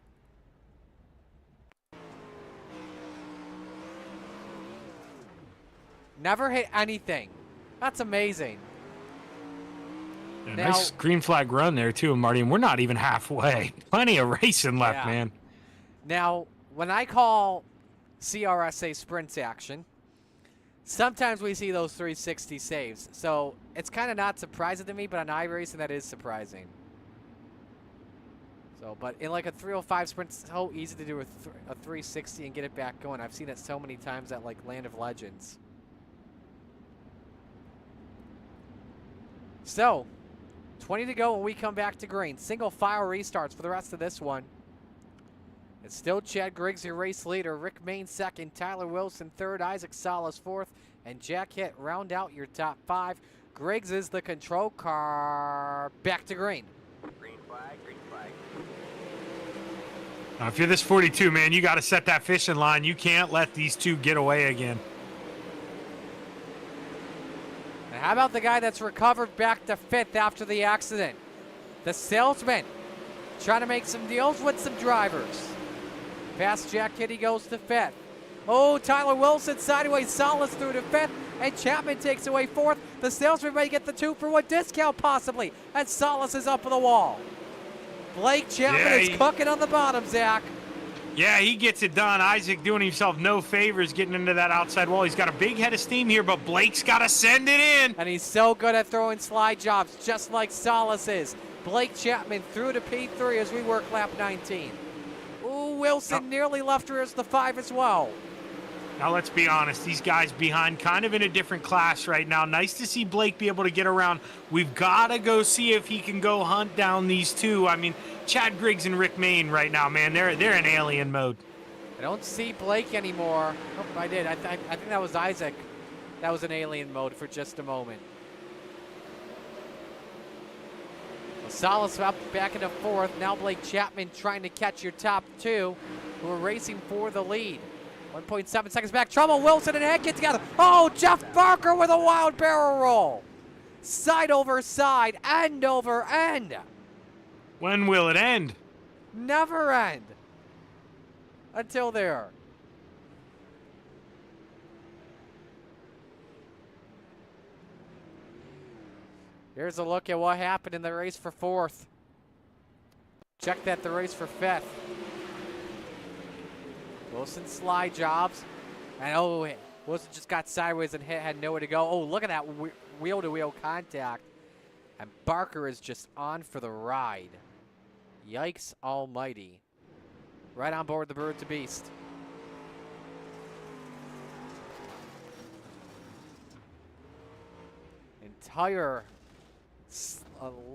Never hit anything. That's amazing. Yeah, Now- nice green flag run there, too, Marty. And we're not even halfway. Plenty of racing left, Yeah. man. Now, when I call CRSA sprints action, sometimes we see those 360 saves. So it's kind of not surprising to me, but on iRacing, that is surprising. So, but in like a 305 sprint, it's so easy to do a 360 and get it back going. I've seen it so many times at like Land of Legends. So, 20 to go when we come back to green. Single file restarts for the rest of this one. It's still Chad Griggs, your race leader. Rick Mayne 2nd, Tyler Wilson 3rd, Isaac Salas 4th, and Jack Hitt round out your top 5. Griggs is the control car. Back to green. Green flag, green flag. Now, if you're this 42, man, you got to set that fishing line. You can't let these 2 get away again. And how about the guy that's recovered back to 5th after the accident? The salesman trying to make some deals with some drivers. Past Jack Hitt, he goes to 5th. Oh, Tyler Wilson sideways, Salas through to 5th, and Chapman takes away 4th. The salesman may get the 2-for-1 discount possibly, and Salas is up on the wall. Blake Chapman is cooking on the bottom, Zach. Yeah, he gets it done. Isaac doing himself no favors getting into that outside wall. He's got a big head of steam here, but Blake's got to send it in. And he's so good at throwing slide jobs, just like Salas is. Blake Chapman through to P3 as we work lap 19. Ooh, Wilson nearly left her as the 5 as well. Now, let's be honest. These guys behind kind of in a different class right now. Nice to see Blake be able to get around. We've got to go see if he can go hunt down these 2. I mean, Chad Griggs and Rick Mayne right now, man, they're in alien mode. I don't see Blake anymore. Oh, I did. I think that was Isaac. That was in alien mode for just a moment. Well, Salas up back into 4th. Now Blake Chapman trying to catch your top 2 who are racing for the lead. 1.7 seconds back. Trouble. Wilson and Ed get together. Oh, Jeff Barker with a wild barrel roll. Side over side, end over end. When will it end? Never end. Until there. Here's a look at what happened in the race for 4th. Check that the race for 5th. Wilson slide jobs. And oh, Wilson just got sideways and had nowhere to go. Oh, look at that wheel-to-wheel contact. And Barker is just on for the ride. Yikes almighty. Right on board the Bird to Beast. Entire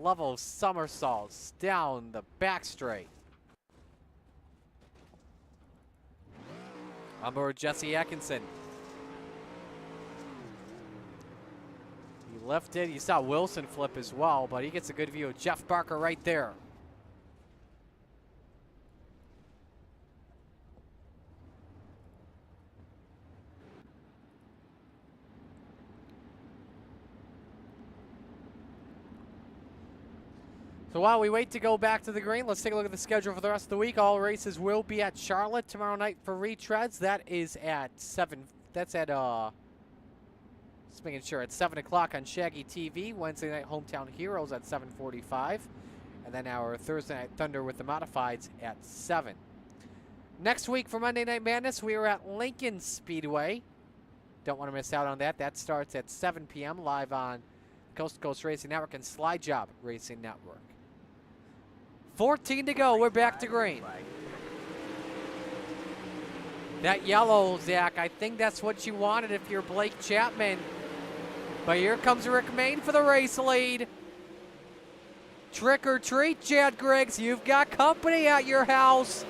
level somersaults down the back straight. On board Jesse Atkinson. He lifted. You saw Wilson flip as well, but he gets a good view of Jeff Barker right there. So while we wait to go back to the green, let's take a look at the schedule for the rest of the week. All races will be at Charlotte tomorrow night for retreads. That is at 7. That's at, just making sure, it's 7 o'clock on Shaggy TV. Wednesday night Hometown Heroes at 7:45. And then our Thursday night Thunder with the Modifieds at 7. Next week for Monday Night Madness, we are at Lincoln Speedway. Don't want to miss out on that. That starts at 7 p.m. live on Coast to Coast Racing Network and Slide Job Racing Network. 14 to go. We're back to green. That yellow, Zach, I think that's what you wanted if you're Blake Chapman. But here comes Rick Main for the race lead. Trick or treat, Chad Griggs. You've got company at your house.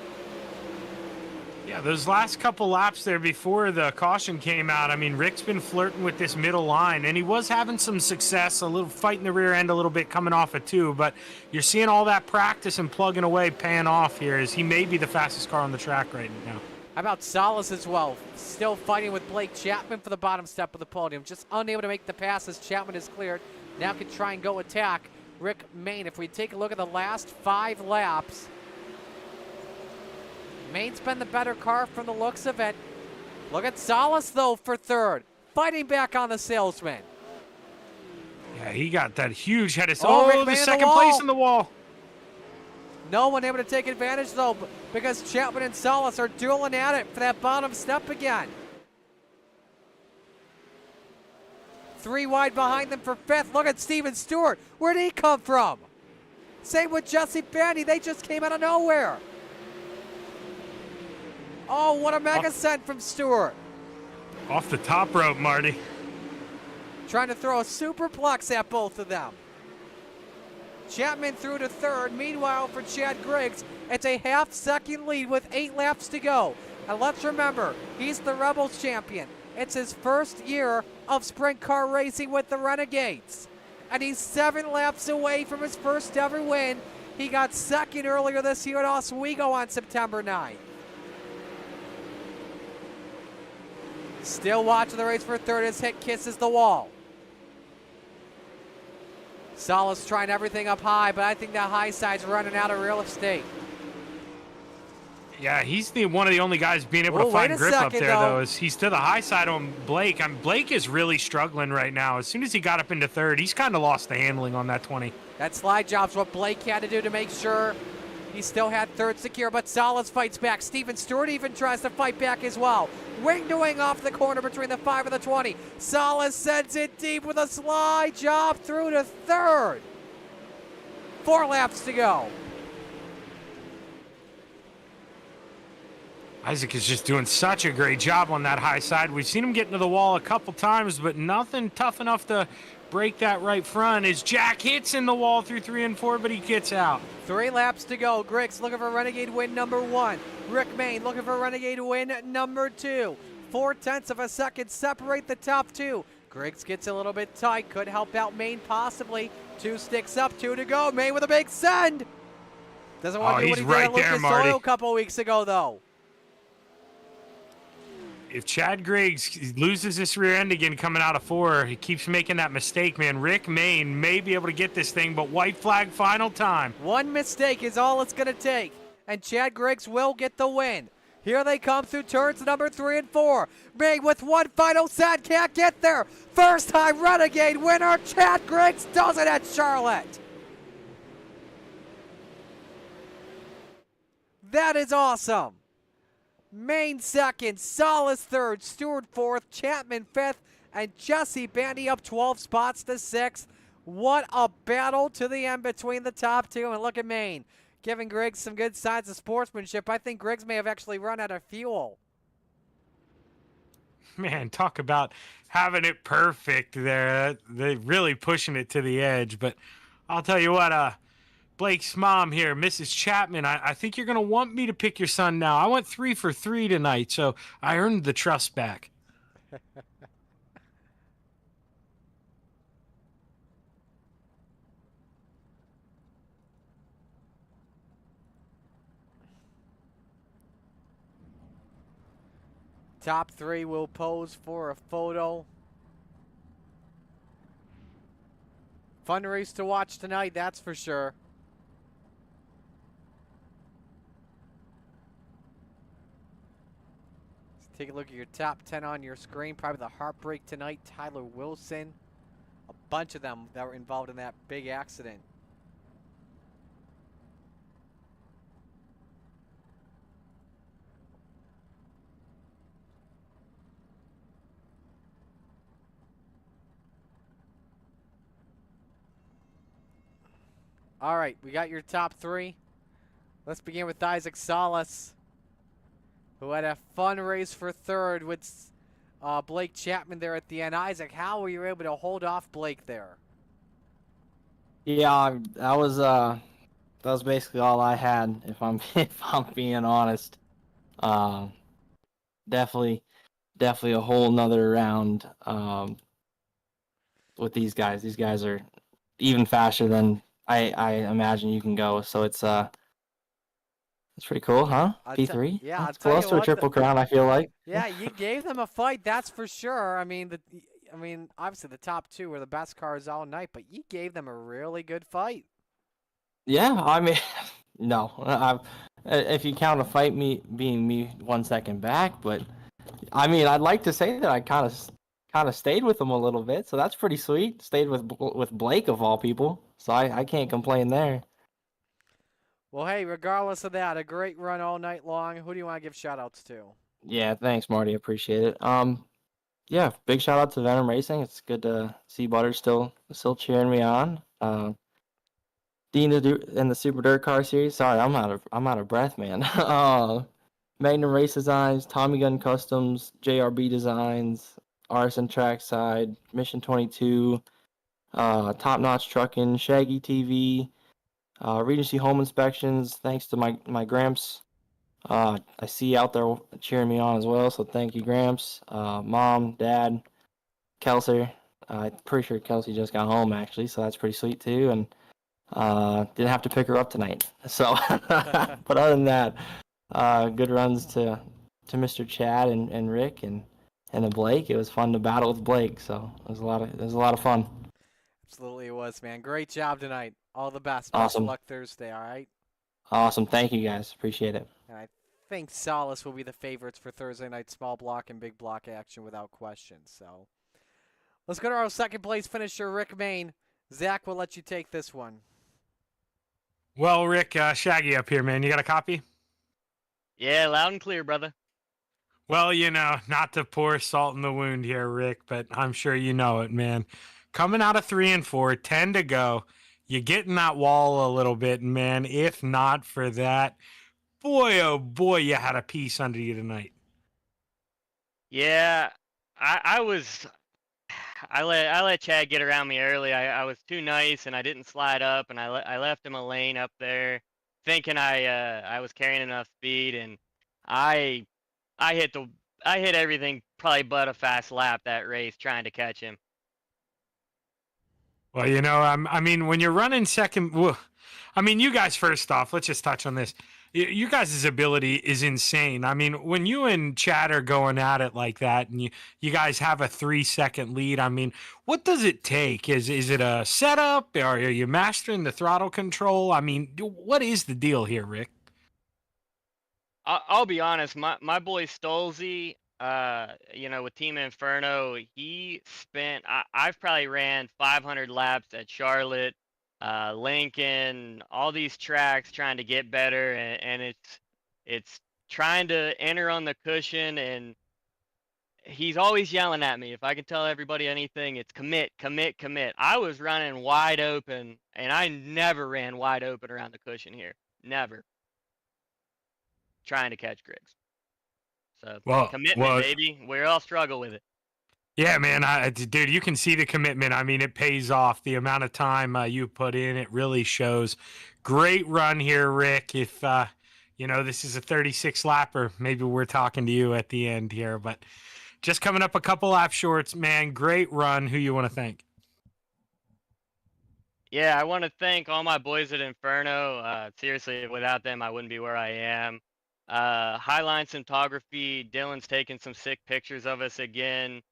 Yeah, those last couple laps there before the caution came out, I mean, Rick's been flirting with this middle line, and he was having some success, a little fighting the rear end a little bit coming off of 2, but you're seeing all that practice and plugging away paying off here as he may be the fastest car on the track right now. How about Salas as well? Still fighting with Blake Chapman for the bottom step of the podium. Just unable to make the passes. Chapman is cleared. Now can try and go attack Rick Main. If we take a look at the last 5 laps, Main's been the better car from the looks of it. Look at Salas, though, for third. Fighting back on the salesman. Yeah, he got that huge head of... Oh, Oh, the second place in the wall. No one able to take advantage, though, because Chapman and Salas are dueling at it for that bottom step again. 3 wide behind them for 5th. Look at Steven Stewart. Where'd he come from? Same with Jesse Bandy. They just came out of nowhere. Oh, what a mega send from Stewart. Off the top rope, Marty. Trying to throw a superplex at both of them. Chapman through to 3rd. Meanwhile, for Chad Griggs, it's a half-second lead with 8 laps to go. And let's remember, he's the Rebels champion. It's his first year of sprint car racing with the Renegades. And he's 7 laps away from his first ever win. He got 2nd earlier this year at Oswego on September 9th. Still watching the race for 3rd as Hit kisses the wall. Salas trying everything up high, but I think that high side's running out of real estate. Yeah, he's one of the only guys being able to find grip up there, though. Is he's to the high side on Blake. Blake is really struggling right now. As soon as he got up into 3rd, he's kind of lost the handling on that 20. That slide job's what Blake had to do to make sure he still had 3rd secure, but Salas fights back. Steven Stewart even tries to fight back as well. Wing to wing off the corner between the 5 and the 20. Salas sends it deep with a slide job through to 3rd. 4 laps to go. Isaac is just doing such a great job on that high side. We've seen him get into the wall a couple times, but nothing tough enough to break that right front as Jack hits in the wall through 3 and 4, but he gets out. 3 laps to go. Griggs looking for Renegade win number 1. Rick Main looking for Renegade win number 2. 0.4 of a second separate the top 2. Griggs gets a little bit tight. Could help out Main possibly. 2 sticks up, 2 to go. Main with a big send. Doesn't want to do what he did at Lucas Oil a couple weeks ago, though. If Chad Griggs loses this rear end again coming out of 4, he keeps making that mistake, man. Rick Main may be able to get this thing, but white flag final time. 1 mistake is all it's going to take, and Chad Griggs will get the win. Here they come through turns number 3 and 4. Main with 1 final set, can't get there. First time Renegade winner, Chad Griggs does it at Charlotte. That is awesome. Main 2nd, Salas 3rd, Stewart 4th, Chapman 5th, and Jesse Bandy up 12 spots to 6th. What a battle to the end between the top 2. And look at Main, giving Griggs some good signs of sportsmanship. I think Griggs may have actually run out of fuel. Man, talk about having it perfect there. They're really pushing it to the edge. But I'll tell you what, Blake's mom here, Mrs. Chapman, I think you're going to want me to pick your son now. I went 3 for 3 tonight, so I earned the trust back. Top 3 will pose for a photo. Fun race to watch tonight, that's for sure. Let's take a look at your top 10 on your screen. Probably the heartbreak tonight, Tyler Wilson. A bunch of them that were involved in that big accident. All right, we got your top 3. Let's begin with Isaac Salas, who had a fun race for third with Blake Chapman there at the end. Isaac, how were you able to hold off Blake there? Yeah, that was basically all I had. If I'm if I'm being honest, definitely a whole nother round with these guys. These guys are even faster than I imagine you can go. So it's pretty cool, huh? P3. Yeah, It's close to a triple crown. I feel like. Yeah, you gave them a fight, that's for sure. I mean, obviously the top 2 were the best cars all night, but you gave them a really good fight. Yeah, I mean, no, if you count a fight being me 1 second back, but I mean, I'd like to say that I kind of stayed with them a little bit, so that's pretty sweet. Stayed with Blake of all people, so I can't complain there. Well, hey, regardless of that, a great run all night long. Who do you want to give shout-outs to? Yeah, thanks, Marty. Appreciate it. Yeah, big shout out to Venom Racing. It's good to see Butter still cheering me on. Dean in the Super Dirt Car Series. Sorry, I'm out of breath, man. Magnum Race Designs, Tommy Gun Customs, JRB Designs, Arson Trackside, Mission 22, Top Notch Trucking, Shaggy TV, Regency Home Inspections. Thanks to my Gramps. I see you out there cheering me on as well, so thank you, Gramps. Mom, Dad, Kelsey. I'm pretty sure Kelsey just got home actually, so that's pretty sweet too. And didn't have to pick her up tonight. So, but other than that, good runs to Mr. Chad and Rick and to Blake. It was fun to battle with Blake, so it was a lot of fun. Absolutely it was, man. Great job tonight. All the best. Awesome. Best of luck Thursday, all right? Awesome. Thank you, guys. Appreciate it. And I think Solace will be the favorites for Thursday night small block and big block action without question. So let's go to our second place finisher, Rick Main. Zach, we'll let you take this one. Well, Rick, Shaggy up here, man. You got a copy? Yeah, loud and clear, brother. Well, not to pour salt in the wound here, Rick, but I'm sure you know it, man. Coming out of 3 and 4, 10 to go. You get in that wall a little bit, man. If not for that, boy, oh boy, you had a piece under you tonight. Yeah, I let Chad get around me early. I was too nice and I didn't slide up, and I left him a lane up there, thinking I was carrying enough speed, and I hit everything probably but a fast lap that race trying to catch him. Well, I mean, when you're running second, I mean, you guys, first off, let's just touch on this. You guys' ability is insane. I mean, when you and Chad are going at it like that and you guys have a 3-second lead, I mean, what does it take? Is it a setup? Or are you mastering the throttle control? I mean, what is the deal here, Rick? I'll be honest, my boy Stolzy, with Team Inferno, I've probably ran 500 laps at Charlotte, Lincoln, all these tracks trying to get better, and it's trying to enter on the cushion, and he's always yelling at me. If I can tell everybody anything, it's commit, commit, commit. I was running wide open, and I never ran wide open around the cushion here. Never. Trying to catch Griggs. So, commitment, baby. We all struggle with it. Yeah, man. Dude, you can see the commitment. I mean, it pays off. The amount of time you put in, it really shows. Great run here, Rick. If, this is a 36-lapper, maybe we're talking to you at the end here. But just coming up a couple lap shorts, man. Great run. Who you want to thank? Yeah, I want to thank all my boys at Inferno. Seriously, without them, I wouldn't be where I am. Highline Cinematography, Dylan's taking some sick pictures of us again.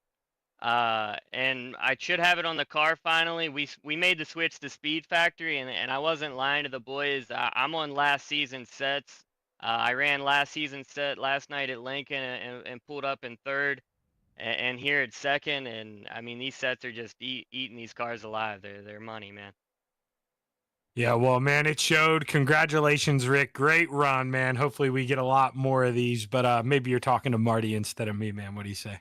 And I should have it on the car finally. We made the switch to Speed Factory, and I wasn't lying to the boys. I'm on last season's sets. I ran last season's set last night at Lincoln and pulled up in third, and here at second. And I mean, these sets are just eating these cars alive. They're money, man. Yeah, well, man, it showed. Congratulations, Rick. Great run, man. Hopefully we get a lot more of these, but maybe you're talking to Marty instead of me, man. What do you say?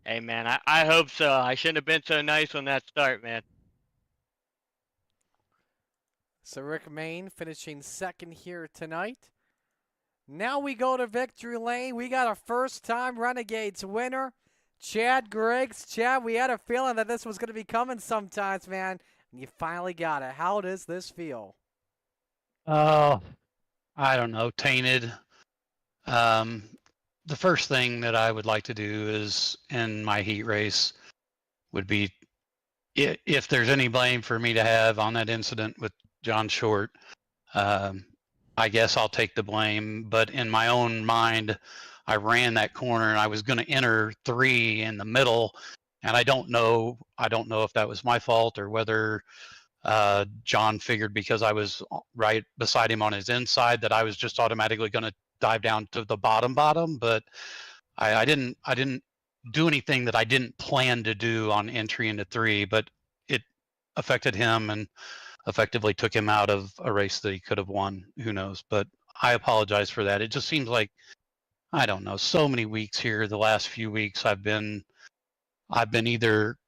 Hey, man, I hope so. I shouldn't have been so nice on that start, man. So Rick Main finishing second here tonight. Now we go to victory lane. We got a first-time Renegades winner, Chad Griggs. Chad, we had a feeling that this was going to be coming sometimes, man. And you finally got it. How does this feel? Oh, I don't know, tainted. The first thing that I would like to do is in my heat race would be if there's any blame for me to have on that incident with John Short, I guess I'll take the blame. But in my own mind, I ran that corner and I was going to enter 3 in the middle, and I don't know if that was my fault or whether John figured because I was right beside him on his inside that I was just automatically going to dive down to the bottom. But I didn't do anything that I didn't plan to do on entry into 3, but it affected him and effectively took him out of a race that he could have won. Who knows? But I apologize for that. It just seems like, I don't know, so many weeks here, the last few weeks I've been either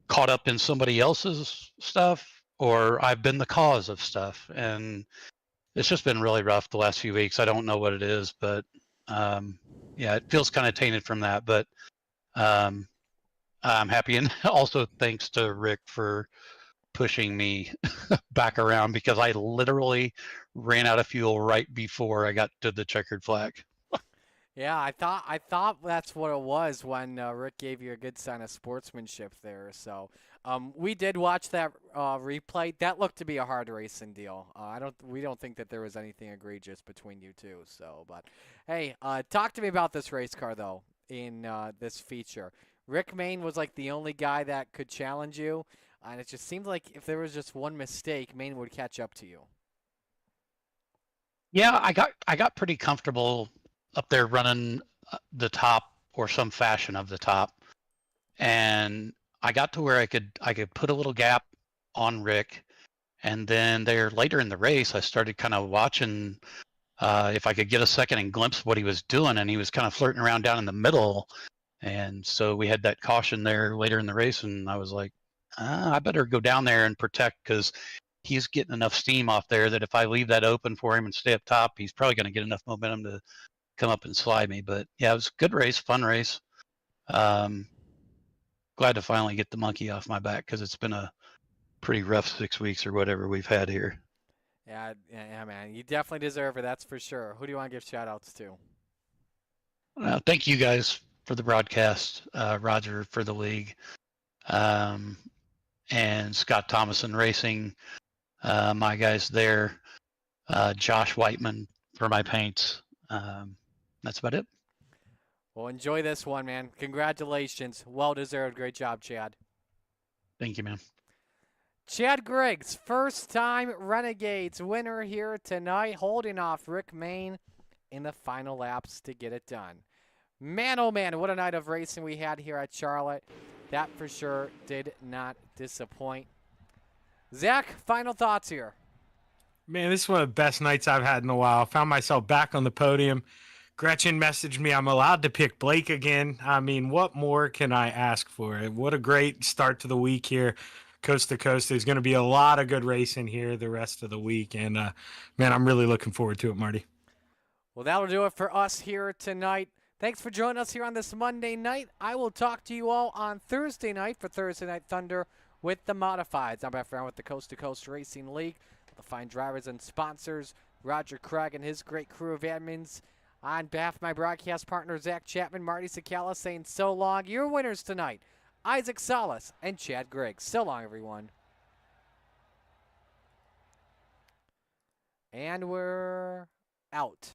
caught up in somebody else's stuff or I've been the cause of stuff, and it's just been really rough the last few weeks. I don't know what it is, but yeah, it feels kind of tainted from that, but I'm happy. And also thanks to Rick for pushing me back around because I literally ran out of fuel right before I got to the checkered flag. Yeah, I thought that's what it was when Rick gave you a good sign of sportsmanship there. So we did watch that replay. That looked to be a hard racing deal. We don't think that there was anything egregious between you two. So, but hey, talk to me about this race car though in this feature. Rick Main was like the only guy that could challenge you, and it just seemed like if there was just one mistake, Main would catch up to you. Yeah, I got pretty comfortable up there running the top or some fashion of the top, and I got to where I could put a little gap on Rick, and then there later in the race I started kind of watching if I could get a second and glimpse what he was doing, and he was kind of flirting around down in the middle, and so we had that caution there later in the race, and I was like, I better go down there and protect because he's getting enough steam off there that if I leave that open for him and stay up top, he's probably going to get enough momentum to come up and slide me. But yeah, it was a good race, fun race. Glad to finally get the monkey off my back because it's been a pretty rough 6 weeks or whatever we've had here. Yeah, man, you definitely deserve it. That's for sure. Who do you want to give shout outs to? Thank you guys for the broadcast, Roger for the league, and Scott Thomason Racing, my guys there, Josh Whiteman for my paints. That's about it. Well, enjoy this one, man. Congratulations. Well deserved. Great job, Chad. Thank you, man. Chad Griggs, first-time Renegades winner here tonight, holding off Rick Main in the final laps to get it done. Man, oh man, what a night of racing we had here at Charlotte. That for sure did not disappoint. Zach, final thoughts here. Man, this is one of the best nights I've had in a while. I found myself back on the podium. Gretchen messaged me I'm allowed to pick Blake again. I mean, what more can I ask for? What a great start to the week here, coast to coast. There's going to be a lot of good racing here the rest of the week. And, man, I'm really looking forward to it, Marty. Well, that'll do it for us here tonight. Thanks for joining us here on this Monday night. I will talk to you all on Thursday night for Thursday Night Thunder with the Modifieds. I'm back around with the Coast to Coast Racing League, the fine drivers and sponsors, Roger Craig and his great crew of admins. On behalf of my broadcast partner, Zach Chapman, Marty Sakala saying so long. Your winners tonight, Isaac Salas and Chad Griggs. So long, everyone. And we're out.